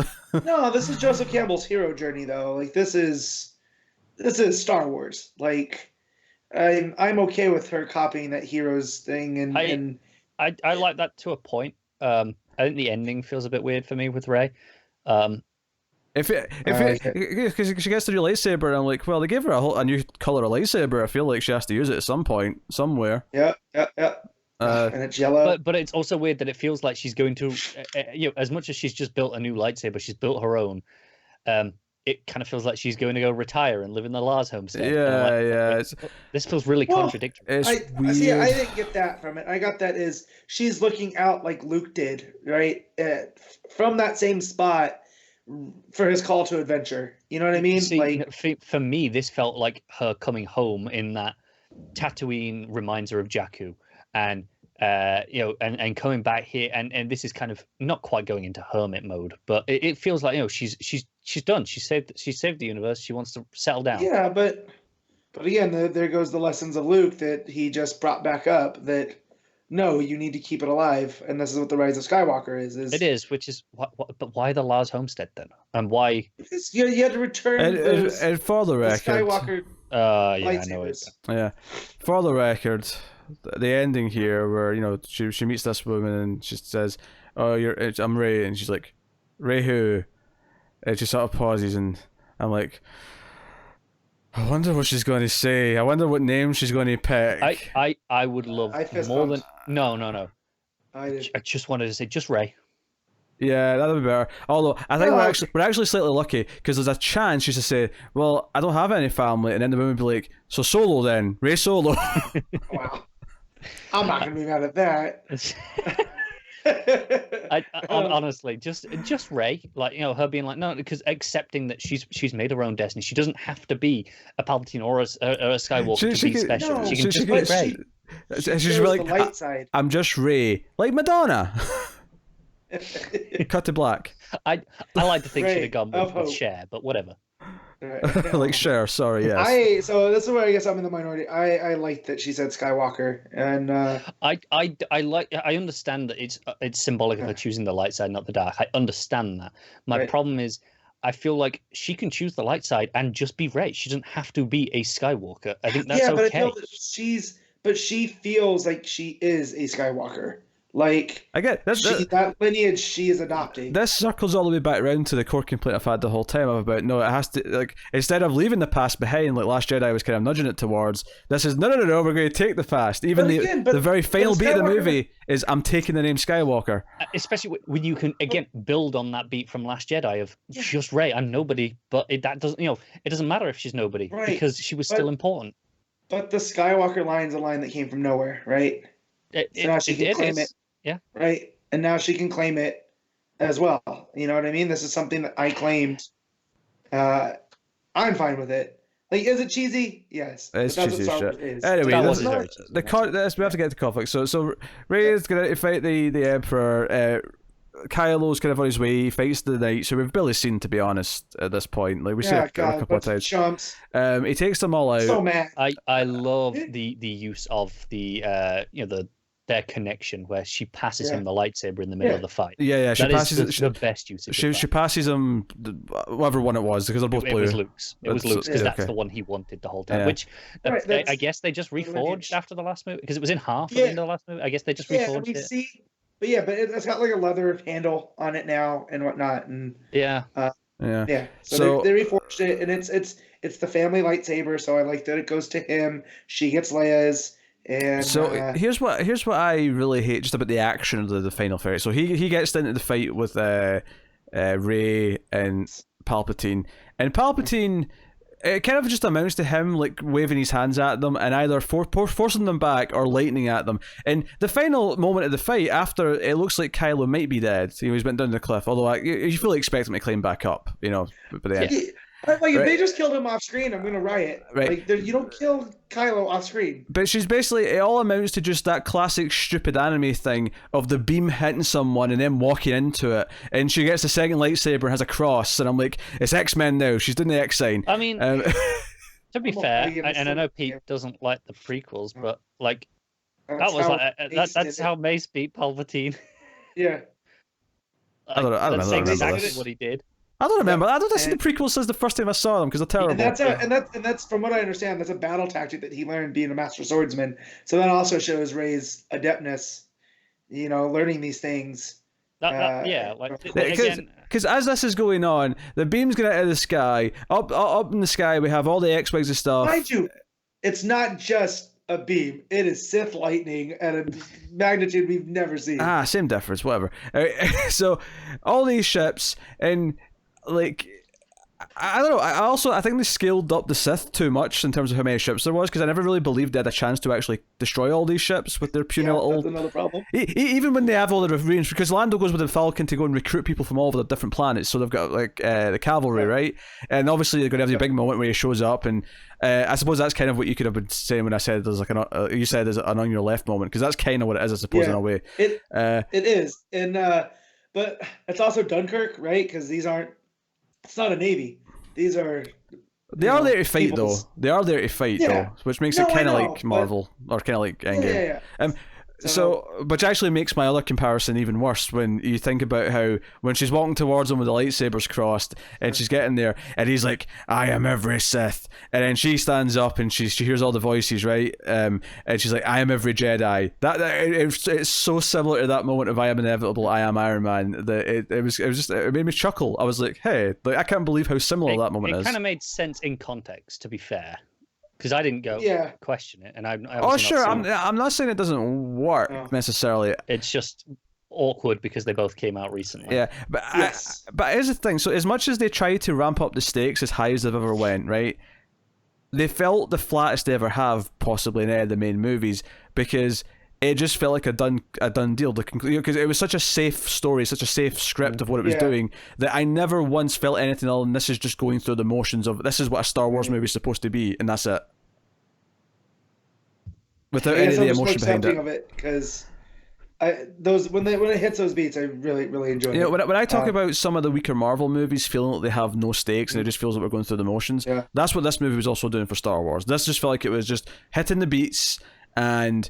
no, this is Joseph Campbell's hero journey though. Like this is Star Wars. Like I'm okay with her copying that heroes thing, and I like that to a point. I think the ending feels a bit weird for me with Rey. Because she gets the new lightsaber, and I'm like, well, they gave her a new color of lightsaber. I feel like she has to use it at some point, somewhere. Yeah. And it's yellow. But it's also weird that it feels like she's going to, as much as she's just built a new lightsaber, she's built her own. it kind of feels like she's going to go retire and live in the Lars homestead. Yeah. This feels really contradictory. It's I weird. see. I didn't get that from it. I got that is she's looking out like Luke did, right, from that same spot for his call to adventure. You know what I mean? See, like for me, this felt like her coming home in that Tatooine reminds her of Jakku, and and coming back here, and this is kind of not quite going into hermit mode, but it feels like she's done. She saved the universe. She wants to settle down. Yeah, but again, there goes the lessons of Luke that he just brought back up. That no, you need to keep it alive, and this is what the Rise of Skywalker is. It is, which is but why the Lars homestead then, and why? Because you had to return and for the record, Skywalker. I know it. Yeah, for the record, the ending here where she meets this woman and she says, "Oh, I'm Rey," and she's like, "Rey who?" And she sort of pauses, and I'm like, I wonder what she's going to say. I wonder what name she's going to pick. I would love more than no. I just wanted to say just Rey. Yeah, that'd be better. Although I think we're actually slightly lucky because there's a chance she's to say, "Well, I don't have any family," and then the woman would be like, "So Solo then, Rey Solo." Wow, I'm not gonna be mad at that. Honestly, just Rey, like her being like no, because accepting that she's made her own destiny. She doesn't have to be a Palpatine or a Skywalker to be special. No, she can just be Rey. She's like, the light side. I'm just Rey, like Madonna. Cut to black. I like to think Rey she'd have gone of with hope. Cher, but whatever. Right. Like Cher, sorry, yes. So this is where I guess I'm in the minority. I like that she said Skywalker, and I understand that it's symbolic of her choosing the light side, not the dark. I understand that. My problem is, I feel like she can choose the light side and just be Rey. She doesn't have to be a Skywalker. I think that's okay. but I feel that she feels like she is a Skywalker. Like I get that lineage she is adopting. This circles all the way back around to the core complaint I've had the whole time about no, it has to, like, instead of leaving the past behind like Last Jedi was kind of nudging it towards, this is no, we're going to take the past. Even the very final beat of the movie is I'm taking the name Skywalker. Especially when you can again build on that beat from Last Jedi of just Rey, I'm nobody, but that doesn't it doesn't matter if she's nobody because she was still important. But the Skywalker line is a line that came from nowhere, right? So now she can claim it. Yeah. Right. And now she can claim it as well. You know what I mean? This is something that I claimed. I'm fine with it. Like, is it cheesy? Yes. It's cheesy shit. Anyway, we have to get to conflict. So Rey is going to fight the Emperor. Kylo's kind of on his way. He fights the Knight, so we've barely seen, to be honest, at this point. Like we see a couple of times. Chumps. He takes them all out. So mad. I love the use of the their connection where she passes him the lightsaber in the middle of the fight. Yeah. That is the best use of she passes him whatever one it was because they're both blue. It was Luke's. Because that's the one he wanted the whole time. Yeah. Which I guess they just reforged after the last movie because it was in half at the end of the last movie. I guess they just reforged it. But it's got like a leather handle on it now and whatnot, and So they reforged it, and it's the family lightsaber. So I like that it goes to him. She gets Leia's. And so here's what I really hate just about the action of the final fight. So he gets into the fight with Rey and Palpatine, and Palpatine, it kind of just amounts to him like waving his hands at them and either forcing them back or lightning at them. And the final moment of the fight, after it looks like Kylo might be dead, he's went down the cliff. Although you fully expect him to climb back up, by the end. Like if they just killed him off screen, I'm gonna riot. Right. Like you don't kill Kylo off screen. But she's basically, it all amounts to just that classic stupid anime thing of the beam hitting someone and then walking into it, and she gets a second lightsaber and has a cross, and I'm like, it's X-Men now. She's doing the X sign. I mean, to be fair, and I know Pete doesn't like the prequels, but like that's how Mace beat Palpatine. Yeah. I don't That's remember exactly this. what he did. I don't remember. I don't see the prequels since the first time I saw them because they're terrible. And that's from what I understand, that's a battle tactic that he learned being a master swordsman. So that also shows Rey's adeptness, learning these things. Because as this is going on, the beam's going out of the sky. Up in the sky, we have all the X-Wings and stuff. Mind you, it's not just a beam. It is Sith lightning at a magnitude we've never seen. Same difference, whatever. So all these ships and like I don't know. I think they scaled up the Sith too much in terms of how many ships there was, because I never really believed they had a chance to actually destroy all these ships with their puny little. That's another problem. Even when they have all the range, because Lando goes with the Falcon to go and recruit people from all of the different planets, so they've got like the cavalry, right? And obviously they're going to have the big moment where he shows up, and I suppose that's kind of what you could have been saying when I said there's like you said there's an on your left moment, because that's kind of what it is, I suppose, in a way. It is, and but it's also Dunkirk, right? Because these aren't. It's not a navy. These are. They are there to fight, though. They are there to fight, though, which makes it kind of like Marvel, or kind of like Endgame. So, which actually makes my other comparison even worse when you think about how when she's walking towards him with the lightsabers crossed, and she's getting there, and he's like, "I am every Sith," and then she stands up and she hears all the voices, right? And she's like, "I am every Jedi." It's so similar to that moment of "I am inevitable, I am Iron Man." That it made me chuckle. I was like, "Hey, like I can't believe how similar that moment is." It kind of made sense in context, to be fair. Because I didn't go question it, and I'm not saying it doesn't work necessarily. It's just awkward because they both came out recently. Yeah, but here's the thing. So as much as they tried to ramp up the stakes as high as they've ever went, right? They felt the flattest they ever have, possibly in any of the main movies, because it just felt like a done deal. Because it was such a safe story, such a safe script of what it was doing, that I never once felt anything other than this is just going through the motions of this is what a Star Wars movie is supposed to be, and that's it. Without any of the emotion behind it. Because when it hits those beats, I really, really enjoy it. When I talk about some of the weaker Marvel movies feeling like they have no stakes and it just feels like we're going through the motions, that's what this movie was also doing for Star Wars. This just felt like it was just hitting the beats and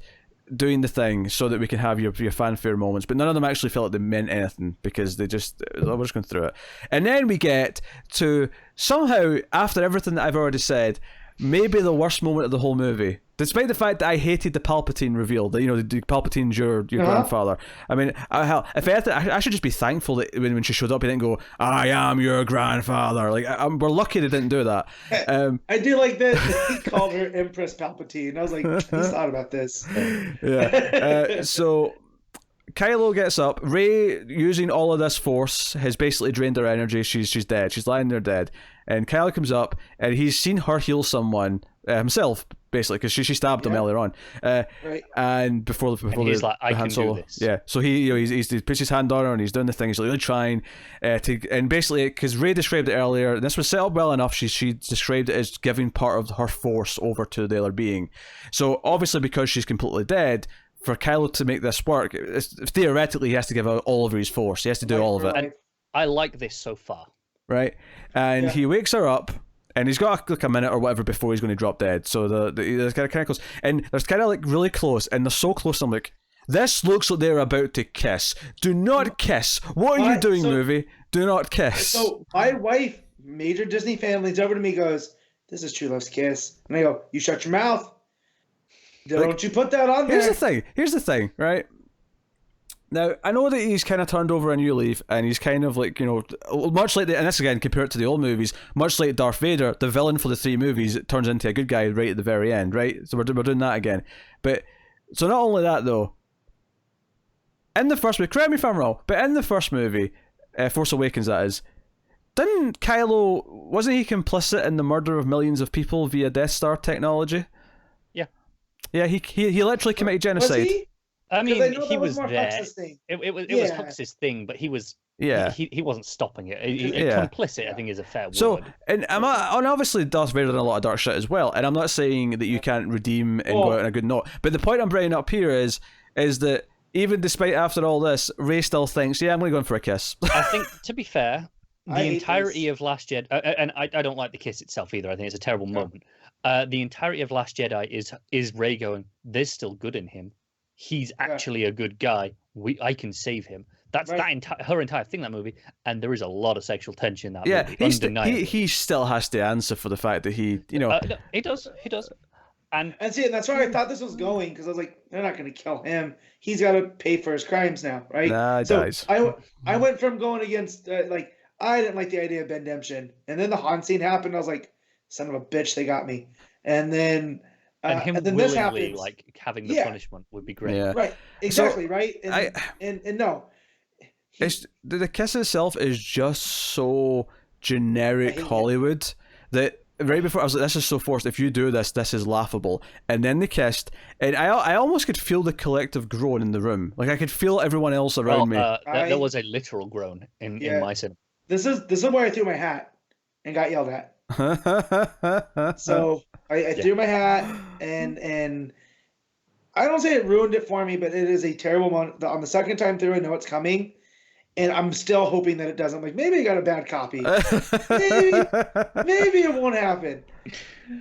doing the thing so that we can have your fanfare moments, but none of them actually felt like they meant anything because we're just going through it. And then we get to, somehow, after everything that I've already said, maybe the worst moment of the whole movie, despite the fact that I hated the Palpatine reveal, that the Palpatine's your grandfather. I mean, if anything, I should just be thankful that when she showed up, he didn't go, "I am your grandfather." Like, we're lucky they didn't do that. I do like that he called her Empress Palpatine. I was like, he's thought about this. So Kylo gets up. Rey, using all of this force, has basically drained her energy. She's dead. She's lying there dead. And Kylo comes up, and he's seen her heal someone himself, basically, because she stabbed him earlier on. And before he's like, I can do this. Yeah. So he puts his hand on her, and he's doing the thing. He's really trying and basically, because Rey described it earlier, and this was set up well enough. She described it as giving part of her force over to the other being. So obviously, because she's completely dead, for Kylo to make this work, theoretically, he has to give out all of his force. He has to do all of it. And I like this so far. Right, and he wakes her up, and he's got like a minute or whatever before he's going to drop dead. So there's kind of close, and there's kind of like really close, and they're so close. I'm like, this looks like they're about to kiss. Do not kiss. What are you doing, movie? Do not kiss. So my wife, major Disney fan, leans over to me, goes, "This is true love's kiss," and I go, "You shut your mouth. Don't you put that on there." Here's the thing, right? Now, I know that he's kind of turned over a new leaf, and he's kind of like, much like, and this again, compare it to the old movies, much like Darth Vader, the villain for the 3 movies, it turns into a good guy right at the very end, right? So we're doing that again. But, so not only that, though, in the first movie, correct me if I'm wrong, but in the first movie, Force Awakens that is, wasn't he complicit in the murder of millions of people via Death Star technology? Yeah. Yeah, he literally committed genocide. Was he? I mean, he was there. It was Hux's thing, but he was he wasn't stopping it. Complicit, I think, is a fair word. So, and obviously Darth Vader done a lot of dark shit as well, and I'm not saying that you can't redeem and go out on a good note, but the point I'm bringing up here is that even despite after all this, Rey still thinks, I'm going to go in for a kiss. I think, to be fair, the entirety of Last Jedi, and I don't like the kiss itself either. I think it's a terrible moment. The entirety of Last Jedi is Rey going, there's still good in him. He's actually a good guy. I can save him. That's her entire thing, that movie, and there is a lot of sexual tension in that movie. He still has to answer for the fact that he does. And see, and that's where I thought this was going, because I was like, they're not going to kill him. He's got to pay for his crimes now, right? Nah, he dies. I went from going against I didn't like the idea of Redemption, and then the Han scene happened. I was like, son of a bitch, they got me. And then him and then willingly this happens. like having the punishment would be great. Yeah. Right, exactly, right. And no, the kiss itself is just so generic hate it. Hollywood that right before I was like, this is so forced. If you do this, this is laughable. And then they kissed, and I almost could feel the collective groan in the room. Like I could feel everyone else around me. There was a literal groan in my cinema. This is where I threw my hat and got yelled at. So I threw my hat, and I don't say it ruined it for me, but it is a terrible moment. On the second time through, I know it's coming, and I'm still hoping that it doesn't. Like, maybe I got a bad copy. maybe it won't happen.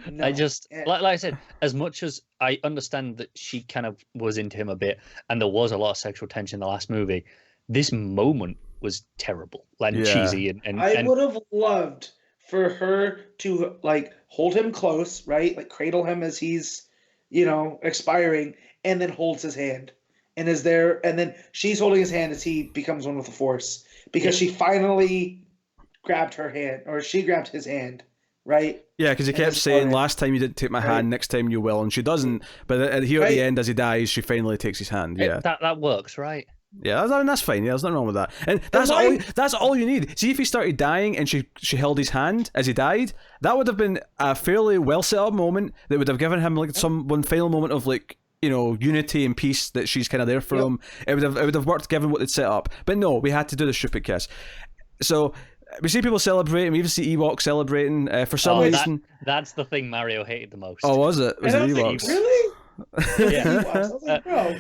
No. I just, like I said, as much as I understand that she kind of was into him a bit, and there was a lot of sexual tension in the last movie, this moment was terrible and cheesy. And I would have loved for her to like hold him close, right? Like cradle him as he's, expiring, and then holds his hand. And then she's holding his hand as he becomes one with the Force, because she finally grabbed her hand, or she grabbed his hand, right? Yeah, because he kept saying, last time you didn't take my hand, next time you will, and she doesn't. But here at the end, as he dies, she finally takes his hand. Yeah, that works, right? Yeah, that's fine. Yeah, there's nothing wrong with that. And that's all you need. See, if he started dying and she held his hand as he died, that would have been a fairly well set up moment that would have given him like one final moment of like, unity and peace, that she's kind of there for him. It would have worked given what they'd set up. But no, we had to do the stupid kiss. So we see people celebrating. We even see Ewoks celebrating for some reason. That's the thing Mario hated the most. Oh, was it? Was it Ewoks? Really? Yeah. I was like, bro,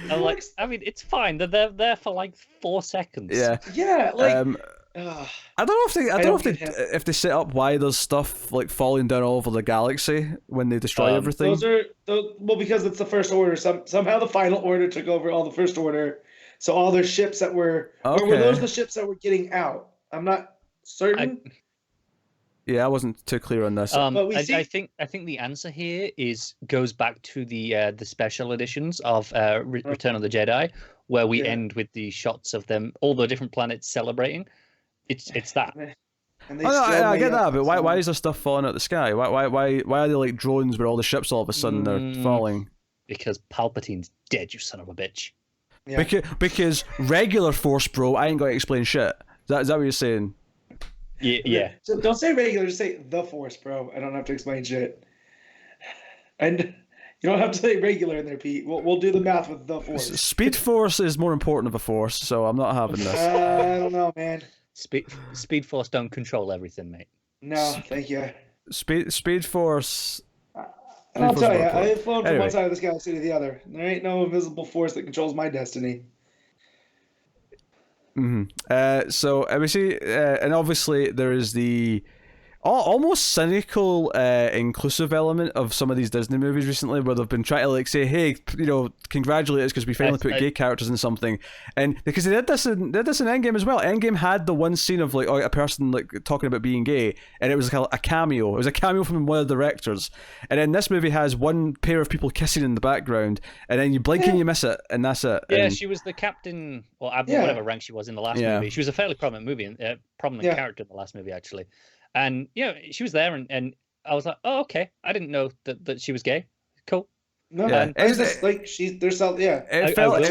I mean, it's fine. They're there for like 4 seconds. Yeah. Yeah, like. I don't know if they set up why there's stuff like falling down all over the galaxy when they destroy everything. Because it's the First Order. Somehow the Final Order took over all the First Order, so all their ships that were or were those the ships that were getting out? I'm not certain. I wasn't too clear on this. But I think the answer here goes back to the special editions of Return of the Jedi, where we end with the shots of them, all the different planets celebrating. It's that. And I get that, but why is there stuff falling out of the sky? Why are they like drones where all the ships all of a sudden are falling? Because Palpatine's dead, you son of a bitch. Yeah. Because regular Force bro, I ain't got to explain shit. Is that what you're saying? Yeah. So don't say regular, just say the Force, bro. I don't have to explain shit. And you don't have to say regular in there, Pete. We'll do the math with the Force. Speed Force is more important of a Force, so I'm not having this. I don't know, man. Speed Force don't control everything, mate. No, thank you. Speed Force. And I'll tell you, I've flown from one side of this galaxy to the other. There ain't no invisible force that controls my destiny. So we see, and obviously there is the almost cynical inclusive element of some of these Disney movies recently, where they've been trying to like say, hey, congratulate us because we finally put gay characters in something, and because they did this in Endgame as well. Endgame had the one scene of like a person like talking about being gay, and it was like a cameo. It was a cameo from one of the directors, and then this movie has one pair of people kissing in the background, and then you blink and you miss it, and that's it. Yeah, and, she was the captain or admiral, whatever rank she was in the last movie. She was a fairly prominent character in the last movie, actually. And she was there, and I was like, "Oh, okay. I didn't know that she was gay. Cool." No, it's just like there's some. Yeah, it felt I'm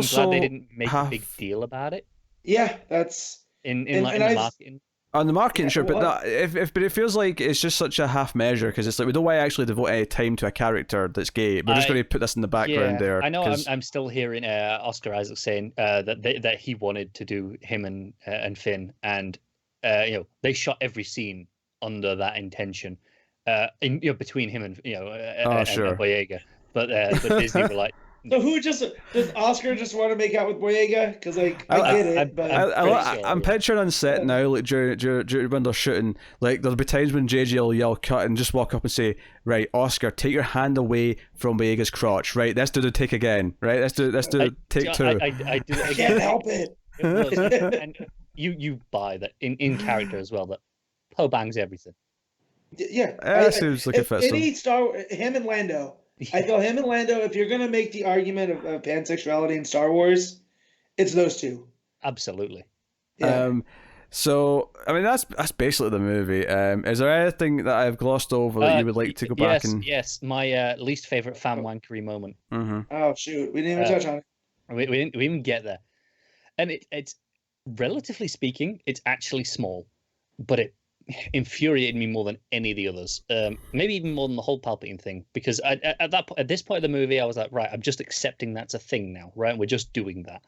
so. glad they didn't make a big deal about it. Yeah, that's in the marketing. On the marketing, sure, but it feels like it's just such a half measure, because it's like we don't want to actually devote any time to a character that's gay. We're just going to put this in the background there. I know. I'm still hearing Oscar Isaac saying that he wanted to do him and Finn, and they shot every scene under that intention, between him and Boyega. But Disney were like. So does Oscar just want to make out with Boyega? Because like I get it, but I'm picturing on set now, like during when they're shooting, like there'll be times when JJ will yell cut and just walk up and say, right, Oscar, take your hand away from Boyega's crotch. Right, let's do the take again. Right, let's do take two. I can't help it. And you buy that in character as well, that Poe bangs everything. Yeah, seems like a fit. Him and Lando. I feel him and Lando, if you're going to make the argument of pansexuality in Star Wars, it's those two. Absolutely. Yeah. So, I mean, that's basically the movie. Is there anything that I've glossed over that you would like to go back and... Yes, my least favourite fan wankery moment. Mm-hmm. Oh, shoot. We didn't even touch on it. We didn't even get there. And it's, relatively speaking, it's actually small. but it infuriated me more than any of the others. Maybe even more than the whole Palpatine thing, because at this point of the movie, I was like, right, I'm just accepting that's a thing now, right? We're just doing that.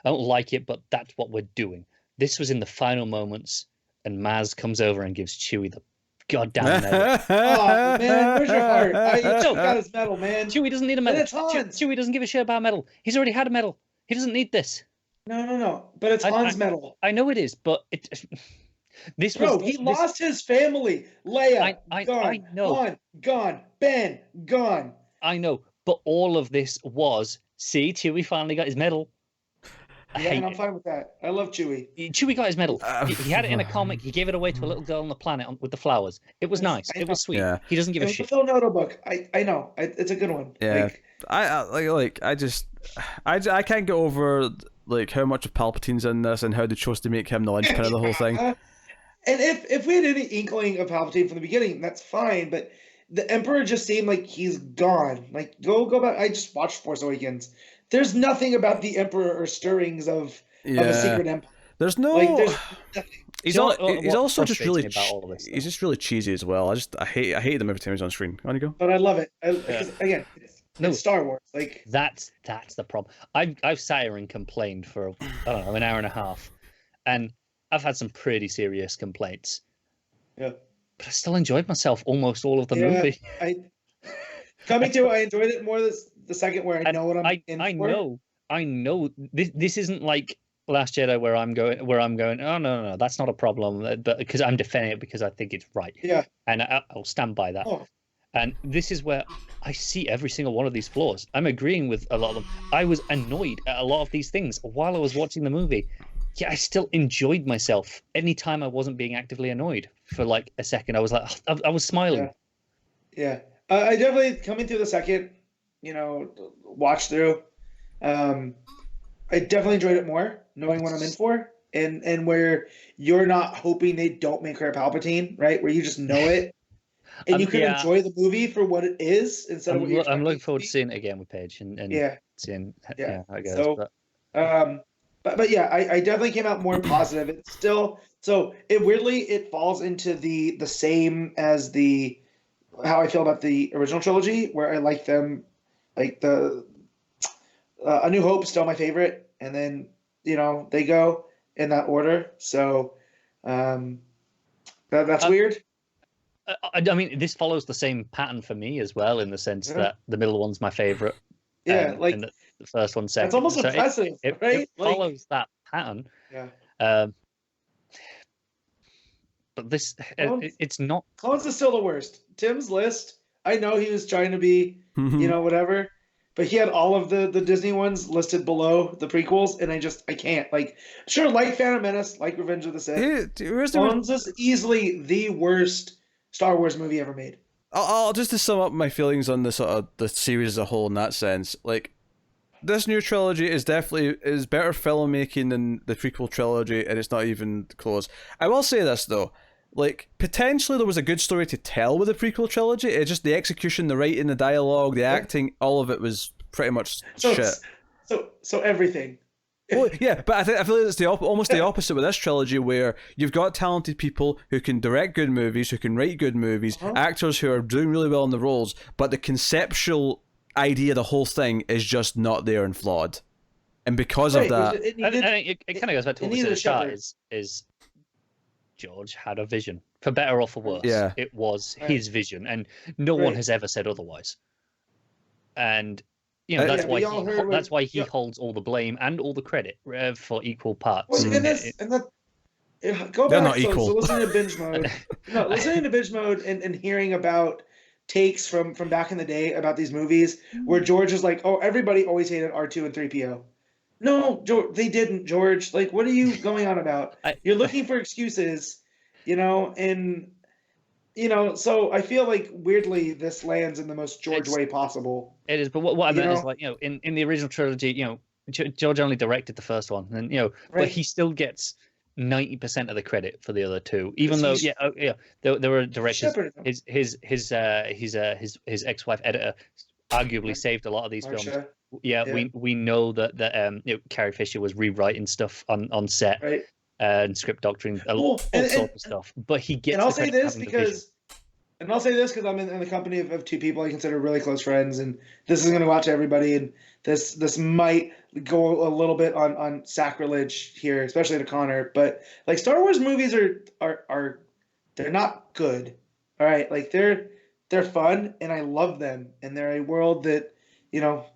I don't like it, but that's what we're doing. This was in the final moments, and Maz comes over and gives Chewie the goddamn medal. Oh man, where's your heart? He just got his medal, man. Chewie doesn't need a medal. It's Han's. Chewie doesn't give a shit about a medal. He's already had a medal. He doesn't need this. No. But it's Han's medal. I know it is, but this was. He lost his family. Leia, gone. I know. Han, gone. Ben, gone. I know, but all of this was. See, Chewie finally got his medal. Yeah, I'm fine with that. I love Chewie. Chewie got his medal. He had it in a comic. He gave it away to a little girl on the planet with the flowers. It was nice. It was sweet. Yeah. He doesn't give a shit. The Phil Noto book. I know. It's a good one. Yeah. I can't get over like how much of Palpatine's in this and how they chose to make him the linchpin of the whole thing. And if we had any inkling of Palpatine from the beginning, that's fine. But the Emperor just seemed like he's gone. Like go back. I just watched Force Awakens. There's nothing about the Emperor or stirrings of a secret empire. There's no. There's nothing. He's also just really. He's just really cheesy as well. I hate them every time he's on screen. On you go. But I love it. Again, it's Star Wars. Like that's the problem. I've sat here and complained for an hour and a half, and I've had some pretty serious complaints. Yeah. But I still enjoyed myself almost all of the movie. I enjoyed it more the second where I know what I'm in for. I know. This isn't like Last Jedi where I'm going. Oh no, that's not a problem. But because I'm defending it because I think it's right. Yeah. And I'll stand by that. Oh. And this is where I see every single one of these flaws. I'm agreeing with a lot of them. I was annoyed at a lot of these things while I was watching the movie. Yeah, I still enjoyed myself. Anytime I wasn't being actively annoyed for like a second, I was like, I was smiling. Yeah. I definitely coming through the second, watch through. I definitely enjoyed it more, knowing what I'm in for, and where you're not hoping they don't make her a Palpatine, right? Where you just know it, and you can enjoy the movie for what it is instead of what you're. I'm looking forward to seeing it again with Paige and seeing how it goes. So, but yeah, I definitely came out more positive. It's still it falls into the same as how I feel about the original trilogy, where I like them, like the A New Hope still my favorite, and then they go in that order. So that's weird. I mean, this follows the same pattern for me as well, in the sense that the middle one's my favorite. Yeah, and the first one's second. It's almost impressive, right? It follows that pattern. Yeah. But this, it's not. Clones is still the worst. Tim's list. I know he was trying to be, whatever, but he had all of the Disney ones listed below the prequels, and I can't. Sure, like Phantom Menace, like Revenge of the Sith. Clones is easily the worst Star Wars movie ever made. I'll just to sum up my feelings on the series as a whole in that sense. Like, this new trilogy is better filmmaking than the prequel trilogy, and it's not even close. I will say this though, like, potentially there was a good story to tell with the prequel trilogy. It's just the execution, the writing, the dialogue, the acting, all of it was pretty much shit. So everything. Well, yeah, but I feel like it's almost the opposite with this trilogy, where you've got talented people who can direct good movies, who can write good movies, actors who are doing really well in the roles, but the conceptual idea of the whole thing is just not there and flawed. And because of that... it kind of goes back to what we said at the start, is George had a vision. For better or for worse. Yeah. It was his vision, and no one has ever said otherwise. And... that's why he holds all the blame and all the credit for equal parts. Well, go back. They're not equal. So listening to binge mode, listening to binge mode and hearing about takes from back in the day about these movies, where George is like, "Oh, everybody always hated R2 and 3PO." No, George, they didn't. George, like, what are you going on about? You're looking for excuses, and. So I feel like weirdly this lands in the most George way possible. It is, but what I meant is, like, in the original trilogy, George only directed the first one, and but he still gets 90% of the credit for the other two, even though there were directors. His ex-wife editor arguably saved a lot of these films. We know that Carrie Fisher was rewriting stuff on set. Right. and script doctrine, all sorts of stuff. But he gets. And I'll say this because I'm in the company of two people I consider really close friends, and this is going to go out to everybody. And this might go a little bit on sacrilege here, especially to Connor. But like Star Wars movies are they're not good. All right, like they're fun and I love them, and they're a world that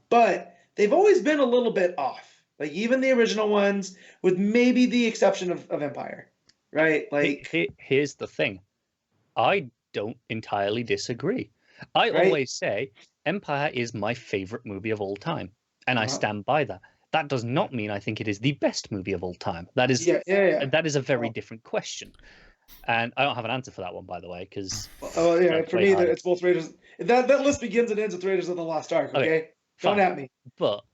but they've always been a little bit off. Like even the original ones, with maybe the exception of Empire, right? Like here's the thing, I don't entirely disagree. I always say Empire is my favorite movie of all time, and I stand by that. That does not mean I think it is the best movie of all time. That is that is a very different question, and I don't have an answer for that one, by the way, because for me it's both Raiders. That list begins and ends with Raiders of the Lost Ark. Okay. Don't at me. But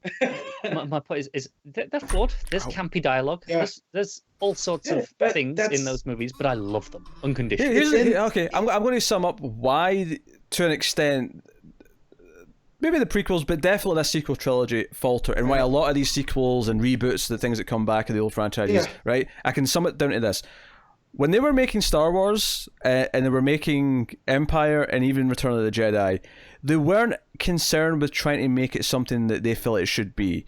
my point is they're flawed. There's campy dialogue. Yeah. There's all sorts of things in those movies, but I love them unconditionally. Okay, I'm going to sum up why, to an extent, maybe the prequels, but definitely the sequel trilogy falter, and why a lot of these sequels and reboots, the things that come back in the old franchises, right? I can sum it down to this. When they were making Star Wars and they were making Empire and even Return of the Jedi, they weren't concerned with trying to make it something that they felt it should be.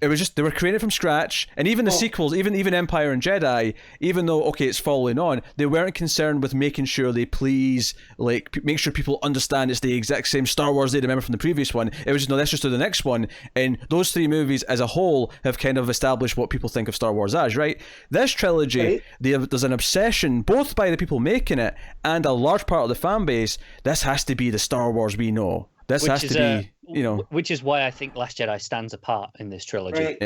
It was just, they were creating it from scratch, and even the sequels, even Empire and Jedi, even though, okay, it's following on, they weren't concerned with making sure they please, like, make sure people understand it's the exact same Star Wars they remember from the previous one. It was just, no, let's just do the next one, and those three movies as a whole have kind of established what people think of Star Wars as, right? This trilogy, there's an obsession, both by the people making it and a large part of the fan base, this has to be the Star Wars we know. This has to be, which is why I think Last Jedi stands apart in this trilogy,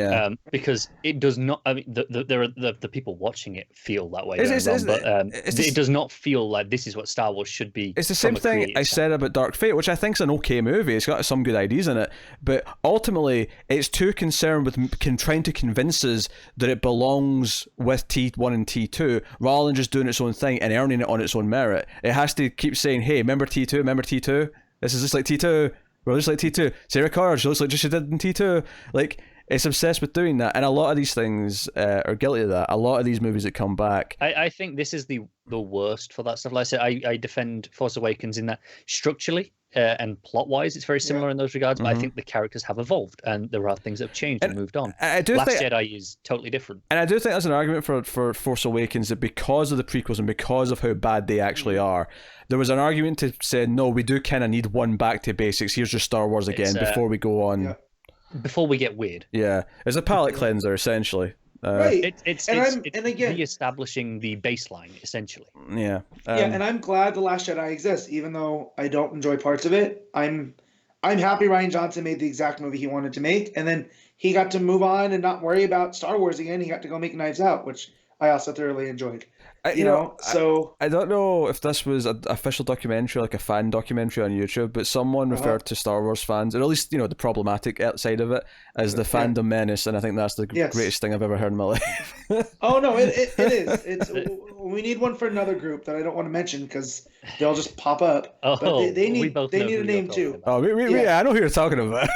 because it does not. I mean, the people watching it feel that way, it does not feel like this is what Star Wars should be. It's the same thing I said about Dark Fate, which I think is an okay movie. It's got some good ideas in it, but ultimately, it's too concerned with trying to convince us that it belongs with T1 and T2, rather than just doing its own thing and earning it on its own merit. It has to keep saying, "Hey, remember T2? Remember T2? This is just like T2. We're just like T2. Sarah Connor, she looks like just she did in T2." Like, it's obsessed with doing that, and a lot of these things are guilty of that. A lot of these movies that come back. I think this is the worst for that stuff. Like I said, I defend Force Awakens in that structurally and plot-wise, it's very similar in those regards, but I think the characters have evolved, and there are things that have changed and moved on. Last Jedi is totally different. And I do think there's an argument for Force Awakens that because of the prequels and because of how bad they actually are, there was an argument to say, no, we do kind of need one back to basics. Here's just Star Wars again before we go on. Yeah. Before we get weird. Yeah. It's a palate cleanser, essentially. It's re-establishing the baseline, essentially. Yeah. And I'm glad The Last Jedi exists, even though I don't enjoy parts of it. I'm happy Rian Johnson made the exact movie he wanted to make, and then he got to move on and not worry about Star Wars again. He got to go make Knives Out, which I also thoroughly enjoyed. I don't know if this was an official documentary, like a fan documentary on YouTube, but someone referred to Star Wars fans, or at least the problematic side of it, as the fandom menace, and I think that's the greatest thing I've ever heard in my life. Oh no, it is. We need one for another group that I don't want to mention because they'll just pop up. Oh, but they need a name too. Oh, I know who you're talking about.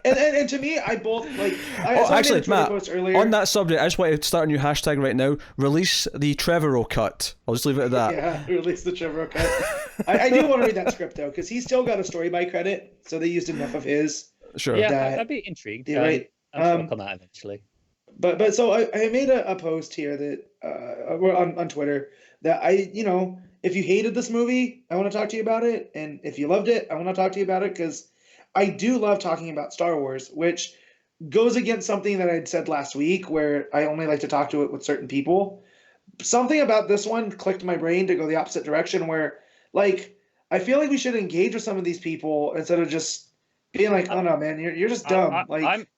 And to me, I both like. Actually, Matt, on that subject, I just want to start a new hashtag right now. Release the Trevorrow cut. I'll just leave it at that. Yeah, release the Trevorrow cut. I do want to read that script though, because he's still got a story by credit, so they used enough of his. Sure. Yeah, I'd be intrigued. Yeah, right. I'm sure it'll come out eventually. But so I made a post here that on Twitter that if you hated this movie, I want to talk to you about it, and if you loved it, I want to talk to you about it, because I do love talking about Star Wars, which goes against something that I'd said last week, where I only like to talk to it with certain people. Something about this one clicked my brain to go the opposite direction, where like I feel like we should engage with some of these people instead of just being like, "Oh no, man, you're just dumb."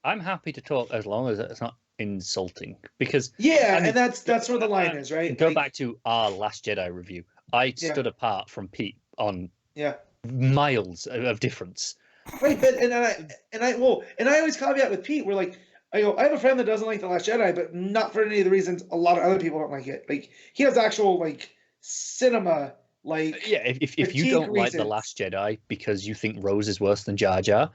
I'm happy to talk as long as it's not insulting, because and that's where the line is, right? Go back to our Last Jedi review. I stood apart from Pete on miles of difference. Right, but and I always caveat with Pete, we're like, I have a friend that doesn't like The Last Jedi, but not for any of the reasons a lot of other people don't like it. Like, he has actual like cinema, like, if you don't like The Last Jedi because you think Rose is worse than Jar Jar,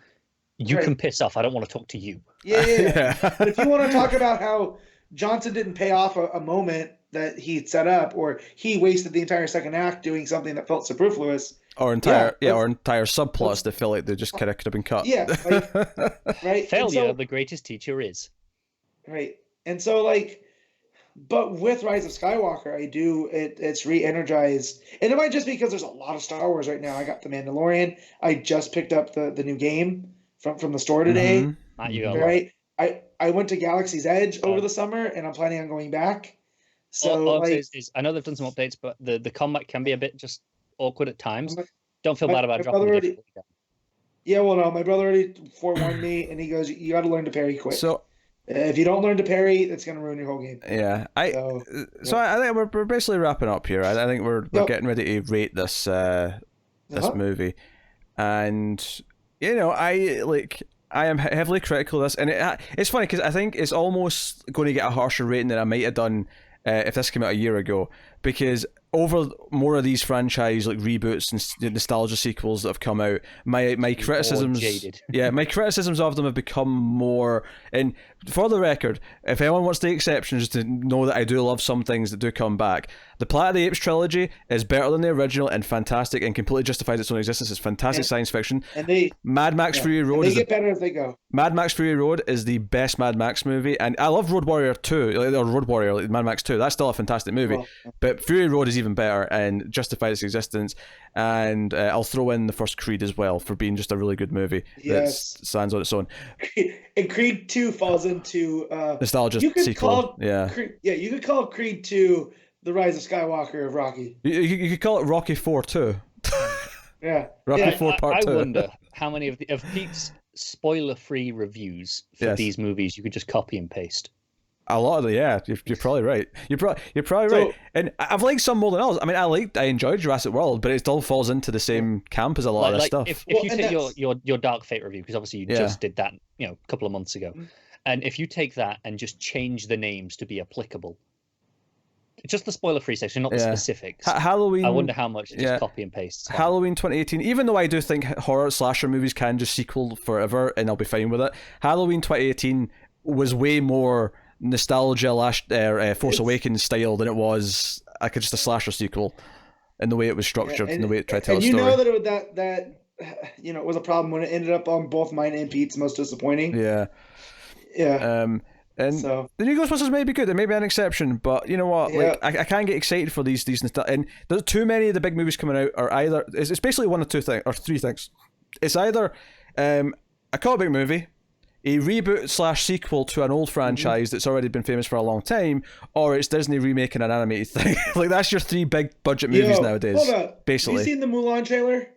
you can piss off. I don't want to talk to you. Yeah. But if you want to talk about how Johnson didn't pay off a moment that he'd set up, or he wasted the entire second act doing something that felt superfluous. Or entire subplots that feel like they just kind of could have been cut. Yeah, like, right. Failure, the greatest teacher is. Right, and so like, but with Rise of Skywalker, it's re-energized, and it might just be because there's a lot of Star Wars right now. I got The Mandalorian. I just picked up the new game from the store today. Right. I went to Galaxy's Edge over the summer, and I'm planning on going back. So all I'll say is, I know they've done some updates, but the combat can be a bit just awkward at times. Don't feel bad about dropping the Yeah, well, no, my brother already forewarned me, and he goes, "You got to learn to parry quick. So if you don't learn to parry, it's going to ruin your whole game." Yeah, I think we're basically wrapping up here. I think we're getting ready to rate this movie, and I am heavily critical of this, and it's funny because I think it's almost going to get a harsher rating than I might have done if this came out a year ago, because over more of these franchise like reboots and nostalgia sequels that have come out, my criticisms, my criticisms of them have become more. And for the record, if anyone wants to take exceptions, to know that I do love some things that do come back. The Planet of the Apes trilogy is better than the original and fantastic and completely justifies its own existence. It's fantastic science fiction. And Mad Max Fury Road. They get better as they go. Mad Max Fury Road is the best Mad Max movie, and I love Road Warrior 2, or Road Warrior, like Mad Max 2. That's still a fantastic movie, but Fury Road is even better and justifies its existence. And I'll throw in the first Creed as well for being just a really good movie that stands on its own. And Creed 2 falls into nostalgia sequel. You could call Creed 2 the Rise of Skywalker of Rocky. You could call it Rocky 4 too. Rocky 4 Part 2. I wonder how many of Pete's spoiler-free reviews for these movies you could just copy and paste. A lot of them, you're probably right. You're probably right. And I've liked some more than others. I mean, I enjoyed Jurassic World, but it still falls into the same camp as a lot of this stuff. If you take your Dark Fate review, because obviously you just did that, a couple of months ago, and if you take that and just change the names to be applicable, just the spoiler-free section, not the specifics. Halloween. I wonder how much just copy and paste. Halloween 2018. Even though I do think horror slasher movies can just sequel forever, and I'll be fine with it. Halloween 2018 was way more nostalgia Force Awakens style than it was just a slasher sequel, in the way it was structured and the way it tried to tell a story. And you know that it was a problem when it ended up on both mine and Pete's most disappointing. And so the new Ghostbusters may be good. It may be an exception, but you know what? Like I can't get excited for these and there's too many of the big movies coming out are either it's basically one of two things or three things. It's either a comic book movie, a reboot / sequel to an old franchise that's already been famous for a long time, or it's Disney remaking an animated thing. Like that's your three big budget movies nowadays. Hold on. Basically, have you seen the Mulan trailer?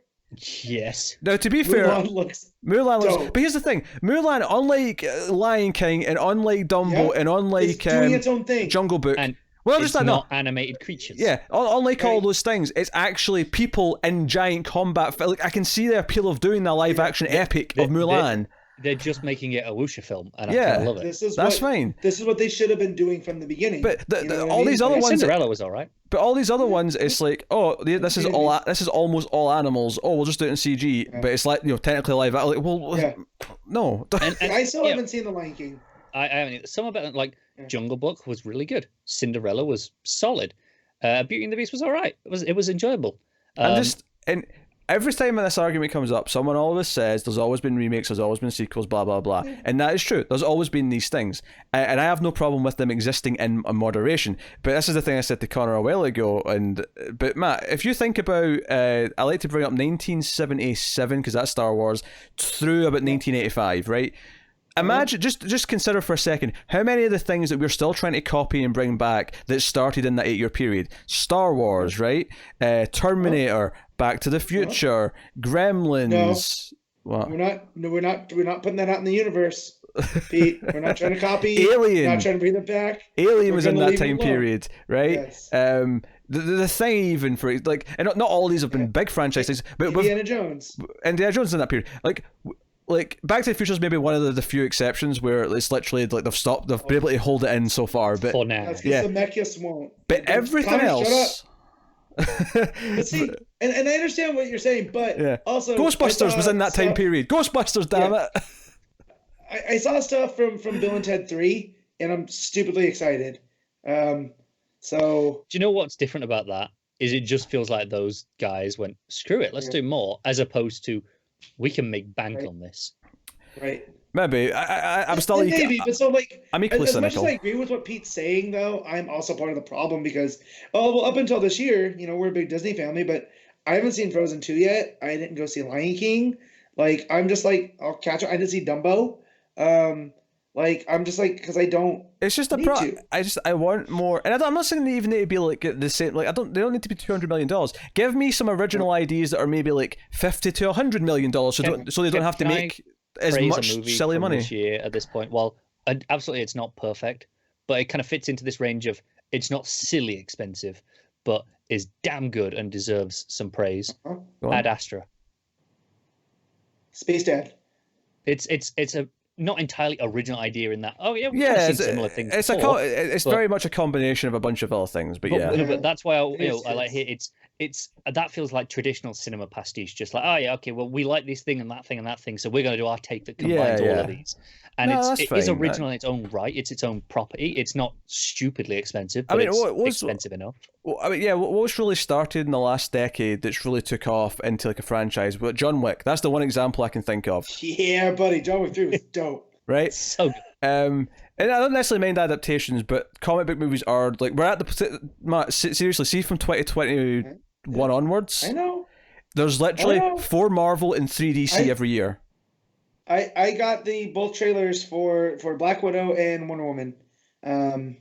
Yes. Now, to be fair, Mulan looks. But here's the thing: Mulan, unlike Lion King and unlike Dumbo and unlike it's doing its own thing. Jungle Book, and it's not animated creatures. Yeah, unlike all those things, it's actually people in giant combat. Like I can see the appeal of doing the live action epic of Mulan. They're just making it a wuxia film, and I kind of love it. That's fine. This is what they should have been doing from the beginning. But all these other ones, Cinderella was all right. But all these other ones, it's like, this is almost all animals. Oh, we'll just do it in CG. But it's like technically live. Like, no. And I still haven't seen the Lion King. I haven't. Some of it, Jungle Book, was really good. Cinderella was solid. Beauty and the Beast was all right. It was enjoyable. And every time this argument comes up, someone always says there's always been remakes, there's always been sequels, blah, blah, blah. And that is true. There's always been these things. And I have no problem with them existing in moderation. But this is the thing I said to Connor a while ago. But Matt, if you think about, I like to bring up 1977, because that's Star Wars, through about 1985, right? Imagine, just consider for a second, how many of the things that we're still trying to copy and bring back that started in that 8-year period? Star Wars, right? Terminator, Back to the Future, Gremlins. No. What? We're not putting that out in the universe, Pete. We're not trying to copy. Alien. We're not trying to bring them back. Alien was in that time period, right? Yes. The thing even for and not all these have been big franchises, but Indiana Jones in that period, like Back to the Future is maybe one of the few exceptions where it's literally they've been able to hold it in so far, but for now, that's because Zemeckis won't. But everything else. But see, and I understand what you're saying, but also Ghostbusters was in that time period. Ghostbusters, damn it! I saw stuff from Bill and Ted 3, and I'm stupidly excited. So do you know what's different about that? Is it just feels like those guys went, screw it, let's do more, as opposed to we can make bank on this. Right. Maybe I'm still maybe, but so like I'm equally as cynical. much as I agree with what Pete's saying, though, I'm also part of the problem because up until this year, we're a big Disney family, but I haven't seen Frozen 2 yet. I didn't go see Lion King. Like I'm just like I'll catch up. I didn't see Dumbo. Like I'm just like because I don't. It's just a I want more, and I'm not saying they even need to be like the same. Like they don't need to be $200 million. Give me some original ideas that are maybe like $50 to $100 million, so they don't have to make as much silly money. This year at this point, well, absolutely, it's not perfect, but it kind of fits into this range of it's not silly expensive, but is damn good and deserves some praise. Ad Astra. Space Dad. It's a not entirely original idea in that. Oh yeah, we've yeah, seen similar things. It's very much a combination of a bunch of other things, but yeah. But that's why I like here. It's that feels like traditional cinema pastiche, just like oh yeah, okay, well we like this thing and that thing and that thing, so we're going to do our take that combines all of these. And it is original in its own right. It's its own property. It's not stupidly expensive, but it's expensive enough. What's really started in the last decade that's really took off into like a franchise? But John Wick, that's the one example I can think of. Yeah, buddy, John Wick 3 was dope. Right? So good. And I don't necessarily mind adaptations, but comic book movies are like we're at the seriously. See from 2021 onwards. I know. There's literally 4 Marvel and 3 DC every year. I got both trailers for Black Widow and Wonder Woman. I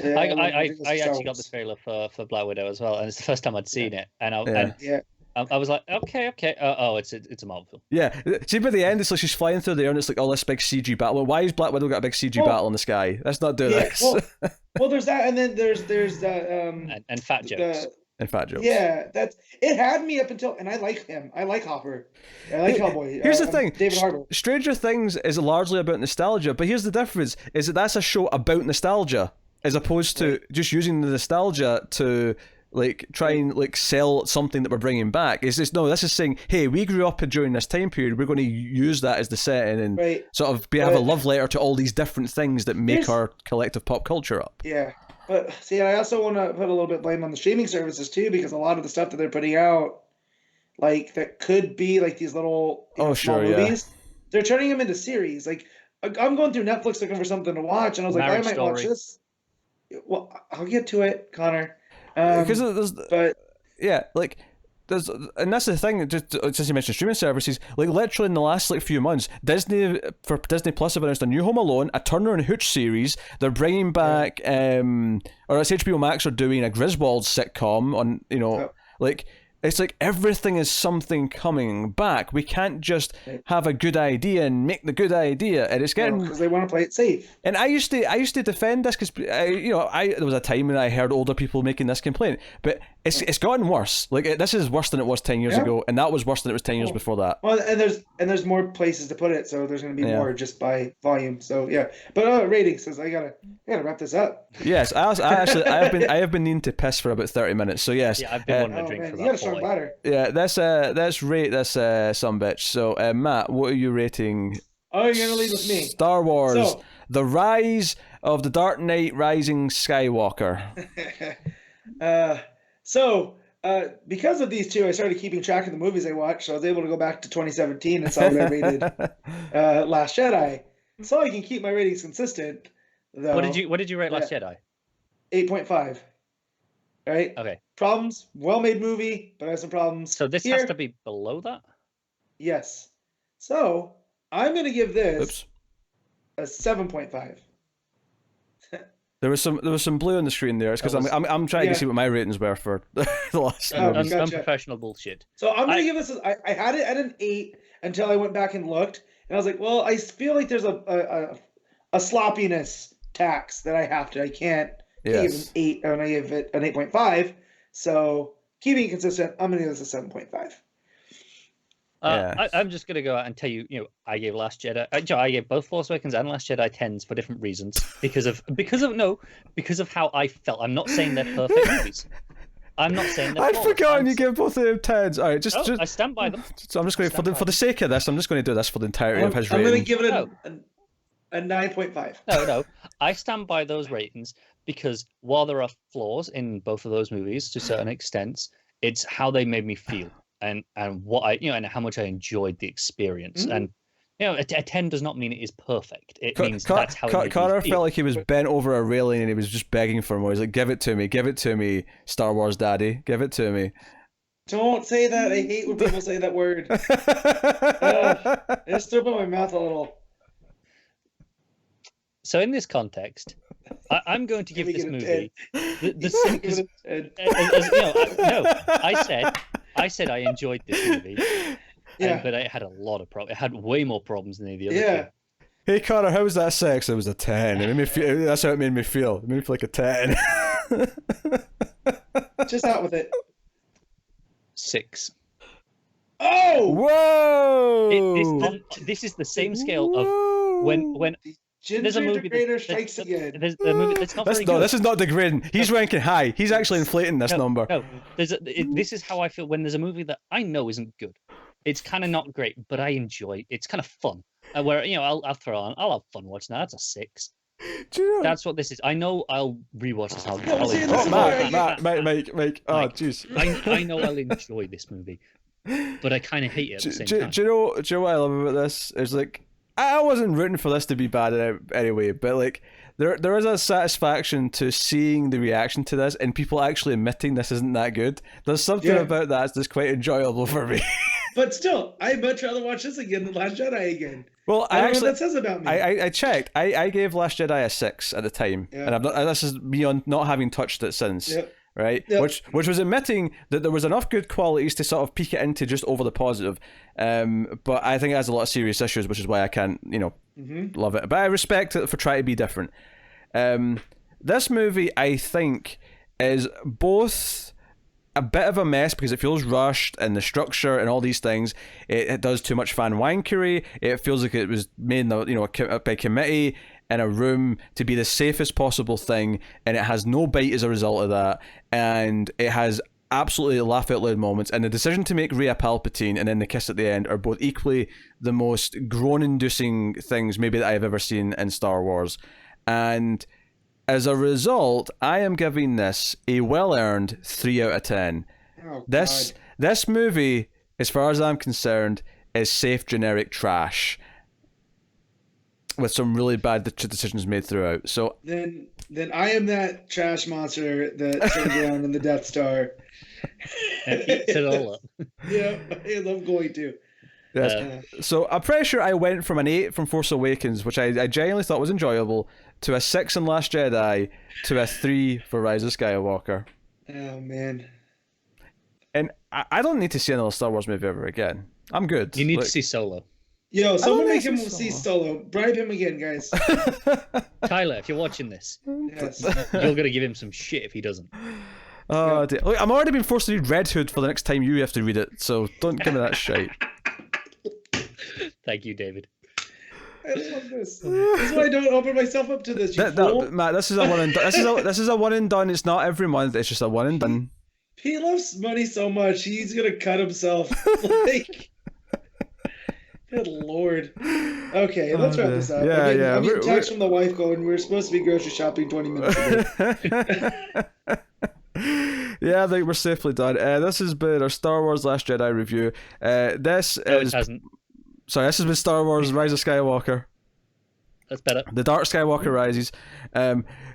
actually got the trailer for Black Widow as well, and it's the first time I'd seen it, and I was like, okay, it's a Marvel film. Yeah, see by the end, it's like she's flying through the air, and it's like all this big CG battle. Why has Black Widow got a big CG battle in the sky? Let's not do this. Well, there's that, and then there's the and fat jokes. And fat jokes. Yeah, it had me up until, and I like him. I like Hopper. I like Hellboy. Here's the thing, David Harbour. Stranger Things is largely about nostalgia, but here's the difference: is that's a show about nostalgia, as opposed to just using the nostalgia to like try and like sell something that we're bringing back. This is saying, hey, we grew up during this time period. We're going to use that as the setting and sort of have a love letter to all these different things that make our collective pop culture up. Yeah. But see, I also want to put a little bit of blame on the streaming services too, because a lot of the stuff that they're putting out, like that could be like these little small movies, they're turning them into series. Like I'm going through Netflix looking for something to watch, and I was like, I might watch this. Well, I'll get to it, Connor. Because and that's the thing. Just since you mentioned streaming services, like literally in the last few months, Disney Plus have announced a new Home Alone, a Turner and Hooch series. They're bringing back, or it's HBO Max are doing a Griswold sitcom on, like. It's like everything is something coming back. We can't just have a good idea and make the good idea, and it's getting because they want to play it safe. And I used to defend this because there was a time when I heard older people making this complaint, but it's gotten worse. Like this is worse than it was 10 years ago, and that was worse than it was 10 years before that. Well, and there's more places to put it, so there's going to be more just by volume. So yeah, but ratings says I gotta wrap this up. Yes, I have been needing to piss for about 30 minutes. So yes, I've been wanting to drink for that. Yeah, let's rate this sumbitch. So Matt, what are you rating? Oh, you're gonna lead with me. Star Wars: The Rise of the Dark Knight Rising Skywalker. Because of these two, I started keeping track of the movies I watched, so I was able to go back to 2017 and saw what I rated Last Jedi. So I can keep my ratings consistent. Though, what did you rate Last Jedi? 8.5. Right? Okay. Problems, well-made movie, but I have some problems. So this has to be below that? Yes. So I'm going to give this a 7.5. There was some blue on the screen there. It's because I'm trying to see what my ratings were for the last movies. Unprofessional bullshit. So I'm going to give this. I had it at an 8 until I went back and looked, and I was like, well, I feel like there's a sloppiness tax that I can't. Give it an 8, and I gave it an 8.5. So keeping it consistent, I'm gonna give this a 7.5. I'm just gonna go out and tell you, I gave Last Jedi. I gave both Force Awakens and Last Jedi 10s for different reasons because of how I felt. I'm not saying they're perfect movies. I'm not saying they're. I'd forgotten you gave both of them 10s. All right, just I stand by them. So I'm just going for the sake of this. I'm just going to do this for the entirety of his rating. I'm going to give it a 9.5. No. I stand by those ratings because while there are flaws in both of those movies to certain extents, it's how they made me feel and what I and how much I enjoyed the experience. And a 10 does not mean it is perfect. It means that's how it made Carter me feel. felt like he was bent over a railing and he was just begging for more. He's like, give it to me, Star Wars daddy, give it to me. Don't say that. I hate when people say that word. It just threw up in my mouth a little. So in this context, I'm going to give this movie I said I enjoyed this movie. Yeah. But it had a lot of problems. It had way more problems than the other two. Hey Carter, how was that sex? It was a 10. It made me feel, that's how it made me feel. It made me feel like a 10. Just out with it. 6. Oh! Whoa! This is the same scale of when there's a movie strikes again. There's a movie that's not very No, good. this is not degrading. He's ranking high. He's actually inflating this number. No, this is how I feel when there's a movie that I know isn't good. It's kind of not great, but I enjoy it. It's kind of fun. Where I'll throw on. I'll have fun watching that. That's a 6. Do you know? That's what this is. I know I'll rewatch this. Mike. Oh, jeez. I know I'll enjoy this movie, but I kind of hate it at the same time. Do you know what I love about this? It's like, I wasn't rooting for this to be bad anyway, but like there is a satisfaction to seeing the reaction to this and people actually admitting this isn't that good. There's something about that that's quite enjoyable for me. But still, I'd much rather watch this again than Last Jedi again. Well, I don't know what that says about me. I checked. I gave Last Jedi a 6 at the time, and this is me on not having touched it since. Yep. Right, Yep. which was admitting that there was enough good qualities to sort of peak it into just over the positive, but I think it has a lot of serious issues, which is why I can't, love it. But I respect it for trying to be different. This movie, I think, is both a bit of a mess because it feels rushed and the structure and all these things. It does too much fan wankery. It feels like it was made by committee in a room to be the safest possible thing, and it has no bite as a result of that, and it has absolutely laugh out loud moments, and the decision to make Rhea Palpatine and then the kiss at the end are both equally the most groan-inducing things maybe that I've ever seen in Star Wars. And as a result, I am giving this a well-earned 3 out of 10. Oh, this movie, as far as I'm concerned, is safe generic trash with some really bad decisions made throughout. So then I am that trash monster that turns around in the Death Star. And eats it all up. Yeah, I'm going to. Yes. So I'm pretty sure I went from an 8 from Force Awakens, which I genuinely thought was enjoyable, to a 6 in Last Jedi, to a 3 for Rise of Skywalker. Oh, man. And I don't need to see another Star Wars movie ever again. I'm good. You need to see Solo. Yo, someone make him see Solo. Bribe him again, guys. Tyler, if you're watching this, Yes. you're going to give him some shit if he doesn't. Oh, dear. Look, I'm already being forced to read Red Hood for the next time you have to read it, so don't give me that shite. Thank you, David. I love this. This is why I don't open myself up to this. Matt, this is a one and done. This is a one and done. It's not every month. It's just a one and done. He loves money so much. He's gonna cut himself. Like, good lord. Okay, let's wrap this up. Yeah, I'm getting text from the wife going, we're supposed to be grocery shopping 20 minutes ago. Yeah, I think we're safely done. This has been our Star Wars Last Jedi review. It hasn't. Sorry, this has been Star Wars Rise of Skywalker. That's better. The Dark Skywalker Rises.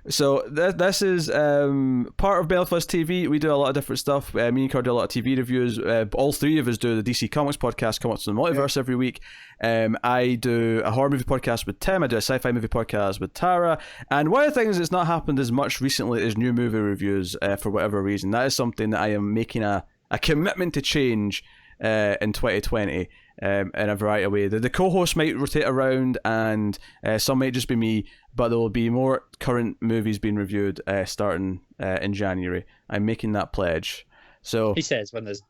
So this is part of Belfast TV. We do a lot of different stuff. Me and Carl do a lot of TV reviews. All three of us do the DC Comics podcast, Come Up to the Multiverse, every week. I do a horror movie podcast with Tim. I do a sci-fi movie podcast with Tara. And one of the things that's not happened as much recently is new movie reviews for whatever reason. That is something that I am making a commitment to change in 2020. In a variety of ways. The co-hosts might rotate around, and some might just be me, but there will be more current movies being reviewed starting in January. I'm making that pledge. So he says when there's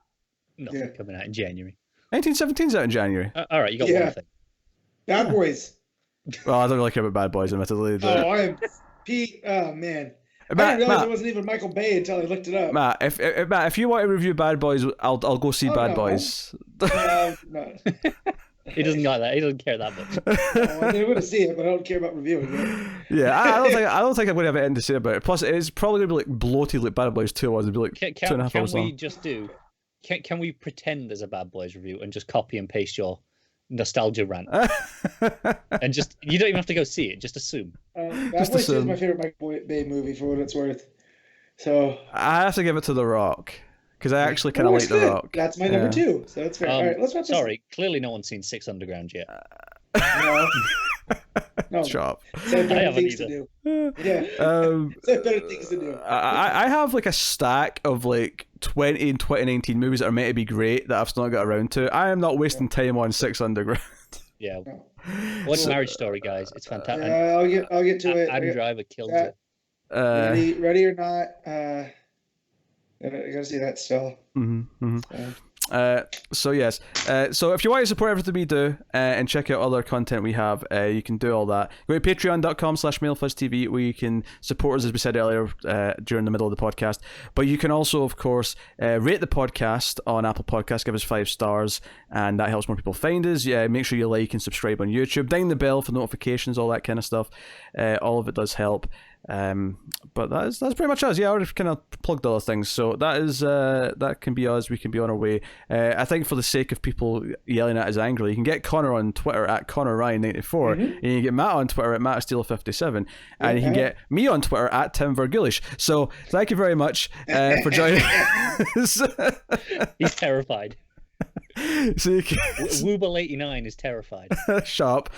nothing coming out in January. 1917's out in January. All right, you got one thing. Bad Boys. Well, I don't really care about Bad Boys, admittedly. Oh, I am Pete. Oh man. I didn't realize it wasn't even Michael Bay until I looked it up. Matt, if you want to review Bad Boys, I'll go see Bad Boys. No. He doesn't like that. He doesn't care that much. I mean, I'm going to see it, but I don't care about reviewing it. Yeah, I don't think I'm going to have anything to say about it. Plus, it's probably going to be like bloated like Bad Boys 2 was. It'd be like 2.5 hours long. Can we just do? Can we pretend there's a Bad Boys review and just copy and paste your nostalgia rant? And just you don't even have to go see it. Just assume. Bad Boys 2 is my favorite Michael Bay movie for what it's worth. So I have to give it to The Rock. Because I actually kind of like The Rock. That's my number 2, so that's fair. All right, let's wrap this. Sorry, clearly no one's seen Six Underground yet. No. Shop. So better things to do. Yeah. So better things to do. I have like a stack of like 20 and 2019 movies that are meant to be great that I've still not got around to. I am not wasting time on Six Underground. Yeah. What's Marriage Story, guys? It's fantastic. Yeah, I'll get to it. Adam Driver kills it. Ready or not? I gotta see that still. So yes. So if you want to support everything we do and check out other content we have, you can do all that. Go to patreon.com/MailFuzzTV where you can support us, as we said earlier, during the middle of the podcast. But you can also, of course, rate the podcast on Apple Podcasts, give us 5 stars, and that helps more people find us. Yeah, make sure you like and subscribe on YouTube. Ding the bell for notifications, all that kind of stuff. All of it does help. But that's pretty much us. Yeah, I already kind of plugged other things, so that can be us. We can be on our way. I think for the sake of people yelling at us angrily, you can get Connor on Twitter at ConnorRyan94, and you can get Matt on Twitter at MattSteele57, and you can get me on Twitter at Tim Vergulish. So thank you very much for joining us. He's terrified. So you can Wooble89 is terrified. Sharp.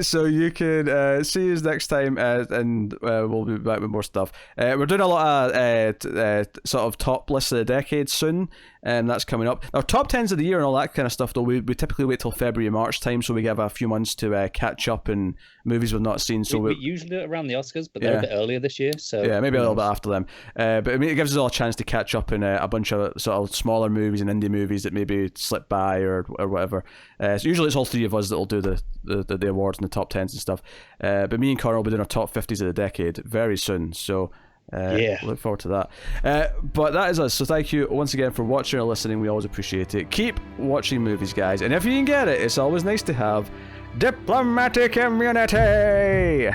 So you can see us next time, and we'll be back with more stuff. We're doing a lot of sort of top lists of the decade soon, and that's coming up. Our top 10s of the year and all that kind of stuff, though, we typically wait till February, March time, so we have a few months to catch up in movies we've not seen. So we usually do it around the Oscars, but they're a bit earlier this year. So yeah, maybe a little bit after them. But I mean, it gives us all a chance to catch up in a bunch of sort of smaller movies and indie movies that maybe slip by or whatever. So usually it's all 3 of us that will do the awards and the top 10s and stuff. But me and Connor will be doing our top 50s of the decade very soon. So look forward to that. But that is us. So thank you once again for watching or listening. We always appreciate it. Keep watching movies, guys. And if you can get it, it's always nice to have diplomatic immunity.